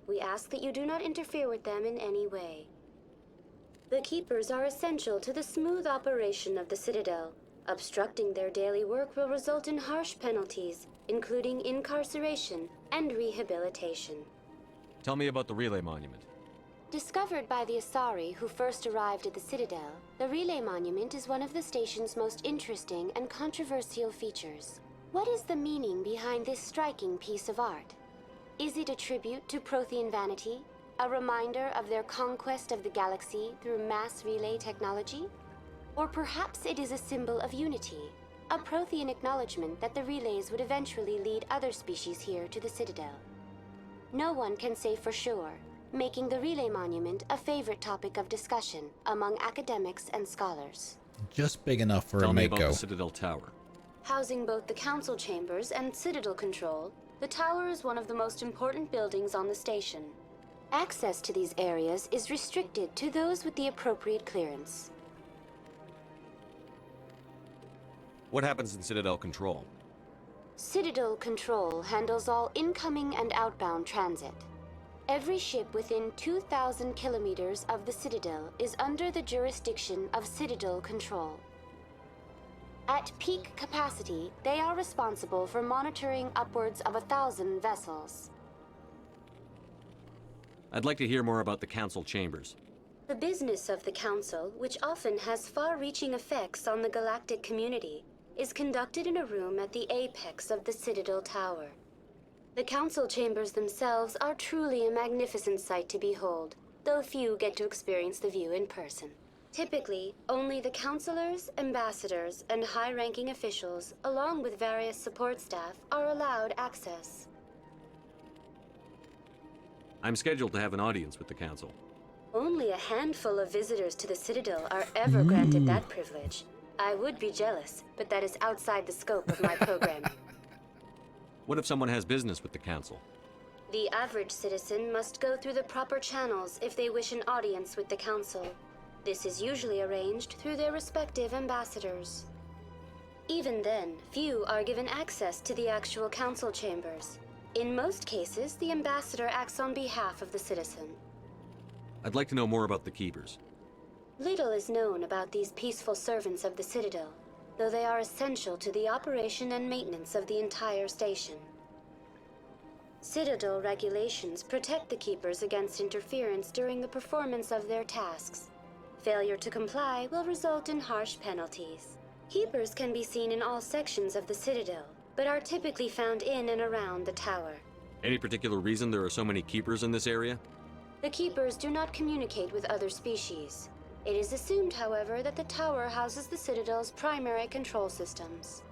We ask that you do not interfere with them in any way. The Keepers are essential to the smooth operation of the Citadel. Obstructing their daily work will result in harsh penalties, including incarceration and rehabilitation. Tell me about the Relay Monument. Discovered by the Asari who first arrived at the Citadel, the Relay Monument is one of the station's most interesting and controversial features. What is the meaning behind this striking piece of art? Is it a tribute to Prothean vanity? A reminder of their conquest of the galaxy through mass relay technology? Or perhaps it is a symbol of unity, a Prothean acknowledgement that the relays would eventually lead other species here to the Citadel. No one can say for sure, making the Relay Monument a favorite topic of discussion among academics and scholars. Just big enough for Tell a me Mako. about the Citadel Tower. Housing both the Council Chambers and Citadel Control, the tower is one of the most important buildings on the station. Access to these areas is restricted to those with the appropriate clearance. What happens in Citadel Control? Citadel Control handles all incoming and outbound transit. Every ship within 2,000 kilometers of the Citadel is under the jurisdiction of Citadel Control. At peak capacity, they are responsible for monitoring upwards of 1,000 vessels. I'd like to hear more about the Council Chambers. The business of the Council, which often has far-reaching effects on the galactic community, is conducted in a room at the apex of the Citadel Tower. The Council Chambers themselves are truly a magnificent sight to behold, though few get to experience the view in person. Typically, only the councilors, ambassadors, and high-ranking officials, along with various support staff, are allowed access. I'm scheduled to have an audience with the Council. Only a handful of visitors to the Citadel are ever granted that privilege. I would be jealous, but that is outside the scope of my program. What if someone has business with the Council? The average citizen must go through the proper channels if they wish an audience with the Council. This is usually arranged through their respective ambassadors. Even then, few are given access to the actual Council chambers. In most cases, the ambassador acts on behalf of the citizen. I'd like to know more about the Keepers. Little is known about these peaceful servants of the Citadel, though they are essential to the operation and maintenance of the entire station. Citadel regulations protect the Keepers against interference during the performance of their tasks. Failure to comply will result in harsh penalties. Keepers can be seen in all sections of the Citadel, but are typically found in and around the tower. Any particular reason there are so many Keepers in this area? The Keepers do not communicate with other species. It is assumed, however, that the tower houses the Citadel's primary control systems.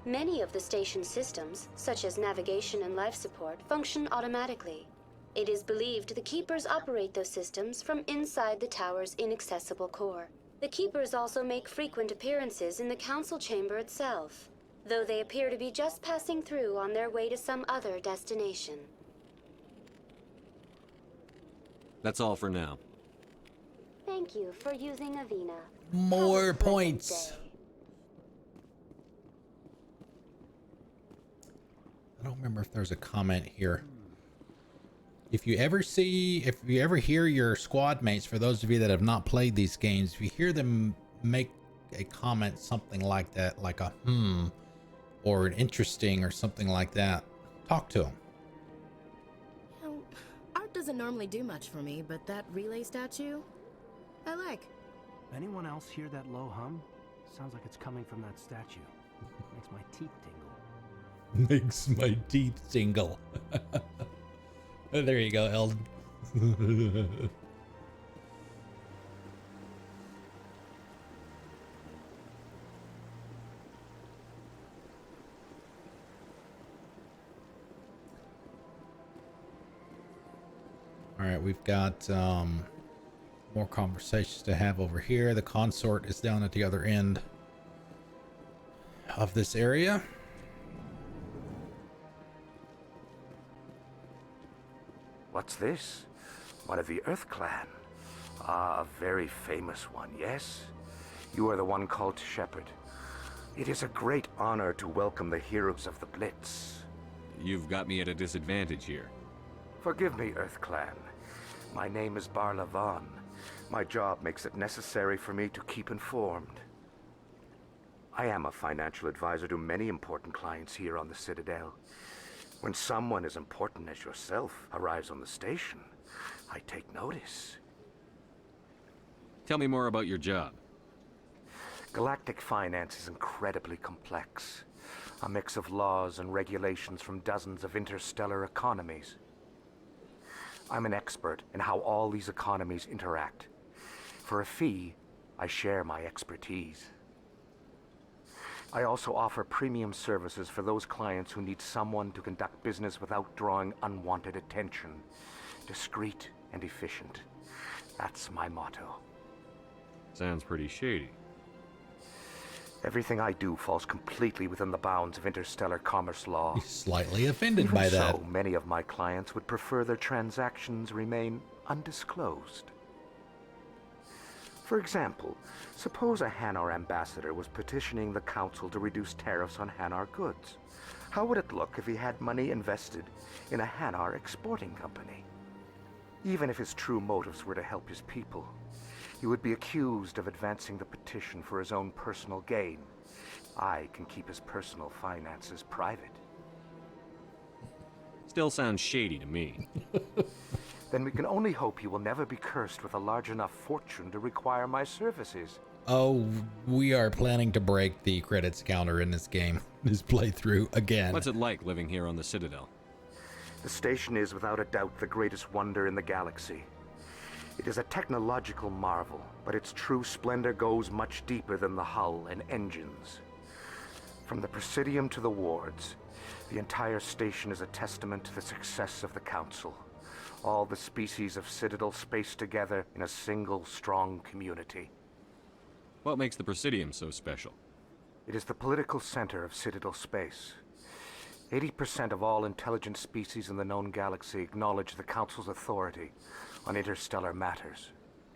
Many of the station's systems, such as navigation and life support, function automatically. It is believed the Keepers operate those systems from inside the tower's inaccessible core. The Keepers also make frequent appearances in the Council chamber itself, though they appear to be just passing through on their way to some other destination. That's all for now. thank you for using Avina. More points. I don't remember if there's a comment here. If you ever hear your squad mates, for those of you that have not played these games, if you hear them make a comment, something like that, like a or an interesting or something like that, talk to them. You know, art doesn't normally do much for me, but that relay statue, I like. Anyone else hear that low hum? Sounds like it's coming from that statue. Makes my teeth tingle. Makes my teeth tingle. There you go, Eldon. All right, we've got more conversations to have over here. The consort is down at the other end of this area. What's this? One of the Earth Clan. Ah, a very famous one, yes? You are the one called Shepard. It is a great honor to welcome the heroes of the Blitz. You've got me at a disadvantage here. Forgive me, Earth Clan. My name is Barla Vaughn. My job makes it necessary for me to keep informed. I am a financial advisor to many important clients here on the Citadel. When someone as important as yourself arrives on the station, I take notice. Tell me more about your job. Galactic finance is incredibly complex. A mix of laws and regulations from dozens of interstellar economies. I'm an expert in how all these economies interact. For a fee, I share my expertise. I also offer premium services for those clients who need someone to conduct business without drawing unwanted attention. Discreet and efficient. That's my motto. Sounds pretty shady. Everything I do falls completely within the bounds of interstellar commerce law. He's slightly offended by that. So many of my clients would prefer their transactions remain undisclosed. For example, suppose a Hanar ambassador was petitioning the council to reduce tariffs on Hanar goods. How would it look if he had money invested in a Hanar exporting company? Even if his true motives were to help his people, he would be accused of advancing the petition for his own personal gain. I can keep his personal finances private. Still sounds shady to me. Then we can only hope he will never be cursed with a large enough fortune to require my services. Oh, we are planning to break the credits counter in this game, this playthrough again. What's it like living here on the Citadel? The station is without a doubt the greatest wonder in the galaxy. It is a technological marvel, but its true splendor goes much deeper than the hull and engines. From the Presidium to the wards, the entire station is a testament to the success of the Council. All the species of Citadel spaced together in a single strong community. What makes the Presidium so special? It is the political center of Citadel space. 80% of all intelligent species in the known galaxy acknowledge the Council's authority on interstellar matters.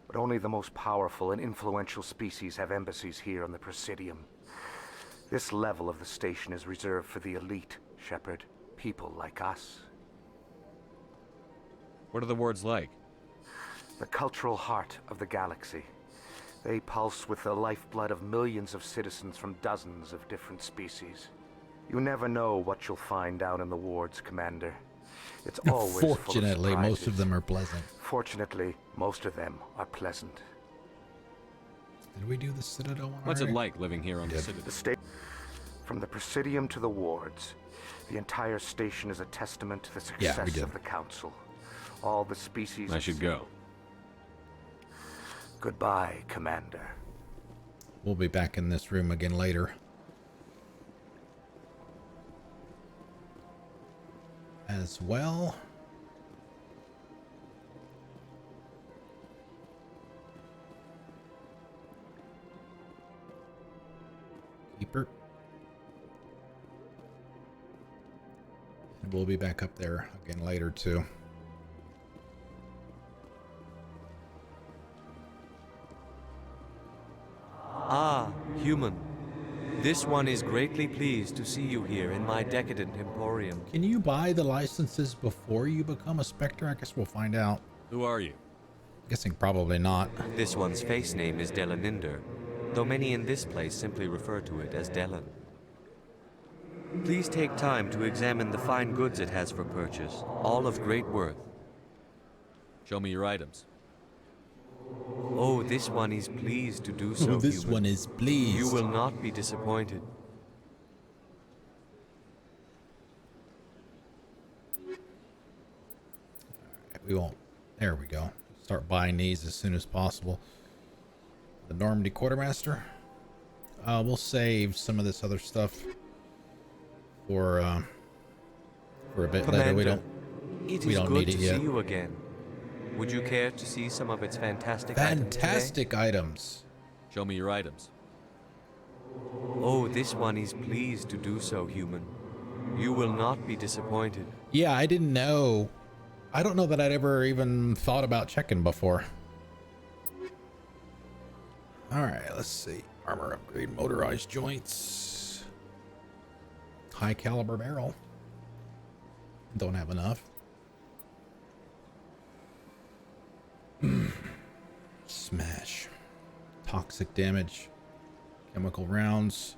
But only the most powerful and influential species have embassies here on the Presidium. This level of the station is reserved for the elite, Shepard. People like us. What are the wards like? The cultural heart of the galaxy. They pulse with the lifeblood of millions of citizens from dozens of different species. You never know what you'll find down in the wards, Commander. It's always Fortunately, full of most of them are pleasant. Fortunately, most of them are pleasant. Did we do the Citadel one What's already? it like living here on the Citadel? From the Presidium to the wards, the entire station is a testament to the success of the Council. All the species... I should go. Goodbye, Commander. We'll be back in this room again later. As well. Keeper. And we'll be back up there again later too. Human, this one is greatly pleased to see you here in my decadent emporium. Can you buy the licenses before you become a Spectre? I guess we'll find out. Who are you? Guessing probably not. This one's face name is Delaninder, though many in this place simply refer to it as Delan. Please take time to examine the fine goods it has for purchase, all of great worth. Show me your items. Oh, this one is pleased to do so. This human. one is pleased. You will not be disappointed. We won't. There we go. Start buying these as soon as possible. The Normandy Quartermaster. We'll save some of this other stuff for a bit Commander, later. We don't need it yet. See you again. Would you care to see some of its fantastic items? Show me your items. Oh, this one is pleased to do so, human. You will not be disappointed. Yeah, I didn't know. I don't know that I'd ever even thought about checking before. All right, let's see. Armor upgrade, motorized joints, high caliber barrel. Don't have enough. Smash. Toxic damage. Chemical rounds.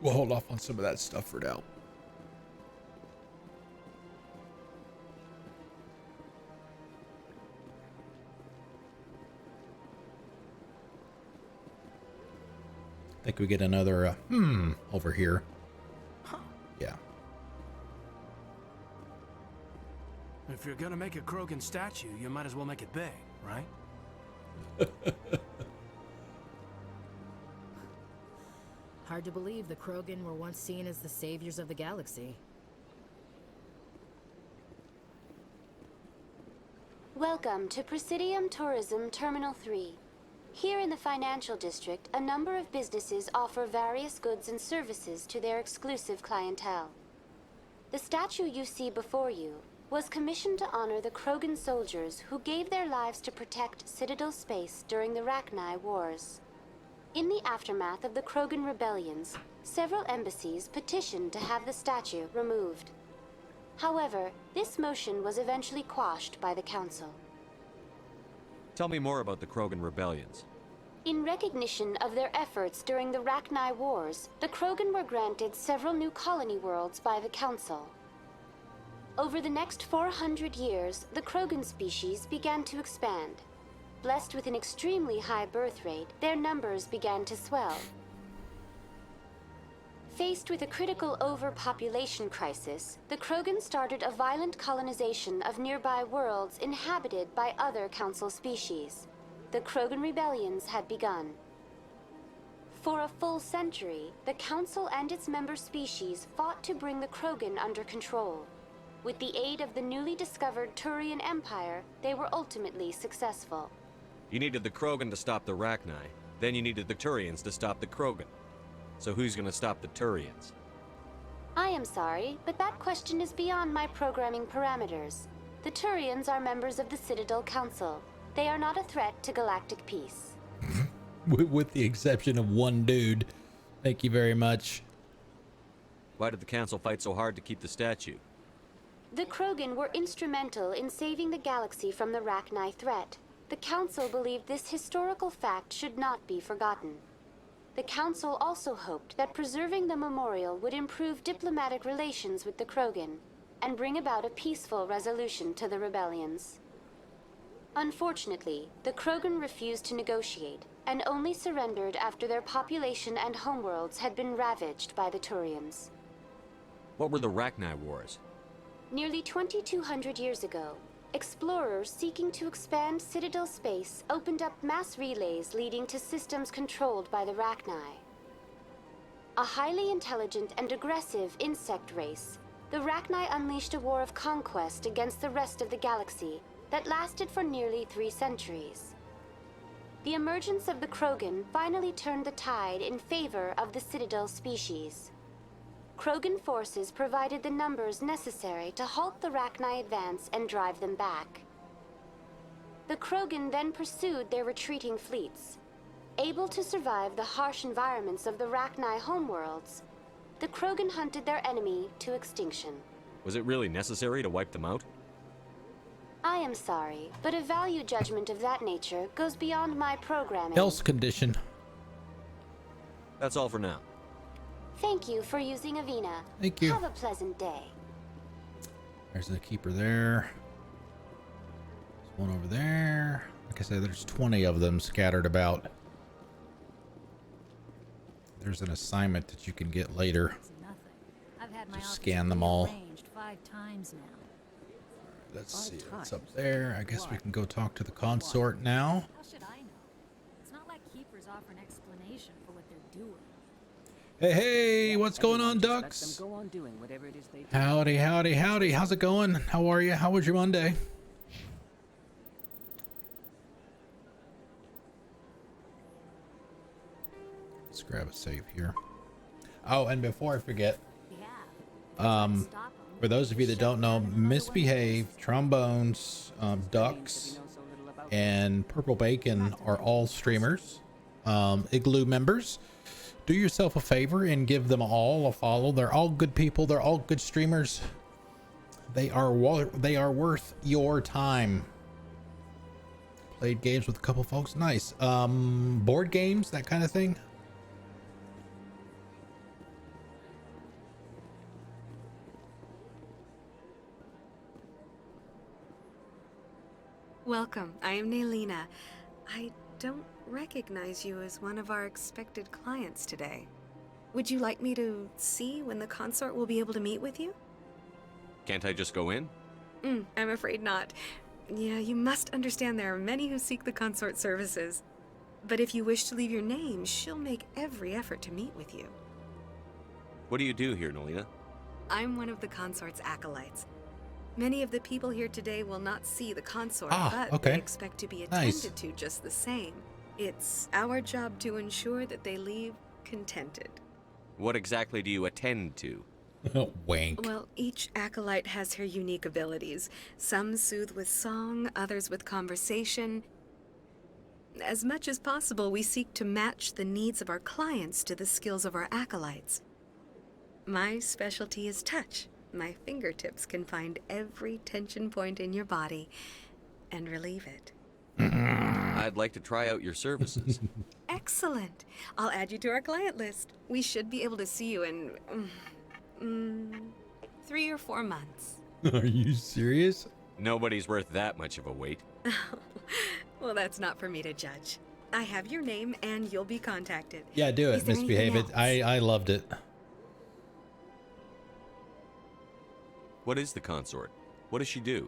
We'll hold off on some of that stuff for now. I think we get another over here. Yeah. If you're gonna make a Krogan statue, you might as well make it big, right? Hard to believe the Krogan were once seen as the saviors of the galaxy. Welcome to Presidium Tourism Terminal 3. Here in the financial district, a number of businesses offer various goods and services to their exclusive clientele. The statue you see before you was commissioned to honor the Krogan soldiers who gave their lives to protect Citadel space during the Rachni Wars. In the aftermath of the Krogan rebellions, several embassies petitioned to have the statue removed. However, this motion was eventually quashed by the Council. Tell me more about the Krogan rebellions. In recognition of their efforts during the Rachni Wars, the Krogan were granted several new colony worlds by the Council. Over the next 400 years, the Krogan species began to expand. Blessed with an extremely high birth rate, their numbers began to swell. Faced with a critical overpopulation crisis, the Krogan started a violent colonization of nearby worlds inhabited by other Council species. The Krogan rebellions had begun. For a full century, the Council and its member species fought to bring the Krogan under control. With the aid of the newly discovered Turian Empire, they were ultimately successful. You needed the Krogan to stop the Rachni, then you needed the Turians to stop the Krogan. So who's gonna stop the Turians? I am sorry, but that question is beyond my programming parameters. The Turians are members of the Citadel Council. They are not a threat to galactic peace. With the exception of one dude. Thank you very much. Why did the Council fight so hard to keep the statue? The Krogan were instrumental in saving the galaxy from the Rachni threat. The Council believed this historical fact should not be forgotten. The Council also hoped that preserving the memorial would improve diplomatic relations with the Krogan and bring about a peaceful resolution to the rebellions. Unfortunately, the Krogan refused to negotiate and only surrendered after their population and homeworlds had been ravaged by the Turians. What were the Rachni Wars? Nearly 2,200 years ago, explorers seeking to expand Citadel space opened up mass relays leading to systems controlled by the Rachni. A highly intelligent and aggressive insect race, the Rachni unleashed a war of conquest against the rest of the galaxy that lasted for nearly 3 centuries. The emergence of the Krogan finally turned the tide in favor of the Citadel species. Krogan forces provided the numbers necessary to halt the Rachni advance and drive them back. The Krogan then pursued their retreating fleets. Able to survive the harsh environments of the Rachni homeworlds, the Krogan hunted their enemy to extinction. Was it really necessary to wipe them out? I am sorry, but a value judgment of that nature goes beyond my programming. Health condition. That's all for now. Thank you for using Avina. Thank you. Have a pleasant day. There's the keeper there. There's one over there. Like I said, there's 20 of them scattered about. There's an assignment that you can get later. Just scan them all. 5 times now. Let's see what's up there. I guess we can go talk to the consort now. How should I know? It's not like keepers offer an explanation for what they're doing. Hey, hey, what's going on, ducks? Howdy, howdy, howdy. How's it going? How are you? How was your Monday? Let's grab a save here. Oh, and before I forget, for those of you that don't know, Misbehave, Trombones, Ducks, and Purple Bacon are all streamers, Igloo members. Do yourself a favor and give them all a follow. They're all good people. They're all good streamers. They are worth your time. Played games with a couple folks. Nice. Board games, that kind of thing. Welcome. I am Naylina. I don't recognize you as one of our expected clients today. Would you like me to see when the consort will be able to meet with you? Can't I just go in? I'm afraid not. Yeah, you must understand there are many who seek the consort services. But if you wish to leave your name, she'll make every effort to meet with you. What do you do here, Nolina? I'm one of the consort's acolytes. Many of the people here today will not see the consort, but they expect to be attended to just the same. It's our job to ensure that they leave contented. What exactly do you attend to? Wank. Well, each acolyte has her unique abilities. Some soothe with song, others with conversation. As much as possible, we seek to match the needs of our clients to the skills of our acolytes. My specialty is touch. My fingertips can find every tension point in your body and relieve it. I'd like to try out your services. Excellent. I'll add you to our client list. We should be able to see you in 3 or 4 months. Are you serious? Nobody's worth that much of a wait. Well, that's not for me to judge. I have your name and you'll be contacted. Yeah, do it. Misbehave it. I loved it. What is the consort? What does she do?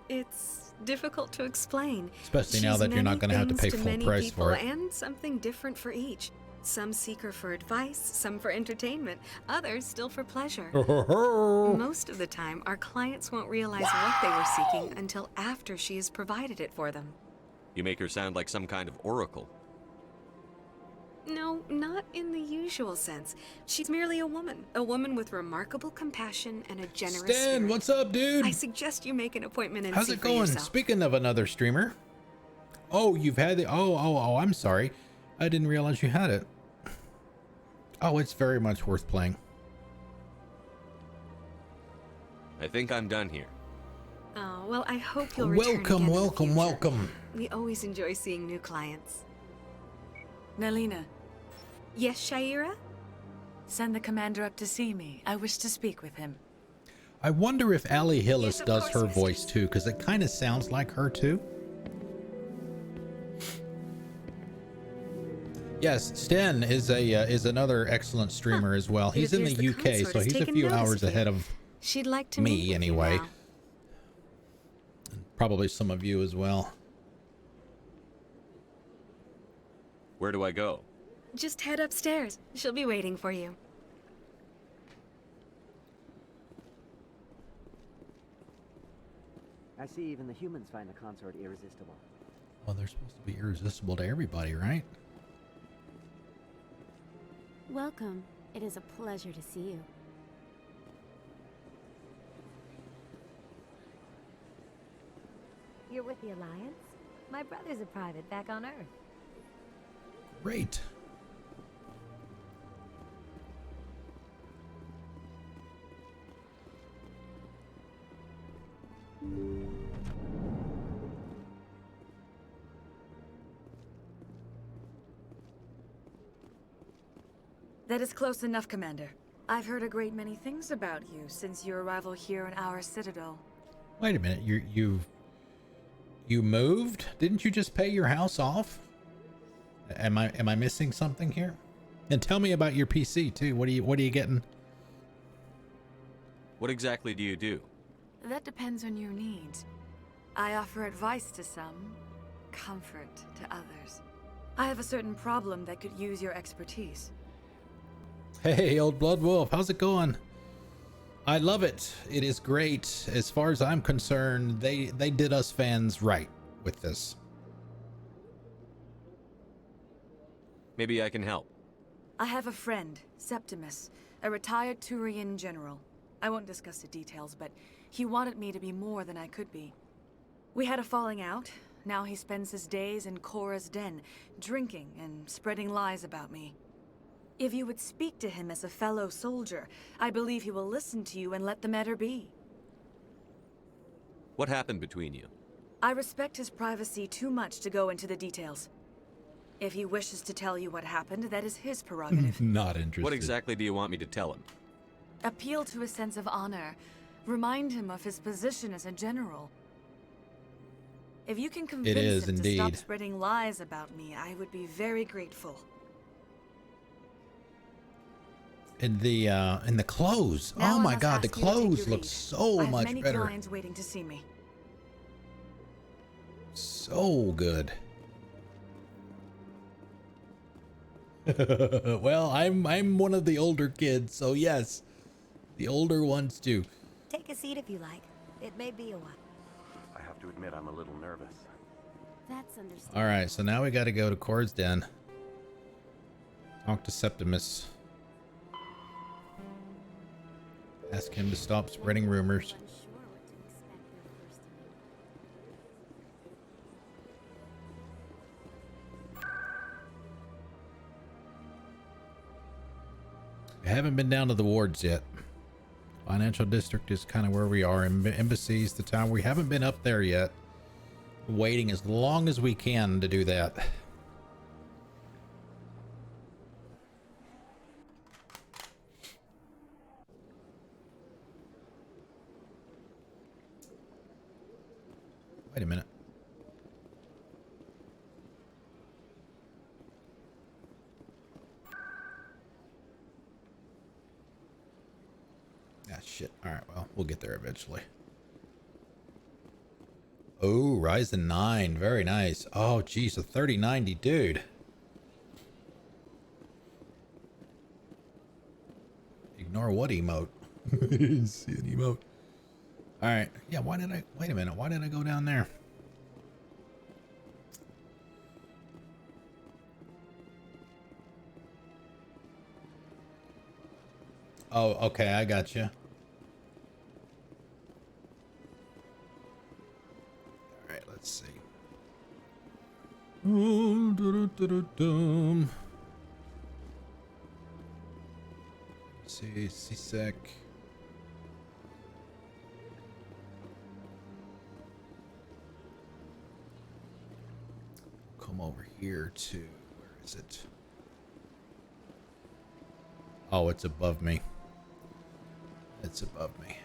It's difficult to explain. Especially now that you're not going to have to pay full price for it. And something different for each. Some seek her for advice, some for entertainment, others still for pleasure. Most of the time, our clients won't realize what they were seeking until after she has provided it for them. You make her sound like some kind of oracle. No, not in the usual sense. She's merely a woman with remarkable compassion and a generous Stan, spirit. what's up, dude? I suggest you make an appointment and How's see it for going? yourself. Speaking of another streamer. Oh, you've had the I'm sorry. I didn't realize you had it. Oh, it's very much worth playing. I think I'm done here. Oh, well, I hope you'll return again in the future. Welcome. We always enjoy seeing new clients. Naylina. Yes, Shaira? Send the commander up to see me. I wish to speak with him. I wonder if Allie Hillis does her voice too, because it kind of sounds like her too. Yes, Sten is another excellent streamer as well. He's in the UK, so he's a few hours ahead of She'd like to me meet with anyway. you now. Probably some of you as well. Where do I go? Just head upstairs. She'll be waiting for you. I see even the humans find the consort irresistible. Well, they're supposed to be irresistible to everybody, right? Welcome. It is a pleasure to see you. You're with the Alliance? My brother's a private back on Earth. Great. That is close enough, Commander. I've heard a great many things about you since your arrival here in our Citadel. Wait a minute, you moved? Didn't you just pay your house off? Am I missing something here? And tell me about your PC too. What are you getting? What exactly do you do? That depends on your needs. I offer advice to some, comfort to others. I have a certain problem that could use your expertise. Hey, old blood wolf, how's it going? I love it. It is great. As far as I'm concerned, they did us fans right with this. Maybe I can help. I have a friend, Septimus, a retired Turian general. I won't discuss the details, but he wanted me to be more than I could be. We had a falling out. Now he spends his days in Korra's den, drinking and spreading lies about me. If you would speak to him as a fellow soldier, I believe he will listen to you and let the matter be. What happened between you? I respect his privacy too much to go into the details. If he wishes to tell you what happened, that is his prerogative. Not interested. What exactly do you want me to tell him? Appeal to his sense of honor. Remind him of his position as a general. If you can convince him to stop spreading lies about me, I would be very grateful. In the clothes. Oh my God, the clothes look so much many better. clients waiting to see me. So good. Well, I'm one of the older kids, so yes, the older ones too. Take a seat if you like. It may be a while. I have to admit, I'm a little nervous. That's understandable. All right, so now we got to go to Korra's den. Talk to Septimus. Ask him to stop spreading rumors. I haven't been down to the wards yet. Financial district is kind of where we are. Embassies, the town. We haven't been up there yet. Waiting as long as we can to do that. Wait a minute. Ah, shit. All right, well, we'll get there eventually. Oh, Ryzen 9. Very nice. Oh, geez, a 3090, dude. Ignore what emote? See an emote. All right. Yeah, why did I... Wait a minute. Why did I go down there? Oh, okay. I got you. All right. Let's see. Let's see. CSEC. Come over here to, where is it? Oh, it's above me. It's above me.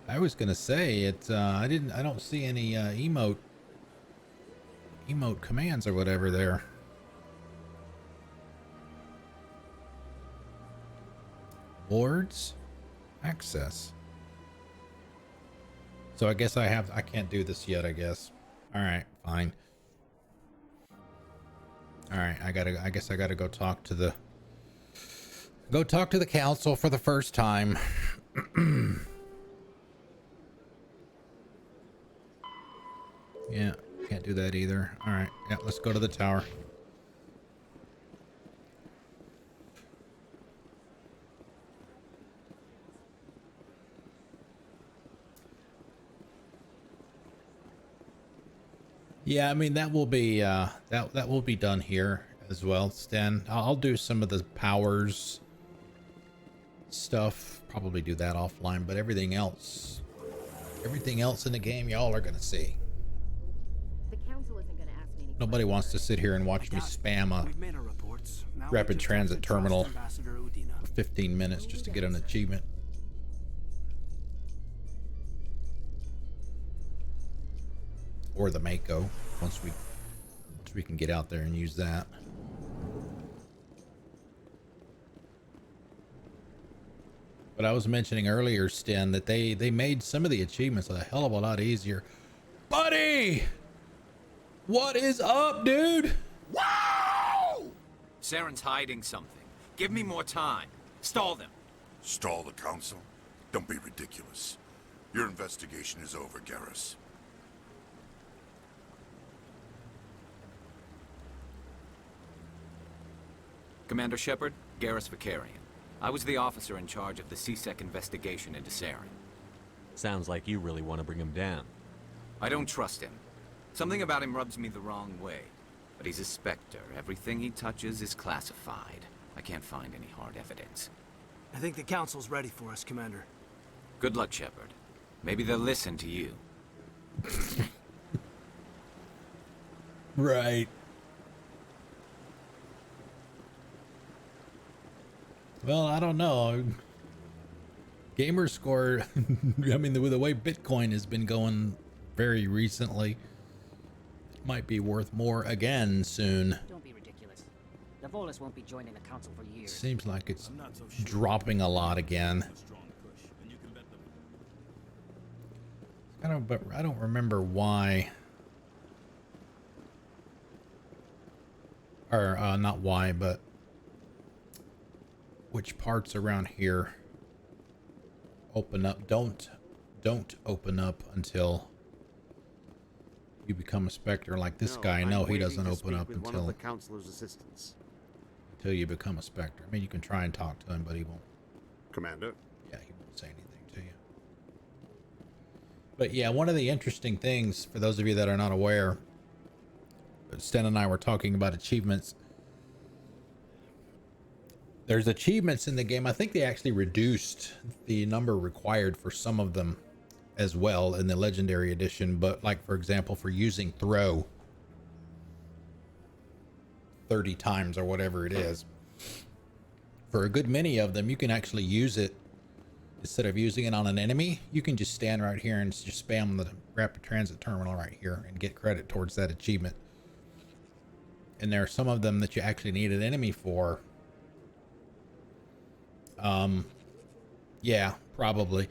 I was gonna say it. I don't see any emote commands or whatever there. Wards access. So I guess I can't do this yet, I guess. All right, fine. All right, I guess I gotta go talk to the council for the first time. Yeah, can't do that either. All right, yeah, let's go to the tower. Yeah, I mean that will be that will be done here as well, Stan. I'll do some of the powers stuff. Probably do that offline, but everything else in the game, y'all are gonna see. The council isn't gonna ask me any Nobody wants to sit here and watch me spam a rapid transit terminal for 15 minutes just to get an achievement. Or the Mako, once we can get out there and use that. But I was mentioning earlier, Sten, that they made some of the achievements a hell of a lot easier. Buddy! What is up, dude? Wow! Saren's hiding something. Give me more time. Stall them. Stall the council? Don't be ridiculous. Your investigation is over, Garrus. Commander Shepard, Garrus Vicarian. I was the officer in charge of the CSEC investigation into Saren. Sounds like you really want to bring him down. I don't trust him. Something about him rubs me the wrong way. But he's a Spectre. Everything he touches is classified. I can't find any hard evidence. I think the council's ready for us, Commander. Good luck, Shepard. Maybe they'll listen to you. Right. Well, I don't know. Gamer score, I mean, the way Bitcoin has been going very recently, it might be worth more again soon. Don't be ridiculous. The Volus won't be joining the council for years. Seems like it's dropping a lot again. I don't remember why. Or not why, but which parts around here open up. Don't open up until you become a Spectre. Like this guy, no, he doesn't open up until the councilor's assistants. Until you become a Spectre. I mean, you can try and talk to him, but he won't. Commander? Yeah, he won't say anything to you. But yeah, one of the interesting things, for those of you that are not aware, Sten and I were talking about achievements. There's achievements in the game. I think they actually reduced the number required for some of them as well in the Legendary Edition. But like, for example, for using throw 30 times or whatever it is, for a good many of them, you can actually use it. Instead of using it on an enemy, you can just stand right here and just spam the rapid transit terminal right here and get credit towards that achievement. And there are some of them that you actually need an enemy for. Yeah, probably.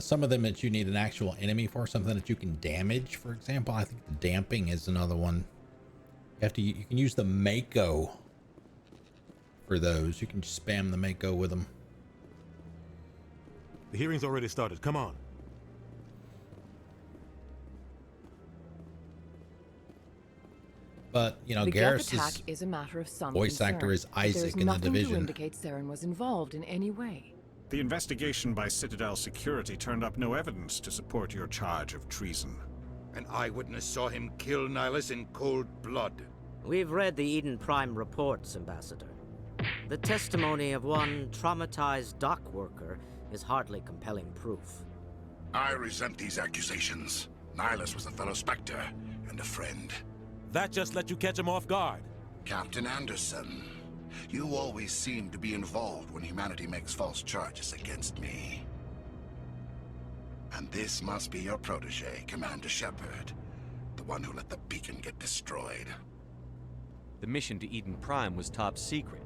Some of them that you need an actual enemy for, something that you can damage, for example. I think the damping is another one. You can use the Mako for those. You can just spam the Mako with them. The hearing's already started. Come on. But, you know, the Geth Garrus' attack is a matter of some voice concern, actor is but Isaac there's in the nothing Division. to indicate Saren was involved in any way. The investigation by Citadel Security turned up no evidence to support your charge of treason. An eyewitness saw him kill Nihilus in cold blood. We've read the Eden Prime reports, Ambassador. The testimony of one traumatized dock worker is hardly compelling proof. I resent these accusations. Nihilus was a fellow Spectre and a friend. That just let you catch him off guard. Captain Anderson, you always seem to be involved when humanity makes false charges against me. And this must be your protege, Commander Shepard, the one who let the beacon get destroyed. The mission to Eden Prime was top secret.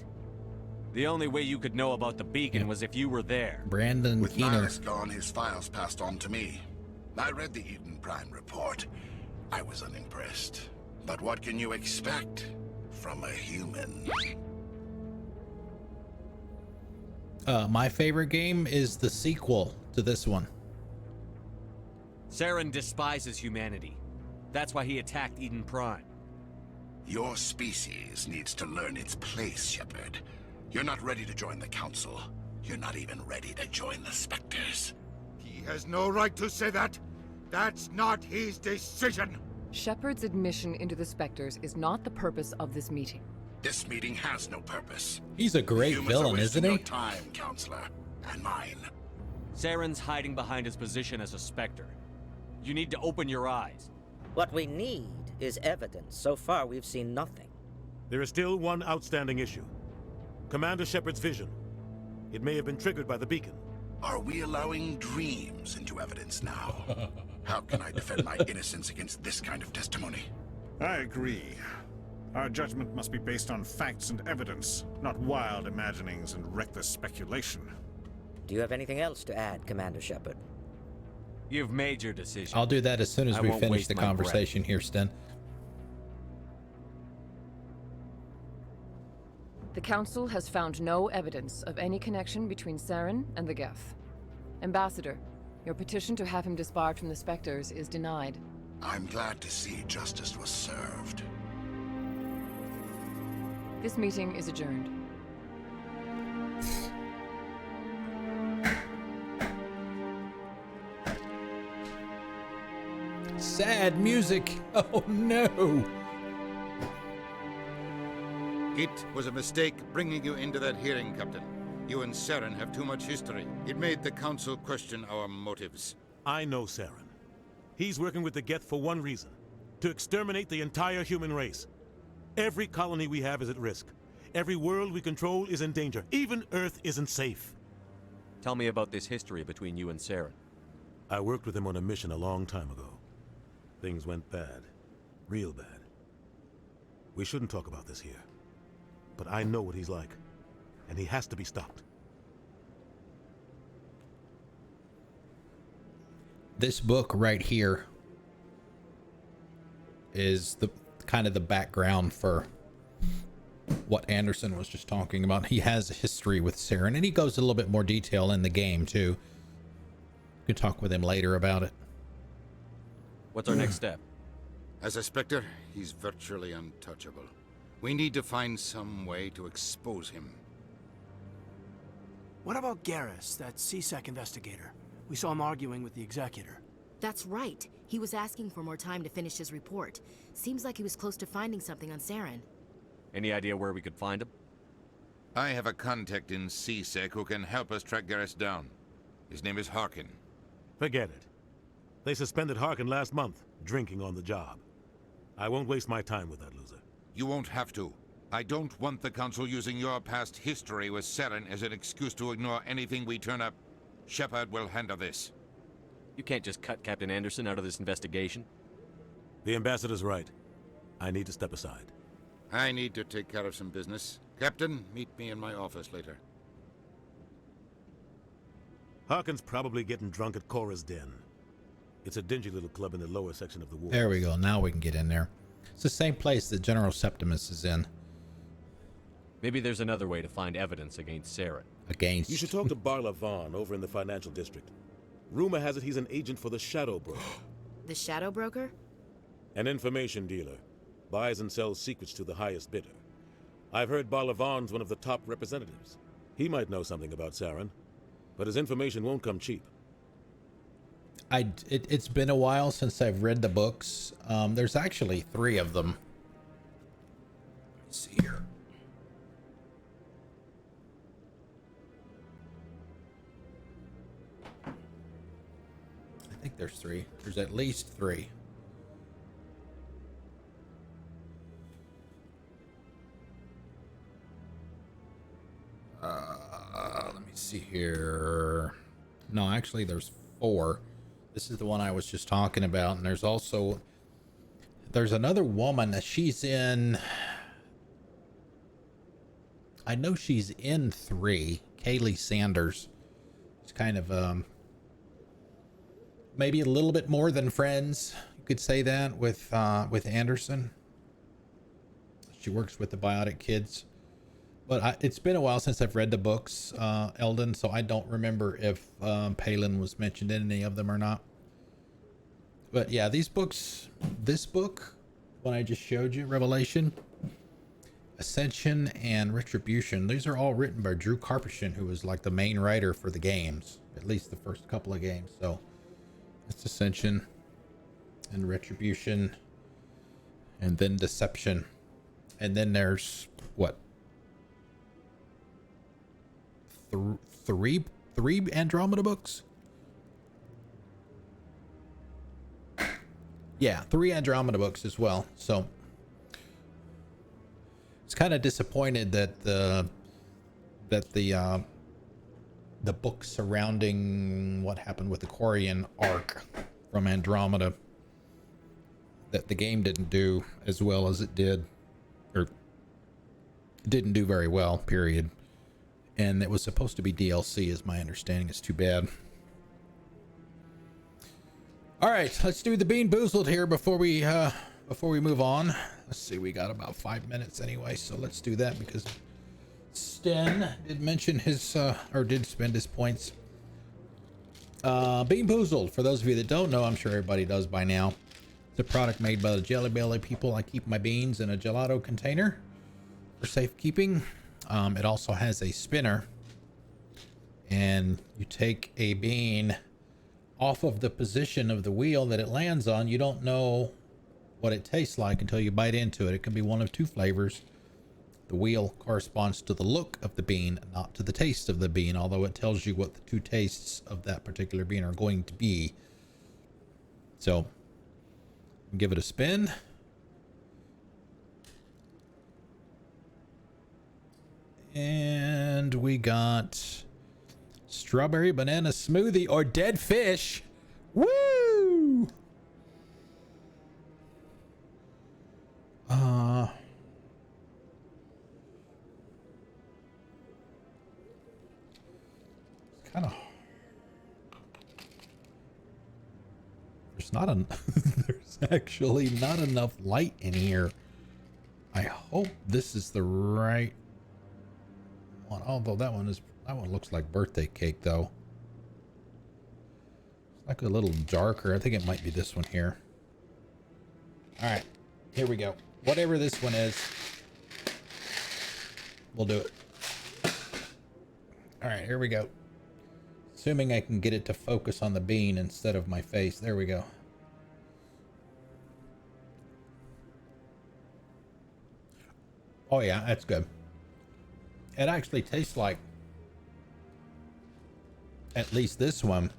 The only way you could know about the beacon was if you were there. Brandon With Keener. Nihilus gone, his files passed on to me. I read the Eden Prime report. I was unimpressed. But what can you expect from a human? My favorite game is the sequel to this one. Saren despises humanity. That's why he attacked Eden Prime. Your species needs to learn its place, Shepard. You're not ready to join the Council. You're not even ready to join the Spectres. He has no right to say that. That's not his decision. Shepard's admission into the Spectres is not the purpose of this meeting. This meeting has no purpose. He's a great Humans villain, are isn't wasting he? your time, Counselor, and mine. Saren's hiding behind his position as a Spectre. You need to open your eyes. What we need is evidence. So far, we've seen nothing. There is still one outstanding issue. Commander Shepard's vision. It may have been triggered by the beacon. Are we allowing dreams into evidence now? How can I defend my innocence against this kind of testimony? I agree. Our judgment must be based on facts and evidence, not wild imaginings and reckless speculation. Do you have anything else to add, Commander Shepard? You've made your decision. I'll do that as soon as we won't finish waste the my conversation here, Sten. The Council has found no evidence of any connection between Saren and the Geth. Ambassador, your petition to have him disbarred from the Spectres is denied. I'm glad to see justice was served. This meeting is adjourned. Sad music. Oh no. It was a mistake bringing you into that hearing, Captain. You and Saren have too much history. It made the Council question our motives. I know Saren. He's working with the Geth for one reason. To exterminate the entire human race. Every colony we have is at risk. Every world we control is in danger. Even Earth isn't safe. Tell me about this history between you and Saren. I worked with him on a mission a long time ago. Things went bad. Real bad. We shouldn't talk about this here. But I know what he's like. And he has to be stopped. This book right here is the kind of the background for what Anderson was just talking about. He has a history with Saren, and he goes a little bit more detail in the game too. You can talk with him later about it. What's our next step? As a Spectre, he's virtually untouchable. We need to find some way to expose him. What about Garrus, that CSEC investigator? We saw him arguing with the Executor. That's right. He was asking for more time to finish his report. Seems like he was close to finding something on Saren. Any idea where we could find him? I have a contact in CSEC who can help us track Garrus down. His name is Harkin. Forget it. They suspended Harkin last month, drinking on the job. I won't waste my time with that loser. You won't have to. I don't want the Council using your past history with Saren as an excuse to ignore anything we turn up. Shepard will handle this. You can't just cut Captain Anderson out of this investigation. The Ambassador's right. I need to step aside. I need to take care of some business. Captain, meet me in my office later. Harkin's probably getting drunk at Cora's Den. It's a dingy little club in the lower section of the ward. There we go. Now we can get in there. It's the same place that General Septimus is in. Maybe there's another way to find evidence against Saren. Against? You should talk to Barla Vaughn over in the financial district. Rumor has it he's an agent for the Shadow Broker. The Shadow Broker? An information dealer. Buys and sells secrets to the highest bidder. I've heard Barla Vaughn's one of the top representatives. He might know something about Saren, but his information won't come cheap. It's been a while since I've read the books. There's actually 3 of them. Let's see here. I think there's 3. There's at least 3. Let me see here. No, actually there's 4. This is the one I was just talking about, and there's another woman that she's in. I know she's in 3. Kaylee Sanders. It's kind of maybe a little bit more than friends. You could say that with Anderson. She works with the Biotic Kids. But it's been a while since I've read the books, Eldon, so I don't remember if Palin was mentioned in any of them or not. But yeah, these books, this book, one I just showed you, Revelation, Ascension, and Retribution, these are all written by Drew Karpyshyn, who was like the main writer for the games, at least the first couple of games. So that's Ascension and Retribution. and then deception, and then there's what? Three Andromeda books? Yeah, 3 Andromeda books as well. So it's kind of disappointed that the book surrounding what happened with the Quarian arc from Andromeda, that the game didn't do as well as it did, or didn't do very well, period. And it was supposed to be DLC, is my understanding. It's too bad. All right, let's do the Bean Boozled here before we move on. Let's see, we got about 5 minutes anyway, so let's do that because Sten did mention his or did spend his points. Bean Boozled, for those of you that don't know, I'm sure everybody does by now. It's a product made by the Jelly Belly people. I keep my beans in a gelato container for safekeeping. It also has a spinner, and you take a bean off of the position of the wheel that it lands on. You don't know what it tastes like until you bite into it. It can be one of 2 flavors. The wheel corresponds to the look of the bean, not to the taste of the bean, although it tells you what the 2 tastes of that particular bean are going to be. So give it a spin. And we got strawberry banana smoothie or dead fish. Woo! It's kind of, there's actually not enough light in here. I hope this is the right one, although that one looks like birthday cake though. It's like a little darker. I think it might be this one here. All right, here we go. Whatever this one is, we'll do it. All right, here we go. Assuming I can get it to focus on the bean instead of my face. There we go. Oh yeah, that's good. It actually tastes like, at least this one,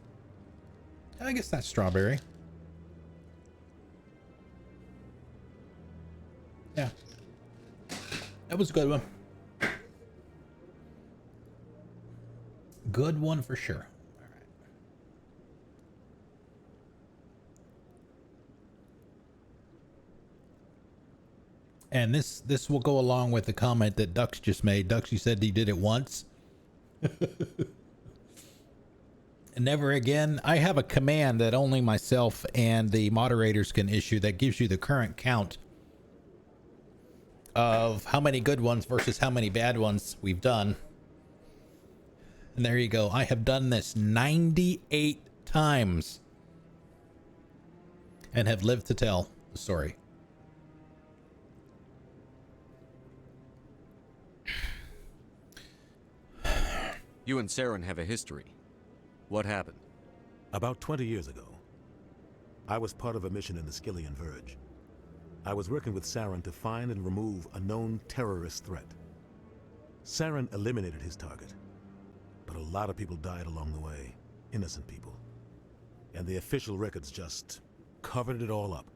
I guess that's strawberry. Yeah, that was a good one. Good one for sure. All right. And this will go along with the comment that Dux just made. Dux, you said he did it once. And never again. I have a command that only myself and the moderators can issue that gives you the current count of how many good ones versus how many bad ones we've done. And there you go. I have done this 98 times and have lived to tell the story. You and Saren have a history. What happened? About 20 years ago, I was part of a mission in the Skillian Verge. I was working with Saren to find and remove a known terrorist threat. Saren eliminated his target, but a lot of people died along the way, innocent people. And the official records just covered it all up.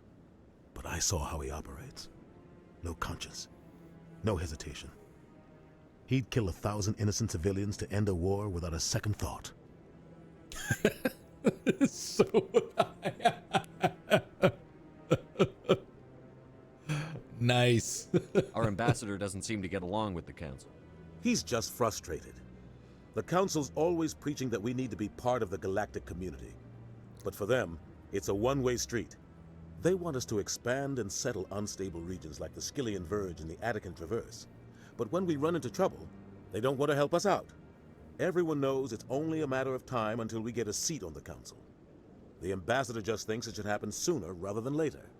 But I saw how he operates. No conscience, no hesitation. He'd kill 1,000 innocent civilians to end a war without a second thought. So nice. Our ambassador doesn't seem to get along with the council. He's just frustrated. The council's always preaching that we need to be part of the galactic community. But for them, it's a one-way street. They want us to expand and settle unstable regions like the Skillian Verge and the Attican Traverse. But when we run into trouble, they don't want to help us out. Everyone knows it's only a matter of time until we get a seat on the council. The ambassador just thinks it should happen sooner rather than later.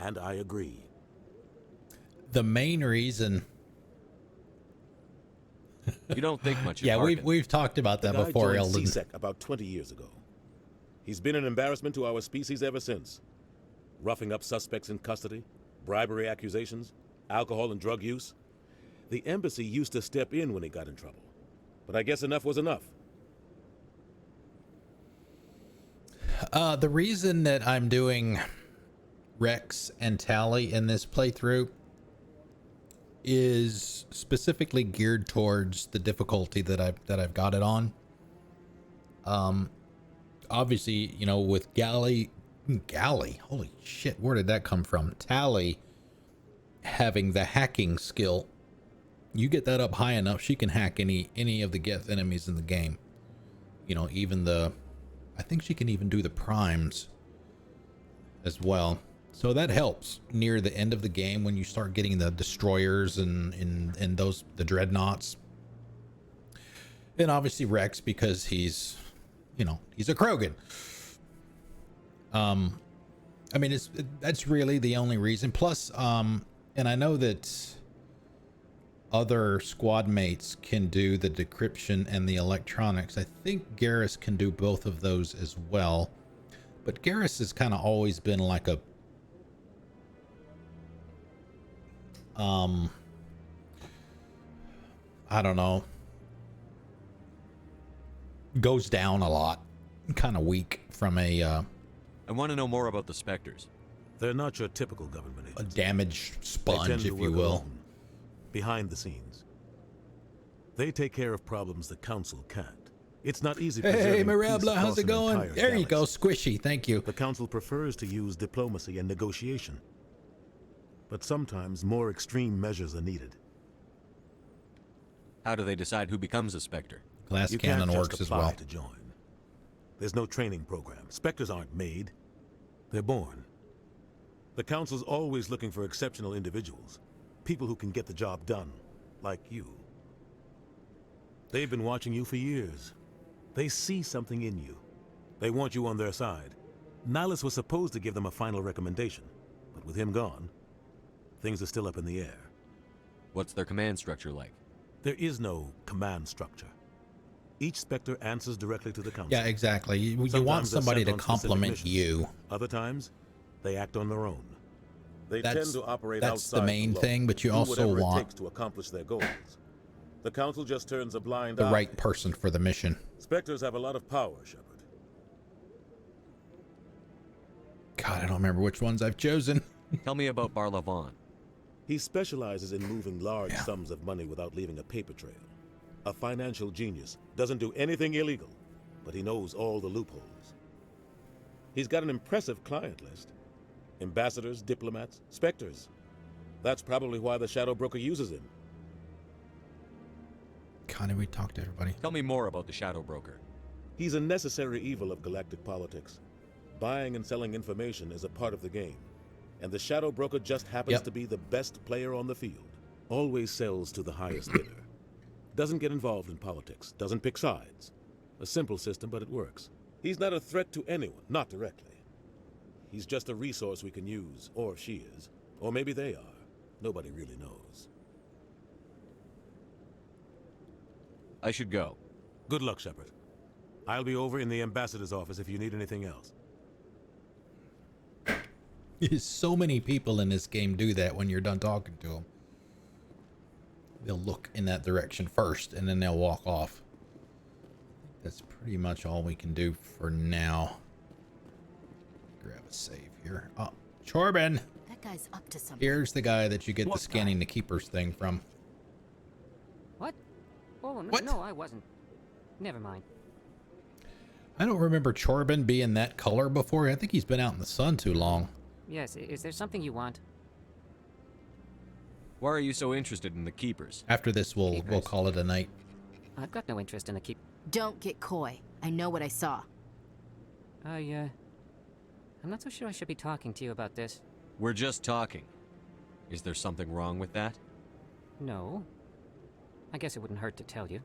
And I agree. The main reason... You don't think much of Yeah, Harkin. we've talked about that before, Joined Eldon. CSEC about 20 years ago. He's been an embarrassment to our species ever since. Roughing up suspects in custody, bribery accusations, alcohol and drug use. The embassy used to step in when he got in trouble. But I guess enough was enough. The reason that I'm doing Rex and Tally in this playthrough is specifically geared towards the difficulty that I've got it on. Obviously, you know, with Galley, holy shit, where did that come from? Tally having the hacking skill, you get that up high enough, she can hack any of the Geth enemies in the game. You know, even I think she can even do the primes as well. So that helps near the end of the game when you start getting the destroyers and those, the dreadnoughts. And obviously Rex, because he's, you know, he's a Krogan. I mean, that's really the only reason. Plus, and I know that other squad mates can do the decryption and the electronics. I think Garrus can do both of those as well. But Garrus has kind of always been like a I don't know, goes down a lot, kind of weak from a I want to know more about the Spectres. They're not your typical government agents. A damaged sponge, if you will. Alone, behind the scenes. They take care of problems the Council can't. It's not easy. Hey, Mirabla, how's it going? There you go, Squishy, thank you. The Council prefers to use diplomacy and negotiation. But sometimes more extreme measures are needed. How do they decide who becomes a Spectre? Glass cannon works as well. To join. There's no training program. Spectres aren't made. They're born. The Council's always looking for exceptional individuals. People who can get the job done. Like you. They've been watching you for years. They see something in you. They want you on their side. Nihilus was supposed to give them a final recommendation. But with him gone, things are still up in the air. What's their command structure like? There is no command structure. Each Spectre answers directly to the Council. Yeah, exactly. You want somebody to compliment you. Other times, they act on their own. They That's- tend to operate that's outside the main law, thing, but you do also whatever it want takes to accomplish their goals. The Council just turns a blind the eye. right person for the mission. Spectres have a lot of power, Shepard. God, I don't remember which ones I've chosen. Tell me about Barlavon. He specializes in moving large sums of money without leaving a paper trail. A financial genius. Doesn't do anything illegal, but he knows all the loopholes. He's got an impressive client list. Ambassadors, diplomats, Spectres. That's probably why the Shadow Broker uses him. Connie, we talked to everybody. Tell me more about the Shadow Broker. He's a necessary evil of galactic politics. Buying and selling information is a part of the game. And the Shadow Broker just happens to be the best player on the field. Always sells to the highest bidder. Doesn't get involved in politics. Doesn't pick sides. A simple system, but it works. He's not a threat to anyone, not directly. He's just a resource we can use, or she is. Or maybe they are. Nobody really knows. I should go. Good luck, Shepard. I'll be over in the ambassador's office if you need anything else. So many people in this game do that when you're done talking to them. They'll look in that direction first, and then they'll walk off. That's pretty much all we can do for now. Grab a save here. Oh, Chorbin! That guy's up to something. Here's the guy that you get the scanning the keepers thing from. What? Oh, no, What? no, I wasn't. Never mind. I don't remember Chorbin being that color before. I think he's been out in the sun too long. Yes, is there something you want? Why are you so interested in the Keepers? After this, we'll call it a night. I've got no interest in the keep. Don't get coy. I know what I saw. I'm not so sure I should be talking to you about this. We're just talking. Is there something wrong with that? No. I guess it wouldn't hurt to tell you.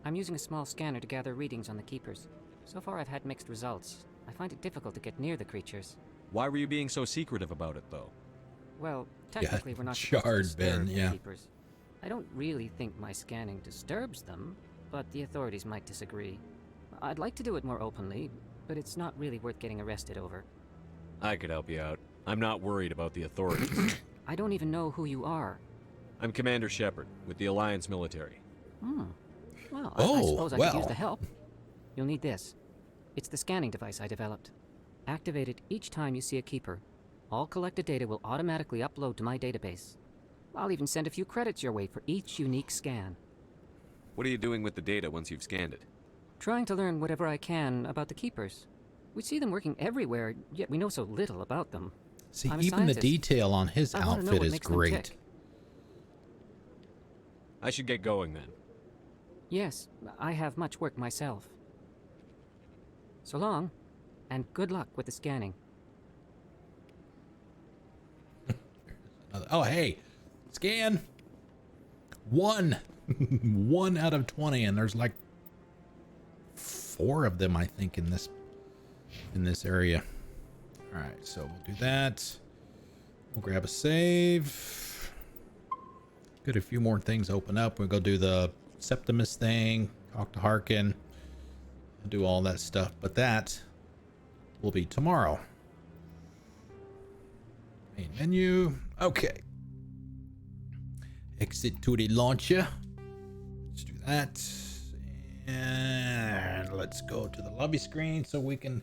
I'm using a small scanner to gather readings on the Keepers. So far I've had mixed results. I find it difficult to get near the creatures. Why were you being so secretive about it, though? Well, technically we're not supposed to Shard disturb Ben, the yeah. Keepers. I don't really think my scanning disturbs them, but the authorities might disagree. I'd like to do it more openly, but it's not really worth getting arrested over. I could help you out. I'm not worried about the authorities. I don't even know who you are. I'm Commander Shepard, with the Alliance military. Hmm. Well, I Oh, suppose I well. could use the help. You'll need this. It's the scanning device I developed. Activate it each time you see a keeper. All collected data will automatically upload to my database. I'll even send a few credits your way for each unique scan. What are you doing with the data once you've scanned it? Trying to learn whatever I can about the keepers. We see them working everywhere, yet we know so little about them. See, I'm a even the scientist. detail on his I wanna know outfit what is makes them great. tick. I should get going then. Yes, I have much work myself. So long, and good luck with the scanning. Oh, hey, scan. 1. 1 out of 20, and there's like 4 of them, I think, in this area. All right, so we'll do that. We'll grab a save. Get a few more things open up. We'll go do the Septimus thing, talk to Harkin, do all that stuff. But that will be tomorrow. Main menu. Okay. Exit to the launcher. Let's do that. And let's go to the lobby screen so we can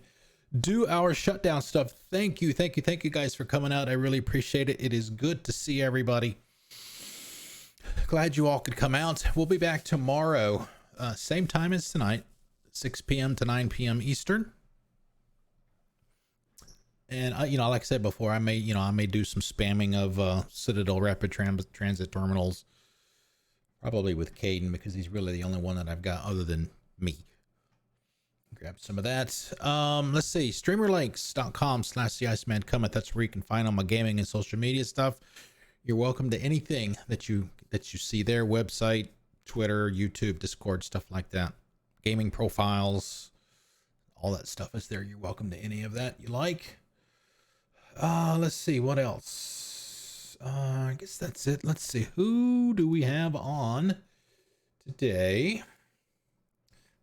do our shutdown stuff. Thank you guys for coming out. I really appreciate it. It is good to see everybody. Glad you all could come out. We'll be back tomorrow, same time as tonight, 6 p.m. to 9 p.m. Eastern. And like I said before, I may do some spamming of Citadel rapid transit terminals, probably with Caden, because he's really the only one that I've got other than me. Grab some of that. Let's see, streamerlinks.com/theicemancomet. That's where you can find all my gaming and social media stuff. You're welcome to anything that you see there. Website, Twitter, YouTube, Discord, stuff like that. Gaming profiles, all that stuff is there. You're welcome to any of that you like. Let's see what else. I guess that's it. Let's see, who do we have on today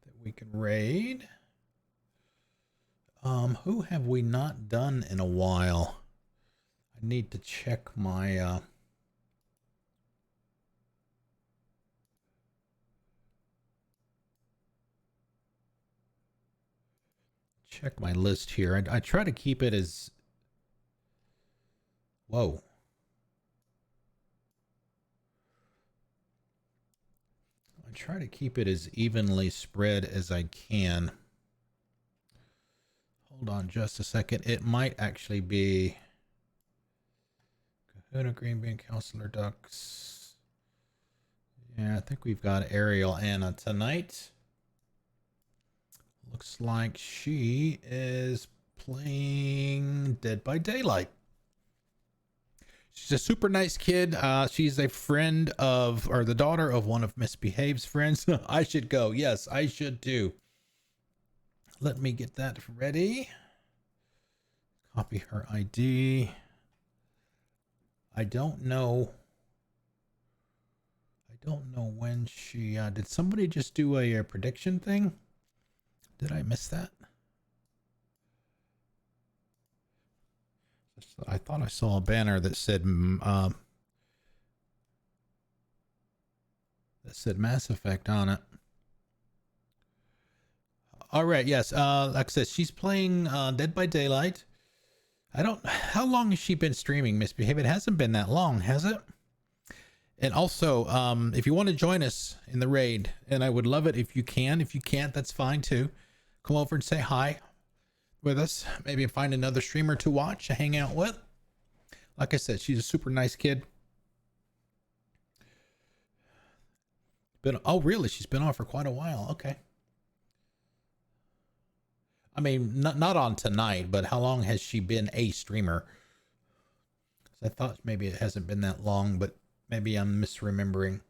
that we can raid? Who have we not done in a while? I need to check my list here. I try to keep it as whoa. I try to keep it as evenly spread as I can. Hold on just a second. It might actually be Kahuna, Green Bean, Counselor Ducks. Yeah, I think we've got Ariel Anna tonight. Looks like she is playing Dead by Daylight. She's a super nice kid. She's a friend of, or the daughter of one of Miss Behave's friends. I should go. Yes, I should too. Let me get that ready. Copy her ID. I don't know when she, did somebody just do a prediction thing? Did I miss that? I thought I saw a banner that said Mass Effect on it. All right, yes. Like I said, she's playing Dead by Daylight. How long has she been streaming, Misbehave? It hasn't been that long, has it? And also, if you want to join us in the raid, and I would love it if you can. If you can't, that's fine too. Come over and say hi with us. Maybe find another streamer to watch, to hang out with. Like I said, she's a super nice kid. Oh, really? She's been on for quite a while. Okay. I mean, not on tonight, but how long has she been a streamer? I thought maybe it hasn't been that long, but maybe I'm misremembering.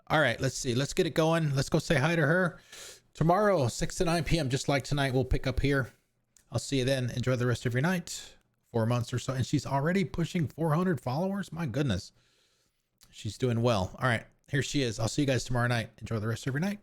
All right, let's see. Let's get it going. Let's go say hi to her. Tomorrow, 6 to 9 p.m., just like tonight, we'll pick up here. I'll see you then. Enjoy the rest of your night. 4 months or so. And she's already pushing 400 followers. My goodness. She's doing well. All right, here she is. I'll see you guys tomorrow night. Enjoy the rest of your night.